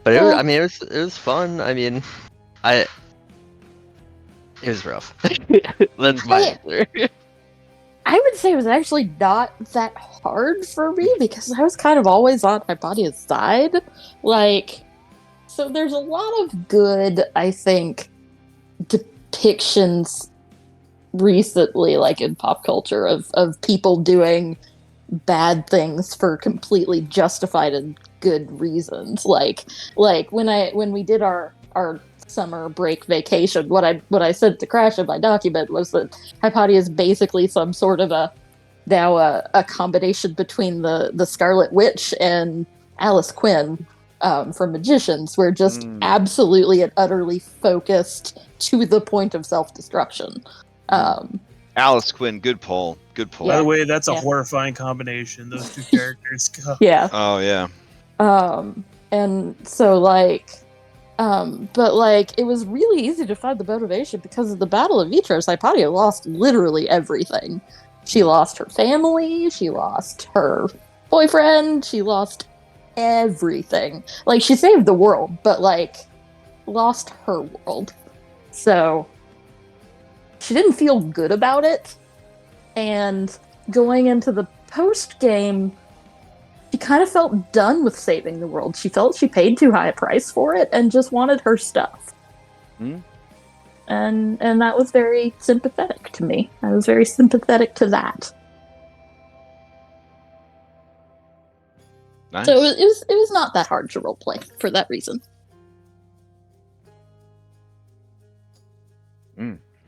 But it was, I mean, it was fun. I mean, it was rough. That's my answer. I would say it was actually not that hard for me because I was kind of always on Hypatia's side. Like, so there's a lot of good, I think, depictions recently, like in pop culture, of people doing bad things for completely justified and good reasons. Like when we did our summer break vacation, what I said to Crash in my document was that Hypatia is basically some sort of a combination between the Scarlet Witch and Alice Quinn from Magicians. We're just absolutely and utterly focused to the point of self-destruction. Alice Quinn, good pull. Good pull. By the way, that's a horrifying combination. Those two characters. Yeah. Oh yeah. And so like, but like it was really easy to find the motivation because of the Battle of Vitros. Hypatia lost literally everything. She lost her family. She lost her boyfriend. She lost everything. Like she saved the world, but like lost her world. So she didn't feel good about it. And going into the post game, she kind of felt done with saving the world. She felt she paid too high a price for it and just wanted her stuff. And that was very sympathetic to me. I was very sympathetic to that. Nice. So it was not that hard to roleplay for that reason.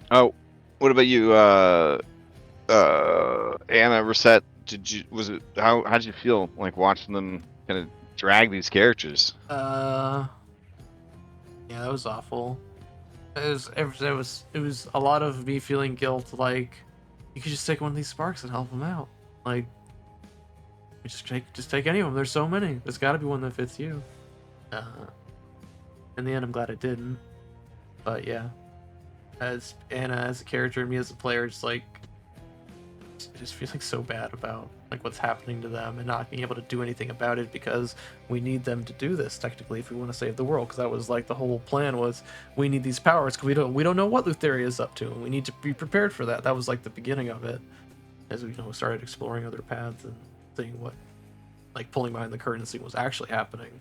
Oh, what about you, Anna Reset? How did you feel like watching them kind of drag these characters? Yeah, that was awful. It was a lot of me feeling guilt. Like, you could just take one of these sparks and help them out. Like, just take any of them. There's so many. There's got to be one that fits you. In the end, I'm glad I didn't. But yeah, as Anna as a character and me as a player, just feeling so bad about like what's happening to them and not being able to do anything about it because we need them to do this technically if we want to save the world, because that was like the whole plan was we need these powers because we don't know what Lutheria is up to and we need to be prepared for that. That was like the beginning of it as we started exploring other paths and seeing what, like pulling behind the curtain and seeing what's actually happening.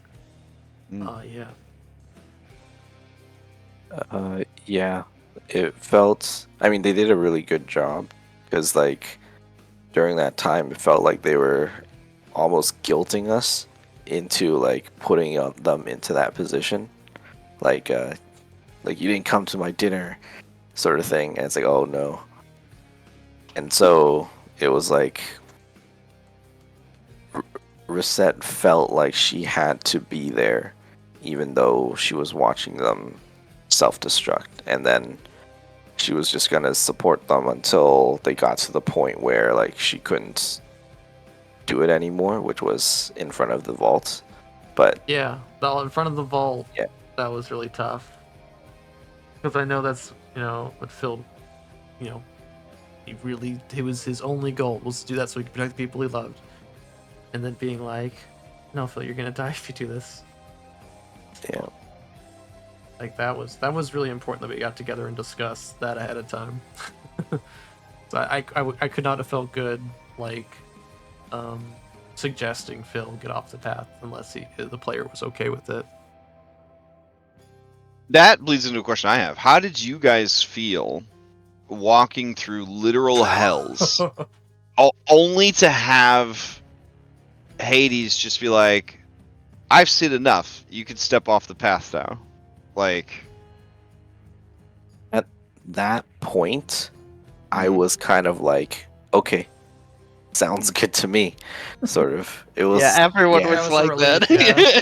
Yeah, it felt, I mean, they did a really good job because like during that time it felt like they were almost guilting us into like putting them into that position, like you didn't come to my dinner sort of thing, and it's like, oh no. And so it was like Reset felt like she had to be there even though she was watching them self-destruct, and then she was just gonna support them until they got to the point where like she couldn't do it anymore, which was in front of the vault. But yeah, in front of the vault, yeah, that was really tough because I know that's what Phil, it was his only goal was to do that so he could protect the people he loved, and then being like, no, Phil, you're gonna die if you do this. Yeah. Like that was really important that we got together and discussed that ahead of time. So I could not have felt good like suggesting Phil get off the path unless the player was okay with it. That bleeds into a question I have. How did you guys feel walking through literal hells only to have Hades just be like, I've seen enough. You can step off the path now. Like, At that point, I Mhm. was kind of like, okay, sounds good to me. Sort of. It was. Yeah, everyone yeah. was, That was a like relief,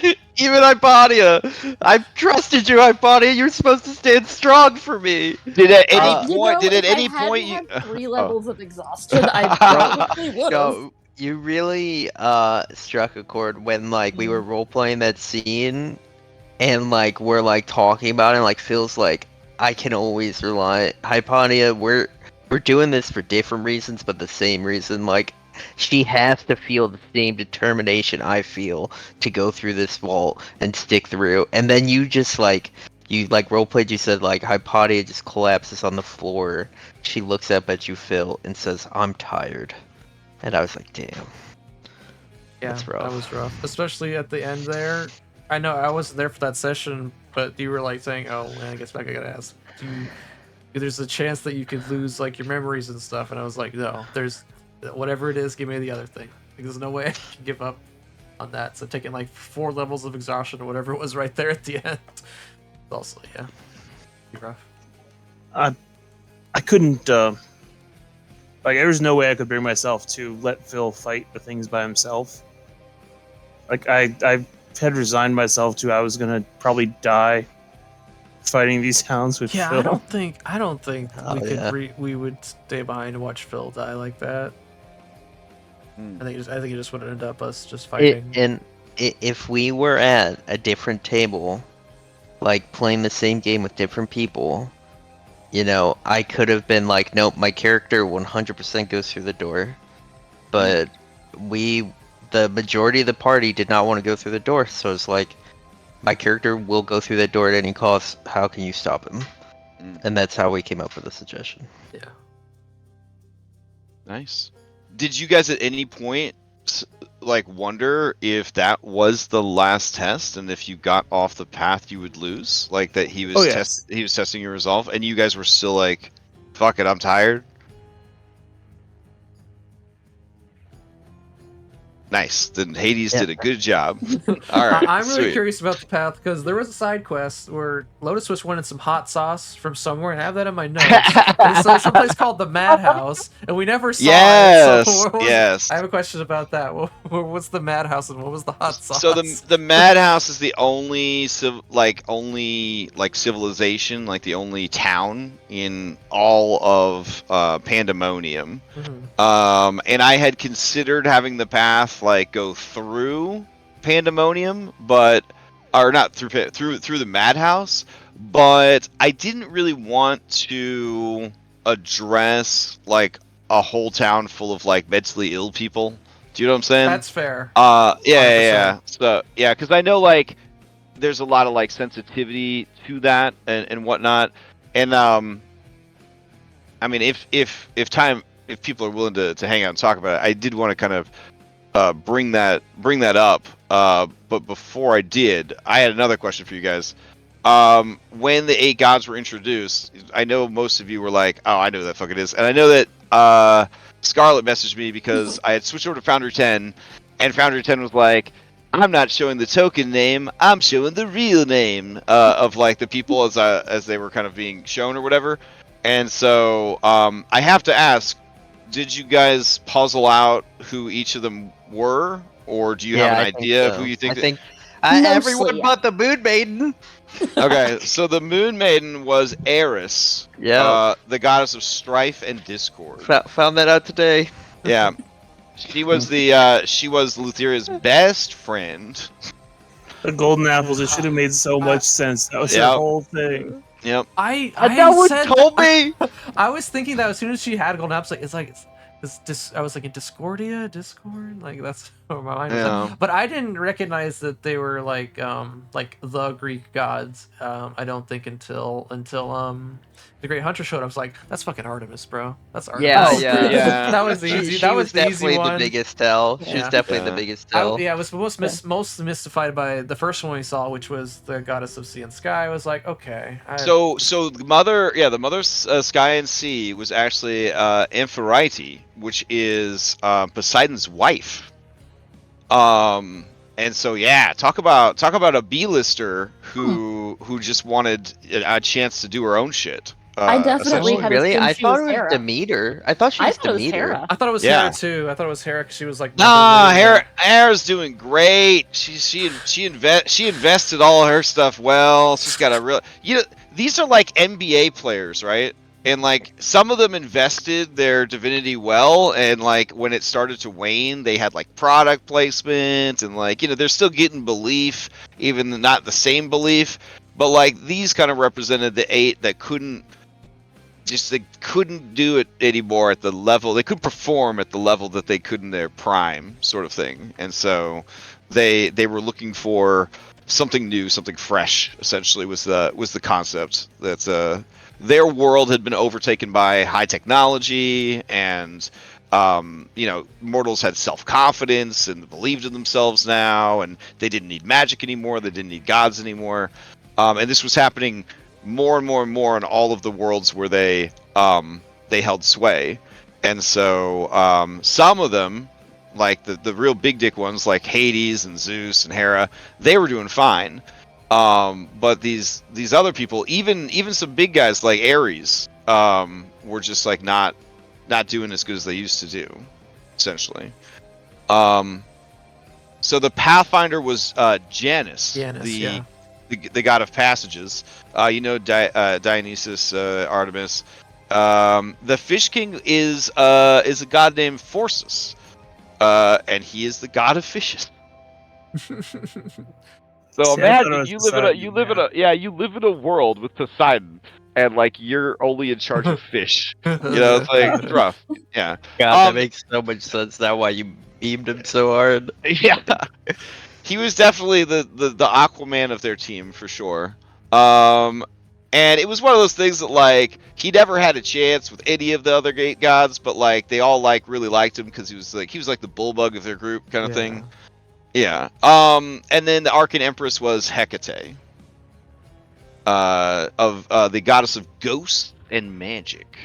that. Even Hypatia. I trusted you, Hypatia. You're supposed to stand strong for me. did at any You point? Did at if I any hadn't point you? had 3 Oh. levels of exhaustion, I No, probably would have. no, you really struck a chord when like we were role playing that scene, and like we're like talking about it, and like feels like I can always rely. Hypatia, we're doing this for different reasons, but the same reason. Like she has to feel the same determination I feel to go through this vault and stick through. And then you just like you like roleplayed. You said like Hypatia just collapses on the floor. She looks up at you, Phil, and says, "I'm tired." And I was like, "Damn, Yeah, that's rough." that was rough, especially at the end there. I know I wasn't there for that session, but you were like saying, "Oh, when I get back, I gotta ask. There's a chance that you could lose like your memories and stuff." And I was like, "No, there's whatever it is. Give me the other thing. Like, there's no way I can give up on that." So taking like 4 levels of exhaustion or whatever it was right there at the end. It's also, yeah, pretty rough. I couldn't. Like, there was no way I could bring myself to let Phil fight the things by himself. Like, I had resigned myself to I was gonna probably die fighting these hounds with Yeah, Phil. I don't think Oh, we could yeah. we would stay behind and watch Phil die like that. I think it just would end up us just fighting. If we were at a different table, like playing the same game with different people, you know, I could have been like, nope, my character 100% goes through the door. But the majority of the party did not want to go through the door, so it's like, my character will go through that door at any cost. How can you stop him? And that's how we came up with the suggestion. Yeah. Nice. Did you guys at any point like wonder if that was the last test, and if you got off the path you would lose? Like that he was he was testing your resolve, and you guys were still like, "Fuck it, I'm tired." Nice. Then Hades did a good job. All right. I'm really sweet. curious about the path because there was a side quest where Lotus Wish wanted some hot sauce from somewhere, and I have that in my notes. And so some place called the Madhouse, and we never saw it. So Yes. I have a question about that. What's the Madhouse, and what was the hot sauce? So the Madhouse is the only civilization, like the only town in all of Pandemonium. And I had considered having the path like go through Pandemonium, or not through the Madhouse, but I didn't really want to address like a whole town full of like mentally ill people. Do you know what I'm saying? That's fair. Yeah. So yeah, because I know like there's a lot of like sensitivity to that and whatnot, and I mean if people are willing to hang out and talk about it, I did want to kind of bring that up. But before I did, I had another question for you guys. When the 8 gods were introduced, I know most of you were like, "Oh, I know who that fuck it is," and I know that Scarlet messaged me because I had switched over to Foundry 10, and Foundry 10 was like, "I'm not showing the token name, I'm showing the real name of like the people as they were kind of being shown or whatever." And so I have to ask, did you guys puzzle out who each of them were, or do you have an idea of who you think? I think Mostly, everyone yeah. but the Moon Maiden. Okay, so the Moon Maiden was Eris, the goddess of strife and discord. Found that out today. Yeah, she was Lutheria's best friend. The golden apples. It should have made so much sense. That was the whole thing. Yep. No one told me. I was thinking that as soon as she had golden apples, I was like in Discord, like that's where my mind was at. But I didn't recognize that they were like the Greek gods. I don't think until the Great Hunter showed up. I was like, that's fucking Artemis, bro. That's Artemis. Yeah. That was the easy. She that was the easy definitely one. the biggest tell. She was definitely the biggest tell. I was most mystified by the first one we saw, which was the goddess of sea and sky. I was like, okay. So the mother sky and sea was actually Amphitrite, which is Poseidon's wife. And so yeah, talk about a B-lister who just wanted a chance to do her own shit. I definitely essentially. had Really? assumed I she was thought it was Hera. Demeter. I thought she I was thought it was Demeter. Hera. I thought it was Yeah. Hera too. I thought it was Hera 'cause she was like. Nah, never Hera's doing great. She invested all her stuff well. She's got a real. These are like NBA players, right? And like some of them invested their divinity well, and like when it started to wane, they had like product placement, and like they're still getting belief, even not the same belief, but like these kind of represented the 8 that they couldn't do it anymore at the level they could perform at the level that they could in their prime, sort of thing. And so they were looking for something new, something fresh. Essentially, was the concept that their world had been overtaken by high technology, and mortals had self-confidence and believed in themselves now, and they didn't need magic anymore. They didn't need gods anymore, and this was happening more and more and more in all of the worlds where they held sway. And so some of them, like the real big dick ones like Hades and Zeus and Hera, they were doing fine. But these other people, even some big guys like Ares, were just like not doing as good as they used to do, essentially. So the Pathfinder was Janus, the god of passages. Dionysus, Artemis. The Fish King is a god named Phorcys, and he is the god of fishes. So See, I thought it imagine was you live in a world with Poseidon, and like you're only in charge of fish. It's like it's rough. Yeah. God, that makes so much sense now. Why you beamed him so hard? Yeah. He was definitely the Aquaman of their team for sure. And it was one of those things that like he never had a chance with any of the other great gods, but like they all like really liked him because he was like the bullbug of their group kind of thing. Yeah. And then the Arcan Empress was Hecate, the goddess of ghosts and magic.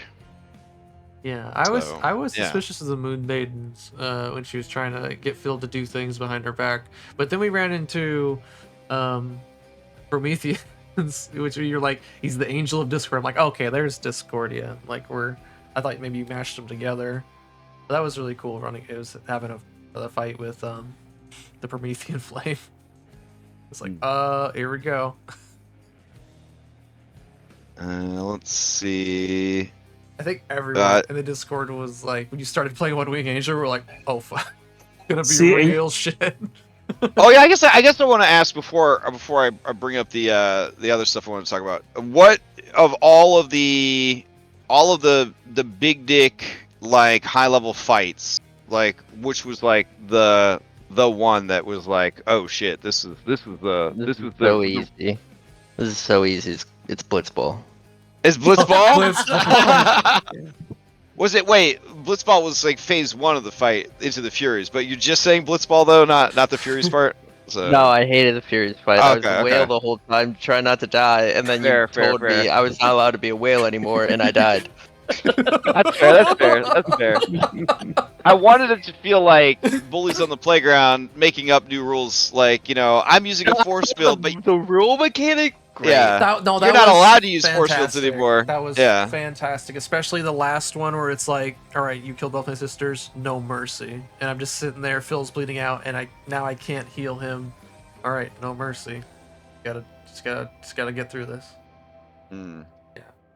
Yeah, I was suspicious of the Moon Maidens when she was trying to get Phil to do things behind her back. But then we ran into Prometheus, which you're like, he's the angel of Discord. I'm like, okay, there's Discordia. Like I thought maybe you mashed them together. But that was really cool. It was having a fight with the Promethean flame. It's like, here we go. Let's see. I think everyone in the Discord was like, when you started playing One Wing Angel, we're like, oh fuck, gonna be real shit. Oh yeah, I guess I want to ask before I bring up the other stuff I want to talk about. What of all of the big dick like high level fights, like which was like the one that was like, oh shit, this is so easy. This is so easy. It's Blitzball. Is Blitzball? Blitzball. Was it? Wait, Blitzball was like phase 1 of the fight into the Furies, but you're just saying Blitzball though, not the Furies part. So. No, I hated the Furies fight. I was a whale the whole time, trying not to die, and then you told me I was not allowed to be a whale anymore, and I died. That's fair. I wanted it to feel like bullies on the playground making up new rules. Like, I'm using a force field, but the rule mechanic. Great. Yeah, you're not allowed to use force fields anymore. That was fantastic, especially the last one where it's like, all right, you killed both my sisters, no mercy, and I'm just sitting there, Phil's bleeding out, and I can't heal him. All right, no mercy. Just gotta get through this.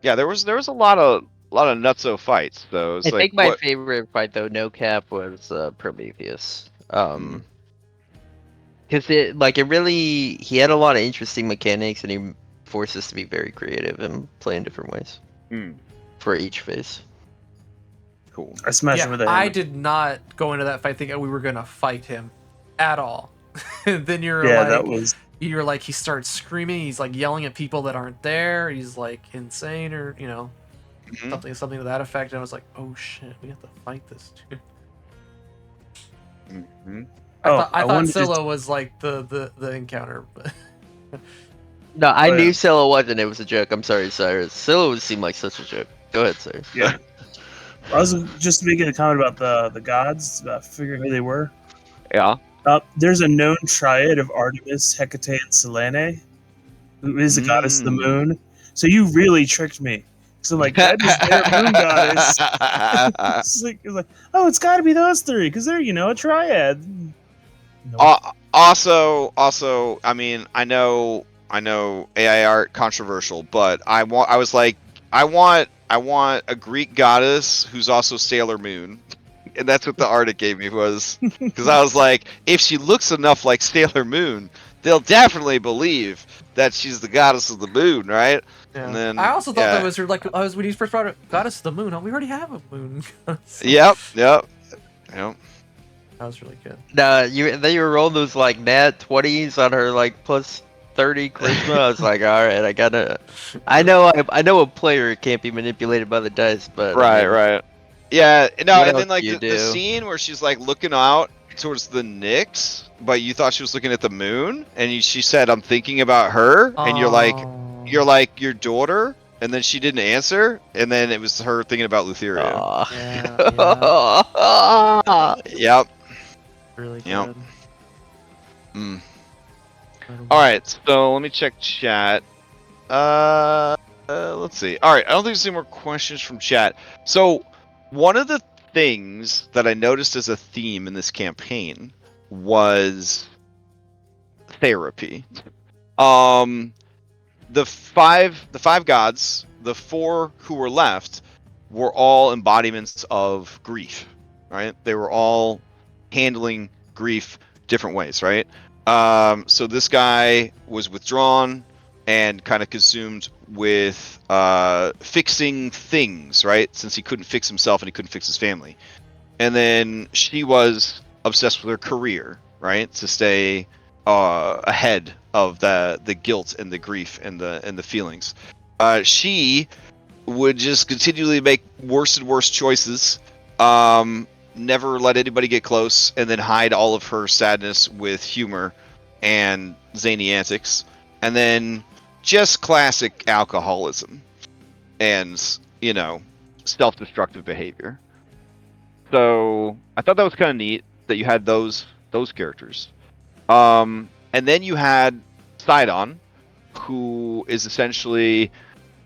Yeah. There was a lot of nutso fights though. I think my favorite fight though, no cap, was Prometheus. Because he had a lot of interesting mechanics, and he forced us to be very creative and play in different ways for each phase. Cool. I smashed him with that. I did not go into that fight thinking we were gonna fight him at all. And then you're like, he starts screaming. He's like yelling at people that aren't there. He's like insane, or something to that effect. And I was like, oh shit, we have to fight this dude. I thought Scylla was like the encounter, but no, I knew Scylla wasn't. It was a joke. I'm sorry, Cyrus. Scylla would seem like such a joke. Go ahead, Cyrus. Yeah. I was just making a comment about the gods, figuring who they were. Yeah. There's a known triad of Artemis, Hecate, and Selene, who is the goddess of the moon. So you really tricked me. So like that is their moon goddess. It's like, oh, it's got to be those three because they're a triad. Nope. Also, I mean, I know AI art controversial, but I want a Greek goddess who's also Sailor Moon. And that's what the art it gave me was, because I was like, if she looks enough like Sailor Moon, they'll definitely believe that she's the goddess of the moon, right? Yeah. And then I also thought that was like when you first brought it, goddess of the moon. Oh, we already have a moon. So, Yep. that was really good. They were rolling those like nat 20s on her like plus 30 charisma. I was like, all right, I know a player can't be manipulated by the dice, but right. Yeah, no, What and then else like do you the do? scene where she's like looking out towards the Knicks, but you thought she was looking at the moon, and she said, "I'm thinking about her," and you're like, your daughter, and then she didn't answer, and then it was her thinking about Lutheria. Yeah. Yep. Really good. Yep. All right, so let me check chat. Let's see. All right, I don't think there's any more questions from chat. So, one of the things that I noticed as a theme in this campaign was therapy. The five gods, the four who were left, were all embodiments of grief, right? They were all handling grief different ways, right? So this guy was withdrawn and kind of consumed with fixing things, right? Since he couldn't fix himself and he couldn't fix his family. And then she was obsessed with her career, right? To stay ahead of the guilt and the grief and the feelings. She would just continually make worse and worse choices. Never let anybody get close, and then hide all of her sadness with humor and zany antics. And then just classic alcoholism and, self-destructive behavior. So I thought that was kind of neat that you had those characters. And then you had Sydon, who is essentially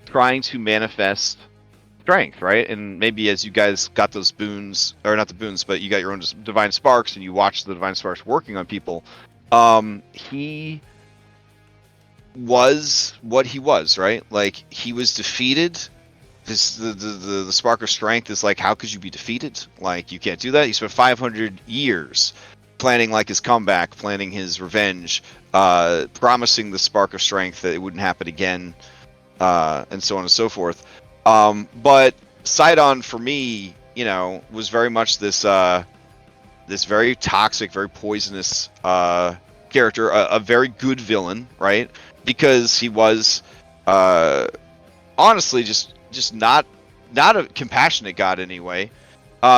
trying to manifest strength, right? And maybe as you guys got those boons, or not the boons, but you got your own divine sparks and you watched the divine sparks working on people, he was what he was, right? Like, he was defeated. The spark of strength is like, how could you be defeated? Like, you can't do that. He spent 500 years planning like his comeback, planning his revenge, promising the spark of strength that it wouldn't happen again, and so on and so forth. But Sydon, for me, was very much this very toxic, very poisonous character, a very good villain, right? Because he was honestly just not a compassionate god anyway.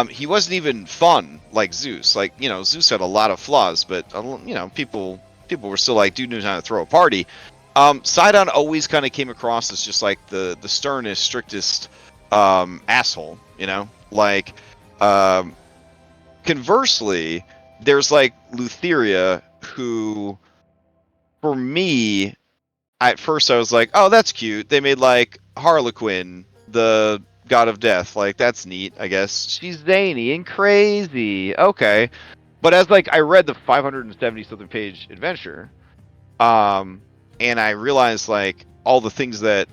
He wasn't even fun like Zeus. Like, Zeus had a lot of flaws, but people were still like, dude knows how to throw a party. Sydon always kind of came across as just like the sternest, strictest asshole, like. Conversely, there's like Lutheria, who, for me, at first I was like, oh, that's cute. They made like Harlequin, the god of death. Like, that's neat, I guess. She's zany and crazy. Okay. But as like I read the 570 something page adventure, and I realized like all the things that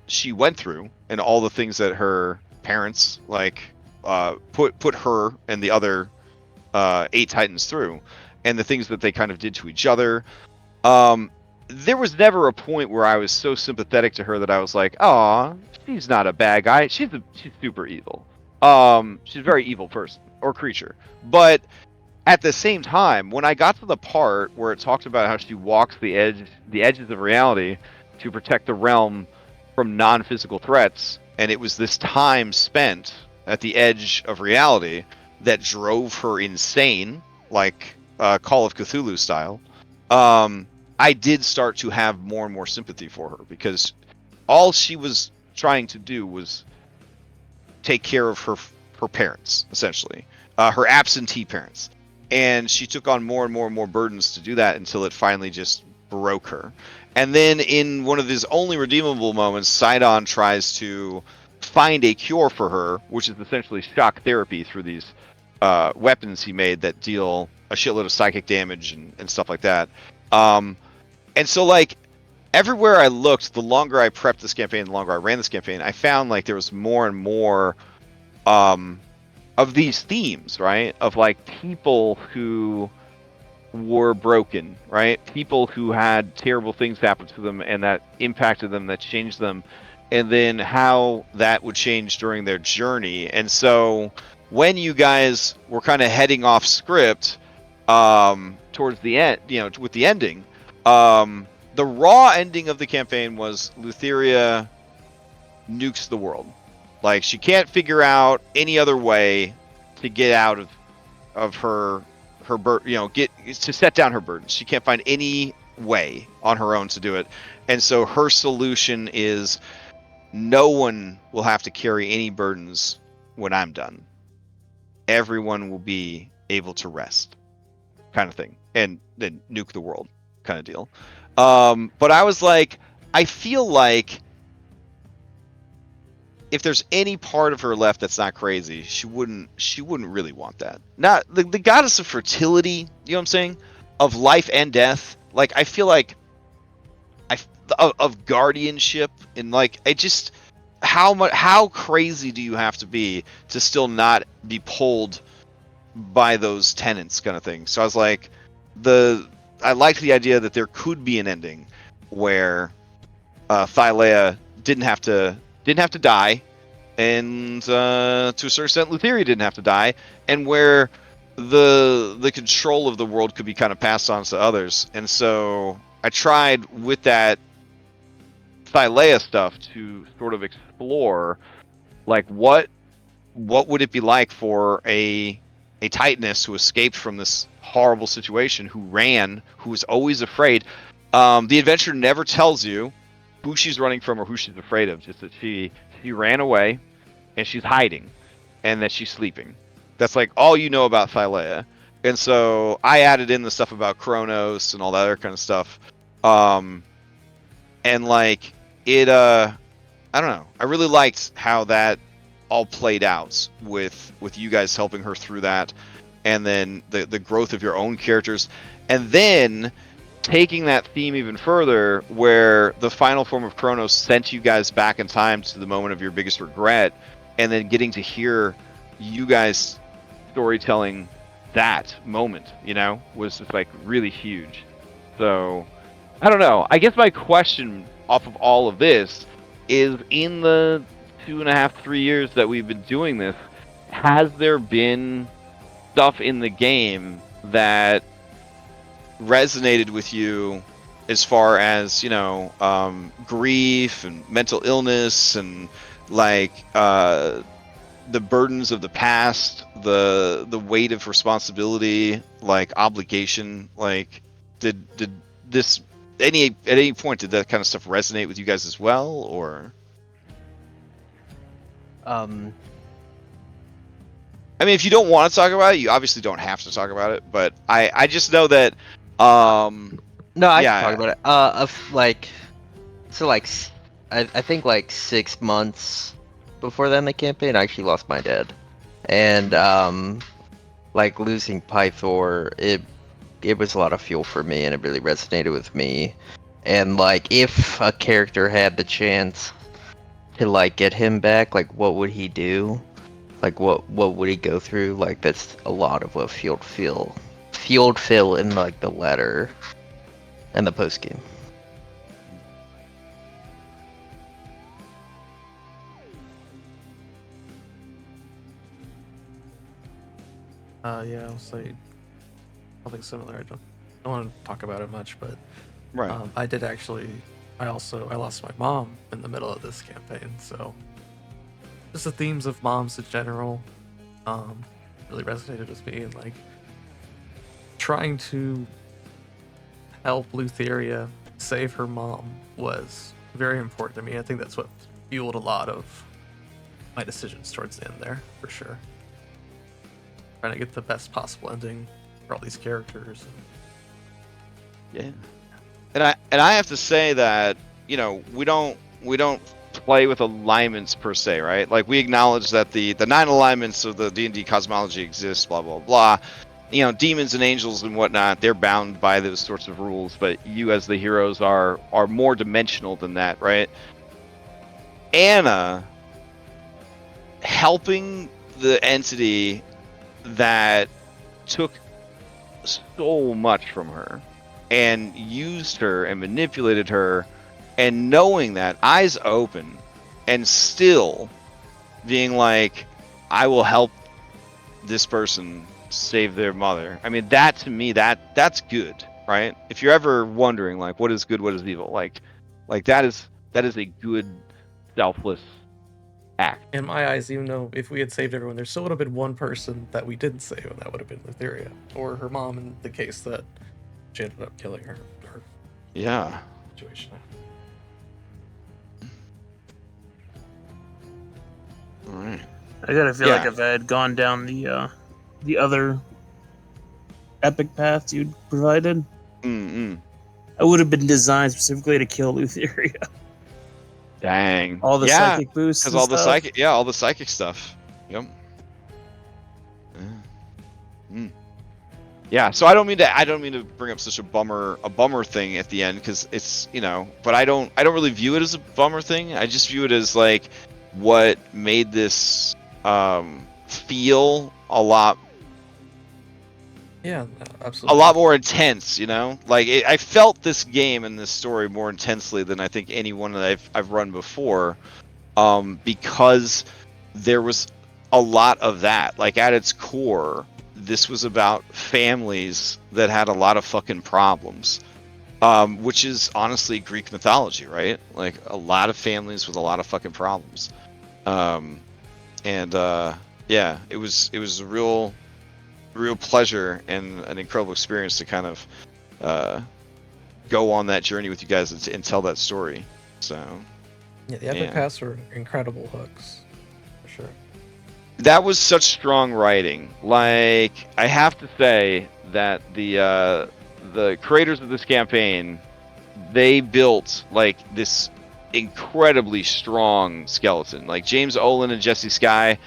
she went through and all the things that her parents like put her and the other 8 Titans through, and the things that they kind of did to each other. There was never a point where I was so sympathetic to her that I was like, "Aw, she's not a bad guy. She's super evil. She's a very evil person or creature." But at the same time, when I got to the part where it talked about how she walks the edges of reality to protect the realm from non-physical threats, and it was this time spent at the edge of reality that drove her insane, like Call of Cthulhu style, I did start to have more and more sympathy for her, because all she was trying to do was take care of her parents, essentially, her absentee parents. and she took on more and more and more burdens to do that until it finally just broke her. And then in one of his only redeemable moments, Sydon tries to find a cure for her, which is essentially shock therapy through these weapons he made that deal a shitload of psychic damage and stuff like that. And so, like, everywhere I looked, the longer I prepped this campaign, the longer I ran this campaign, I found, like, there was more and more of these themes, right? Of, like, people who were broken, right? People who had terrible things happen to them and that impacted them, that changed them, and then how that would change during their journey. And so when you guys were kind of heading off script towards the end, you know, with the ending, the raw ending of the campaign was Lutheria nukes the world. Like, she can't figure out any other way to get out of her you know, get to set down her burdens. She can't find any way on her own to do it. And so her solution is no one will have to carry any burdens when I'm done. Everyone will be able to rest, kind of thing, and then nuke the world kind of deal. But I was like, I feel like if there's any part of her left that's not crazy, she wouldn't really want that. Not the goddess of fertility, you know what I'm saying? Of life and death. Like, I feel like of guardianship, and like, it just, how crazy do you have to be to still not be pulled by those tenets, kind of thing. So I was like, I liked the idea that there could be an ending where Thylea didn't have to die, and to a certain extent Lutheria didn't have to die, and where the control of the world could be kind of passed on to others. And so I tried with that Thylea stuff to sort of explore, like, what would it be like for a Titaness who escaped from this horrible situation, who was always afraid. The adventure never tells you who she's running from or who she's afraid of, just that she ran away and she's hiding and that she's sleeping. That's like all you know about Thylea. And so I added in the stuff about Kronos and all that other kind of stuff. And like it I don't know. I really liked how that all played out with you guys helping her through that, and then the growth of your own characters, and then taking that theme even further, where the final form of Kronos sent you guys back in time to the moment of your biggest regret, and then getting to hear you guys storytelling that moment, you know, was just like really huge. So I don't know. I guess my question off of all of this is, in the 2.5, 3 years that we've been doing this, has there been stuff in the game that resonated with you as far as, you know, grief and mental illness and like the burdens of the past, the weight of responsibility, like obligation? Like, did this at any point did that kind of stuff resonate with you guys as well, or? I mean, if you don't want to talk about it, you obviously don't have to talk about it. But I just know that. No, I yeah. can talk about it. I think like 6 months before the end of the campaign, I actually lost my dad, and like losing Pythor, it was a lot of fuel for me, and it really resonated with me. And like, if a character had the chance to like get him back, like what would he do? Like what would he go through? Like, that's a lot of what fueled Phil in like the letter and the post game. Yeah, I'll say something similar. I don't want to talk about it much, but Right. I did actually. I lost my mom in the middle of this campaign, so just the themes of moms in general really resonated with me, and like trying to help Lutheria save her mom was very important to me. I think that's what fueled a lot of my decisions towards the end there, for sure. Trying to get the best possible ending for all these characters. Yeah. And I have to say that, you know, we don't play with alignments per se, right? Like, we acknowledge that the 9 alignments of the D&D cosmology exist, blah blah blah. You know, demons and angels and whatnot, they're bound by those sorts of rules, but you as the heroes are more dimensional than that, right? Anna helping the entity that took so much from her and used her and manipulated her, and knowing that, eyes open, and still being like, I will help this person save their mother. I mean, that to me, that's good, right? If you're ever wondering, like, what is good, what is evil, like that is a good, selfless act. In my eyes, even though if we had saved everyone, there still would have been one person that we didn't save, and that would have been Thylea, or her mom in the case that she ended up killing her Yeah. situation. All right. I gotta feel like if I had gone down the other epic path you'd provided, I would have been designed specifically to kill Lutheria. Dang. All the psychic boosts, because all the psychic stuff. Yep. Yeah. So I don't mean to bring up such a bummer thing at the end, because it's, you know, but I don't really view it as a bummer thing. I just view it as like what made this feel a lot. Yeah, absolutely. A lot more intense, you know? Like, I felt this game and this story more intensely than I think any one that I've run before, because there was a lot of that. Like, at its core, this was about families that had a lot of fucking problems, which is honestly Greek mythology, right? Like, a lot of families with a lot of fucking problems. Yeah, it was a real pleasure and an incredible experience to kind of go on that journey with you guys and tell that story. So yeah, the epic paths were incredible hooks, for sure. That was such strong writing. Like, I have to say that the creators of this campaign, they built like this incredibly strong skeleton. Like, James Ohlen and Jesse Skye,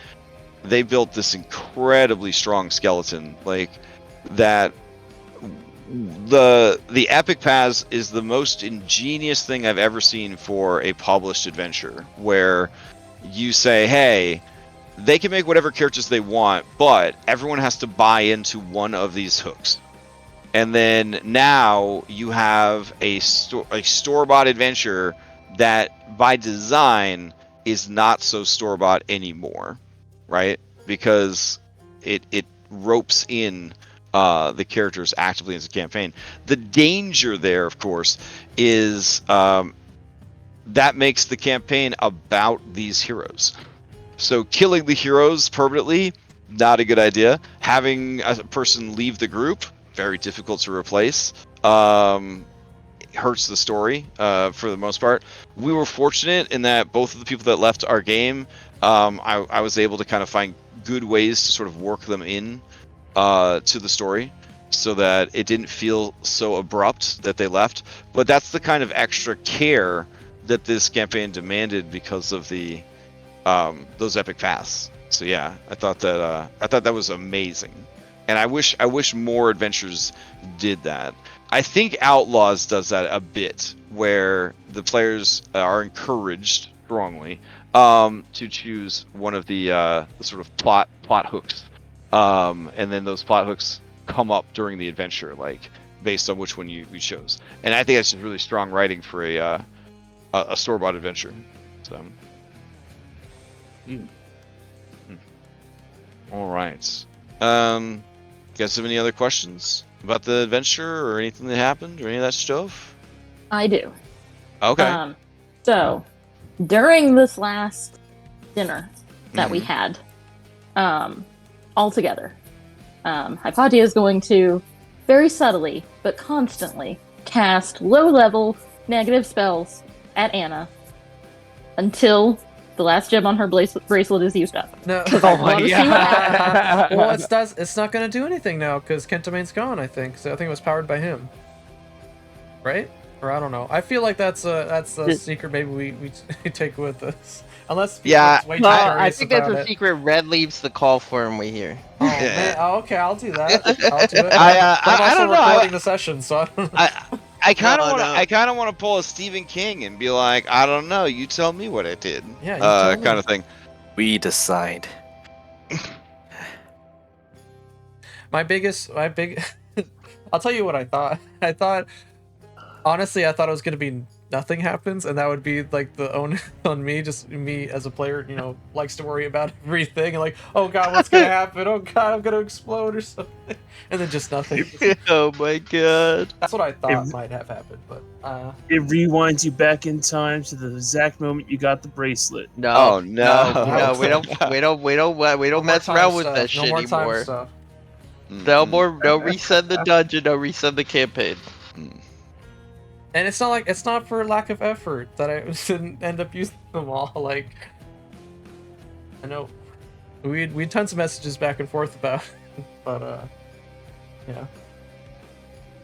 they built this incredibly strong skeleton, like that. The epic paths is the most ingenious thing I've ever seen for a published adventure, where you say, hey, they can make whatever characters they want, but everyone has to buy into one of these hooks. And then now you have a store-bought adventure that by design is not so store-bought anymore. Right? Because it ropes in the characters actively into the campaign. The danger there, of course, is that makes the campaign about these heroes. So killing the heroes permanently, not a good idea. Having a person leave the group, very difficult to replace. Hurts the story for the most part. We were fortunate in that both of the people that left our game, I was able to kind of find good ways to sort of work them in to the story, so that it didn't feel so abrupt that they left. But that's the kind of extra care that this campaign demanded because of the those epic paths. So yeah, I thought that was amazing, and I wish more adventures did that. I think Outlaws does that a bit, where the players are encouraged strongly to choose one of the sort of plot hooks, and then those plot hooks come up during the adventure, like based on which one you chose. And I think that's just really strong writing for a store-bought adventure. So, all right. You guys have any other questions about the adventure or anything that happened or any of that stuff? I do. Okay. So, during this last dinner that we had, all together, Hypatia is going to very subtly but constantly cast low-level negative spells at Anna until the last gem on her bracelet is used up. No. Oh my god. Well, it's not going to do anything now because Kentimane's gone, I think. So I think it was powered by him. Right? Or I don't know. I feel like that's a secret maybe we take with us. Unless Yeah, way too Well, I curious think that's about a it. secret Red leaves the call for him we hear. Oh, Yeah. man. Oh, okay, I'll do that. I'll do it. I I'm also don't know. recording the session, so I don't know. I kind of No, want to. no. I kind of want to pull a Stephen King and be like, I don't know. You tell me what I did. Yeah, you tell me. Kind of thing. We decide. My big I'll tell you what I thought. Honestly, I thought it was gonna be nothing happens, and that would be like the own on me, just me as a player, likes to worry about everything and like, oh god, what's gonna happen? Oh god, I'm gonna explode or something, and then just nothing. Oh my god. That's what I thought might have happened, but It rewinds you back in time to the exact moment you got the bracelet. No. Oh, no. No, we don't mess around with that no shit more time anymore. stuff. No more, no reset the dungeon, no reset the campaign. And it's not for lack of effort that I didn't end up using them all. Like, I know we had tons of messages back and forth about it, but yeah.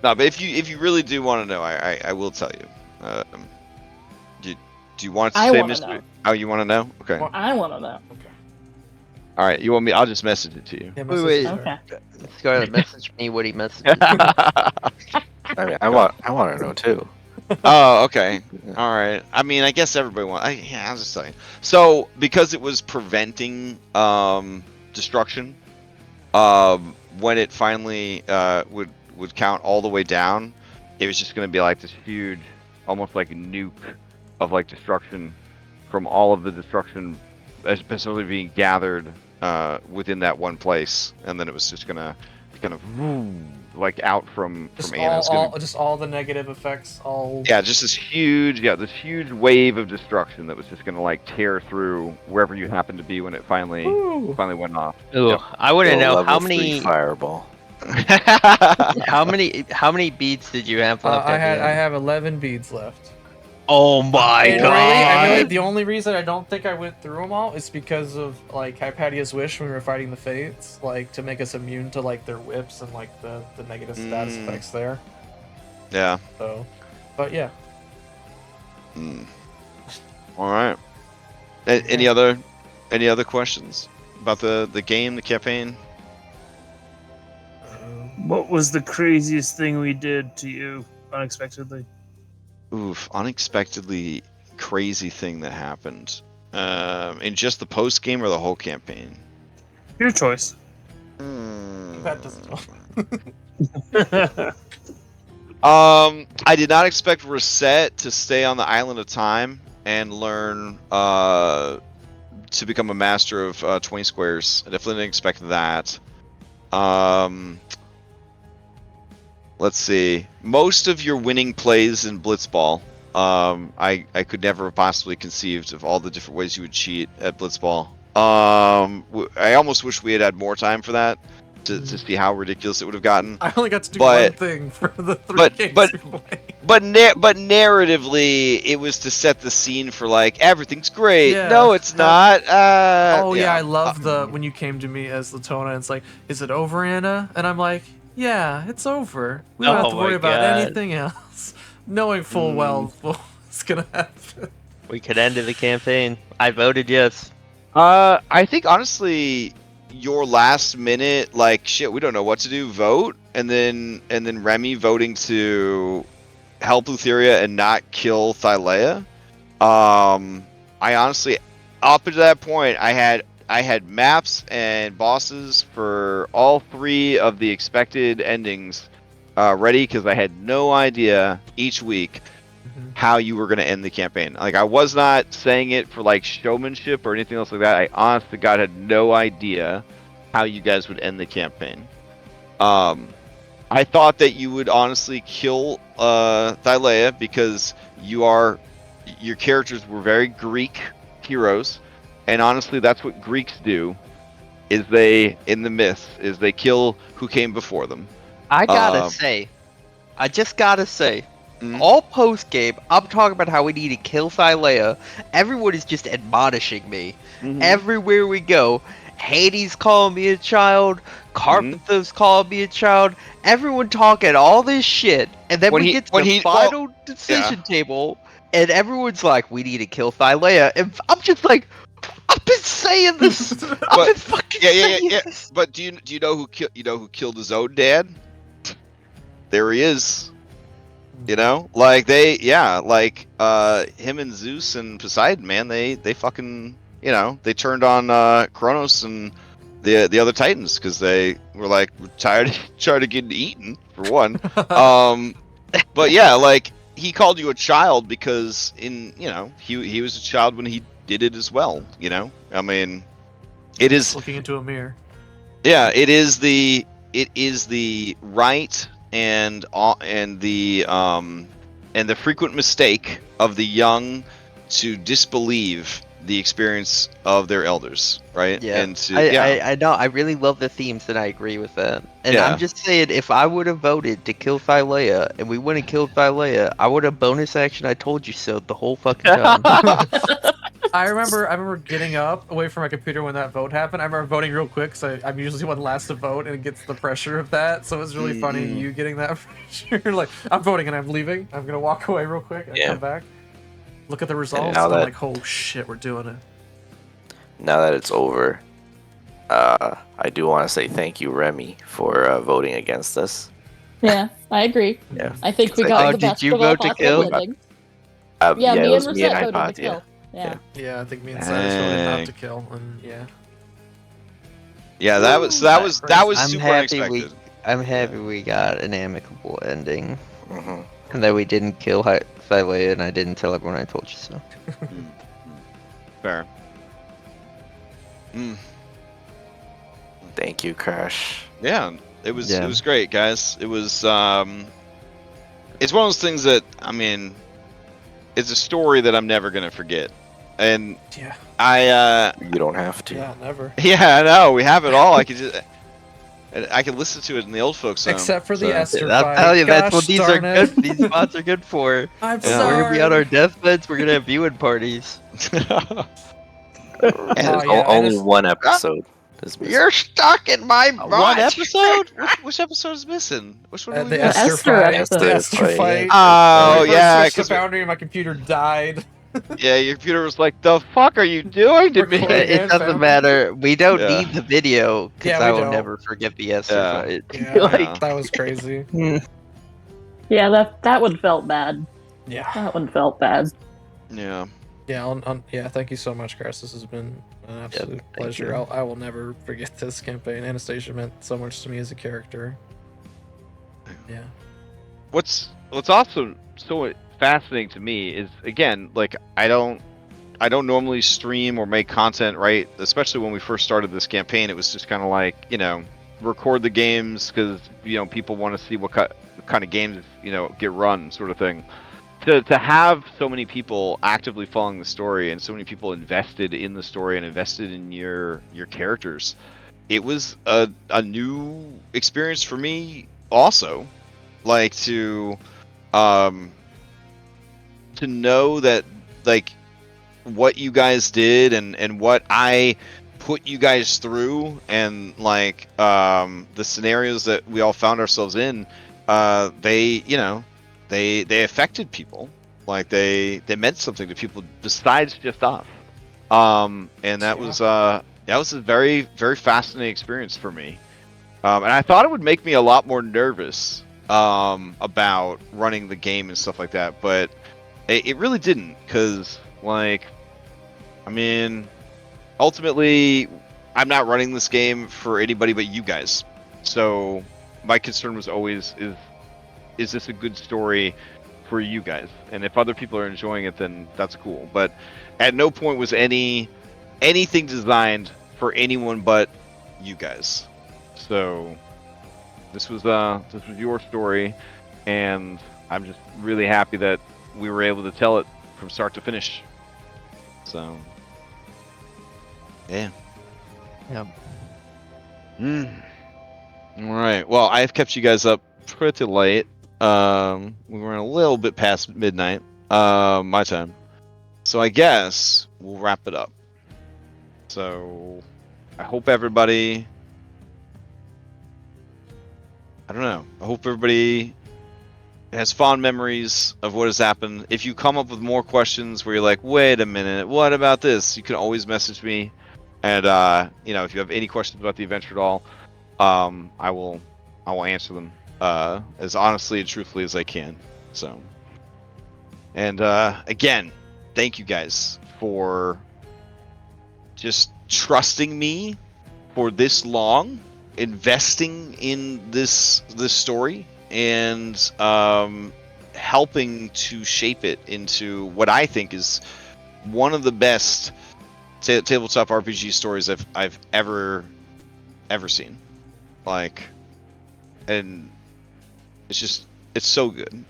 No, but if you really do want to know, I will tell you. Do you want to I say wanna mystery? know. Oh, you want to know? Okay. Well, I want to know. Okay. All right. You want me? I'll just message it to you. Yeah, Wait. messages are- Okay. Scarlett, message me what he messaged. I mean, I want to know too. Oh, okay. All right. I mean, I guess everybody wants. Yeah, I'll just tell you. So, because it was preventing destruction, when it finally would count all the way down, it was just going to be like this huge, almost like a nuke of like destruction from all of the destruction, especially being gathered within that one place, and then it was just gonna kind of like out from Anna. Just all the negative effects. Yeah, just this huge wave of destruction that was just gonna like tear through wherever you happened to be when it finally went off. Ooh, Yep. I want to Little know level 3 fireball. how many beads did you have left? I have 11 beads left. Oh my And god! really, the only reason I don't think I went through them all is because of like Hypatia's wish when we were fighting the Fates, like to make us immune to like their whips and like the negative status effects there. Yeah. So, but yeah. All right. Any other questions about the game, the campaign? What was the craziest thing we did to you unexpectedly? Oof, unexpectedly crazy thing that happened. In just the post game or the whole campaign? Your choice. That doesn't I did not expect Reset to stay on the Island of Time and learn to become a master of 20 squares. I definitely didn't expect that. Let's see. Most of your winning plays in Blitzball, I could never have possibly conceived of all the different ways you would cheat at Blitzball. I almost wish we had had more time for that to see how ridiculous it would have gotten. I only got to do one thing for the 3 games we played. But narratively, it was to set the scene for like everything's great. Yeah. No, it's not. Yeah, I love when you came to me as Latona and it's like, is it over, Anna? And I'm like, yeah, it's over. We don't have to worry about anything else. Knowing full well what's gonna happen. We could end the campaign. I voted yes. I think honestly, your last minute, like shit, we don't know what to do. Vote, and then Remy voting to help Lutheria and not kill Thylea. I honestly, up to that point, I had maps and bosses for all 3 of the expected endings ready because I had no idea each week how you were going to end the campaign. Like, I was not saying it for like showmanship or anything else like that. I honest to God had no idea how you guys would end the campaign. I thought that you would honestly kill Thylea because your characters were very Greek heroes. And honestly, that's what Greeks do, is they, in the myths, is they kill who came before them. I just gotta say, All post game, I'm talking about how we need to kill Thylea. Everyone is just admonishing me. Everywhere we go, Hades calling me a child, Carpetha's calling me a child. Everyone talking all this shit, and then we get to the final decision table, and everyone's like, "We need to kill Thylea," and I'm just like, "I've been saying this. I've been fucking saying this." But do you know who killed his own dad? There he is. You know, like him and Zeus and Poseidon, man, they fucking, you know, they turned on Kronos and the other Titans because they were like tired of getting eaten for one. But yeah, like he called you a child because he was a child when he did it as well. You know, I mean, it is looking into a mirror. Yeah, it is the right and the frequent mistake of the young to disbelieve the experience of their elders, right? Yeah, And I know. I really love the themes, and I agree with that. And I'm just saying, if I would have voted to kill Thylea, and we wouldn't kill Thylea, I would have bonus action. I told you so the whole fucking time. I remember getting up away from my computer when that vote happened. I remember voting real quick because I'm usually one last to vote, and it gets the pressure of that. So it's really funny you getting that pressure. Like, I'm voting and I'm leaving. I'm gonna walk away real quick and come back. Look at the results. And I'm like, oh shit, we're doing it. Now that it's over, I do want to say thank you, Remy, for voting against us. Yeah, I agree. Yeah. I think we got the best did you of all vote to kill? possible endings. Yeah, me it was and me and Reset voted iPod, to kill. Yeah. Yeah, I think me and Cyrus voted not to kill, and yeah, that was I'm super happy unexpected. I'm happy we got an amicable ending, and that we didn't kill Thylea, and I didn't tell everyone I told you so. Fair. Thank you, Crash. Yeah, it was great, guys. It was it's one of those things that, I mean, it's a story that I'm never gonna forget. And yeah, you don't have to. Yeah, never. Yeah, I know, we have it all. I can listen to it in the old folks home. Except for the Esther I'll fight. tell you, that's Gosh, what these are darn good. it. These spots are good for. I'm We're gonna be on sorry. our deathbeds. We're gonna have viewing parties. Only one episode is missing. You're stuck in my mind. One episode? Which episode is missing? Which one? Are we The missing? Esther fight. episode. The Esther fight. Oh When I yeah, first switched to because Foundry, my computer died. yeah, your computer was like, "The fuck are you doing to me?" Recording. It doesn't matter. We don't Yeah. need the video because Yeah, we I will don't. never forget the Esther Yeah. fight. Yeah, that was crazy. Yeah, that one felt bad. Yeah. That one felt bad. Yeah. Yeah, thank you so much, Chris. This has been an absolute pleasure. I will never forget this campaign. Anastasia meant so much to me as a character. Yeah. What's also so fascinating to me is, again, like I don't normally stream or make content, right? Especially when we first started this campaign, it was just kind of like, record the games because people want to see what kind of games get run, sort of thing. To have so many people actively following the story and so many people invested in the story and invested in your characters, it was a new experience for me also. Like to know that, like, what you guys did and what I put you guys through, and like the scenarios that we all found ourselves in, they affected people. Like they meant something to people besides just us. And that was a very, very fascinating experience for me. And I thought it would make me a lot more nervous about running the game and stuff like that, but it really didn't, because, like, I mean, ultimately, I'm not running this game for anybody but you guys. So my concern was always, is this a good story for you guys? And if other people are enjoying it, then that's cool. But at no point was anything designed for anyone but you guys. So this was your story, and I'm just really happy that we were able to tell it from start to finish. So yeah. Yep. All right. Well, I've kept you guys up pretty late. We were a little bit past midnight, my time. So I guess we'll wrap it up. So I hope everybody. I don't know. I hope everybody has fond memories of what has happened. If you come up with more questions where you're like, wait a minute, what about this? You can always message me. And if you have any questions about the adventure at all, I will answer them as honestly and truthfully as I can. So, and again, thank you guys for just trusting me for this long, investing in this story, and helping to shape it into what I think is one of the best tabletop RPG stories I've ever seen. Like, and it's so good,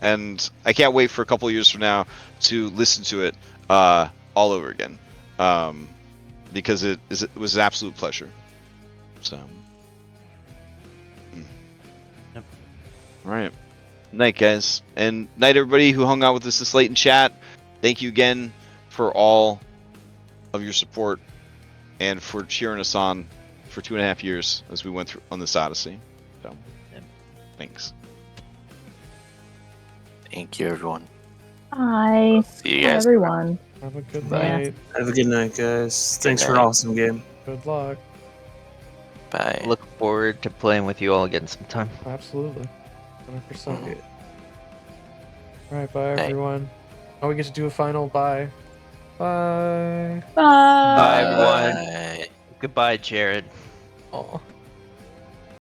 and I can't wait for a couple of years from now to listen to it all over again, because it was an absolute pleasure. So, Yep. All right, night guys, and night everybody who hung out with us this late in chat. Thank you again for all of your support and for cheering us on for 2.5 years as we went through on this Odyssey. So, thanks. Thank you, everyone. Bye. See you Bye, guys. everyone. Have a good Yeah. night. Have a good night, guys. Thanks for an night. awesome game. Good luck. Bye. Look forward to playing with you all again sometime. Absolutely. 100%. Mhm. Alright, bye Night. everyone. Oh, we get to do a final bye. Bye. Bye. Bye, everyone. Bye. Goodbye, Jared. Aw.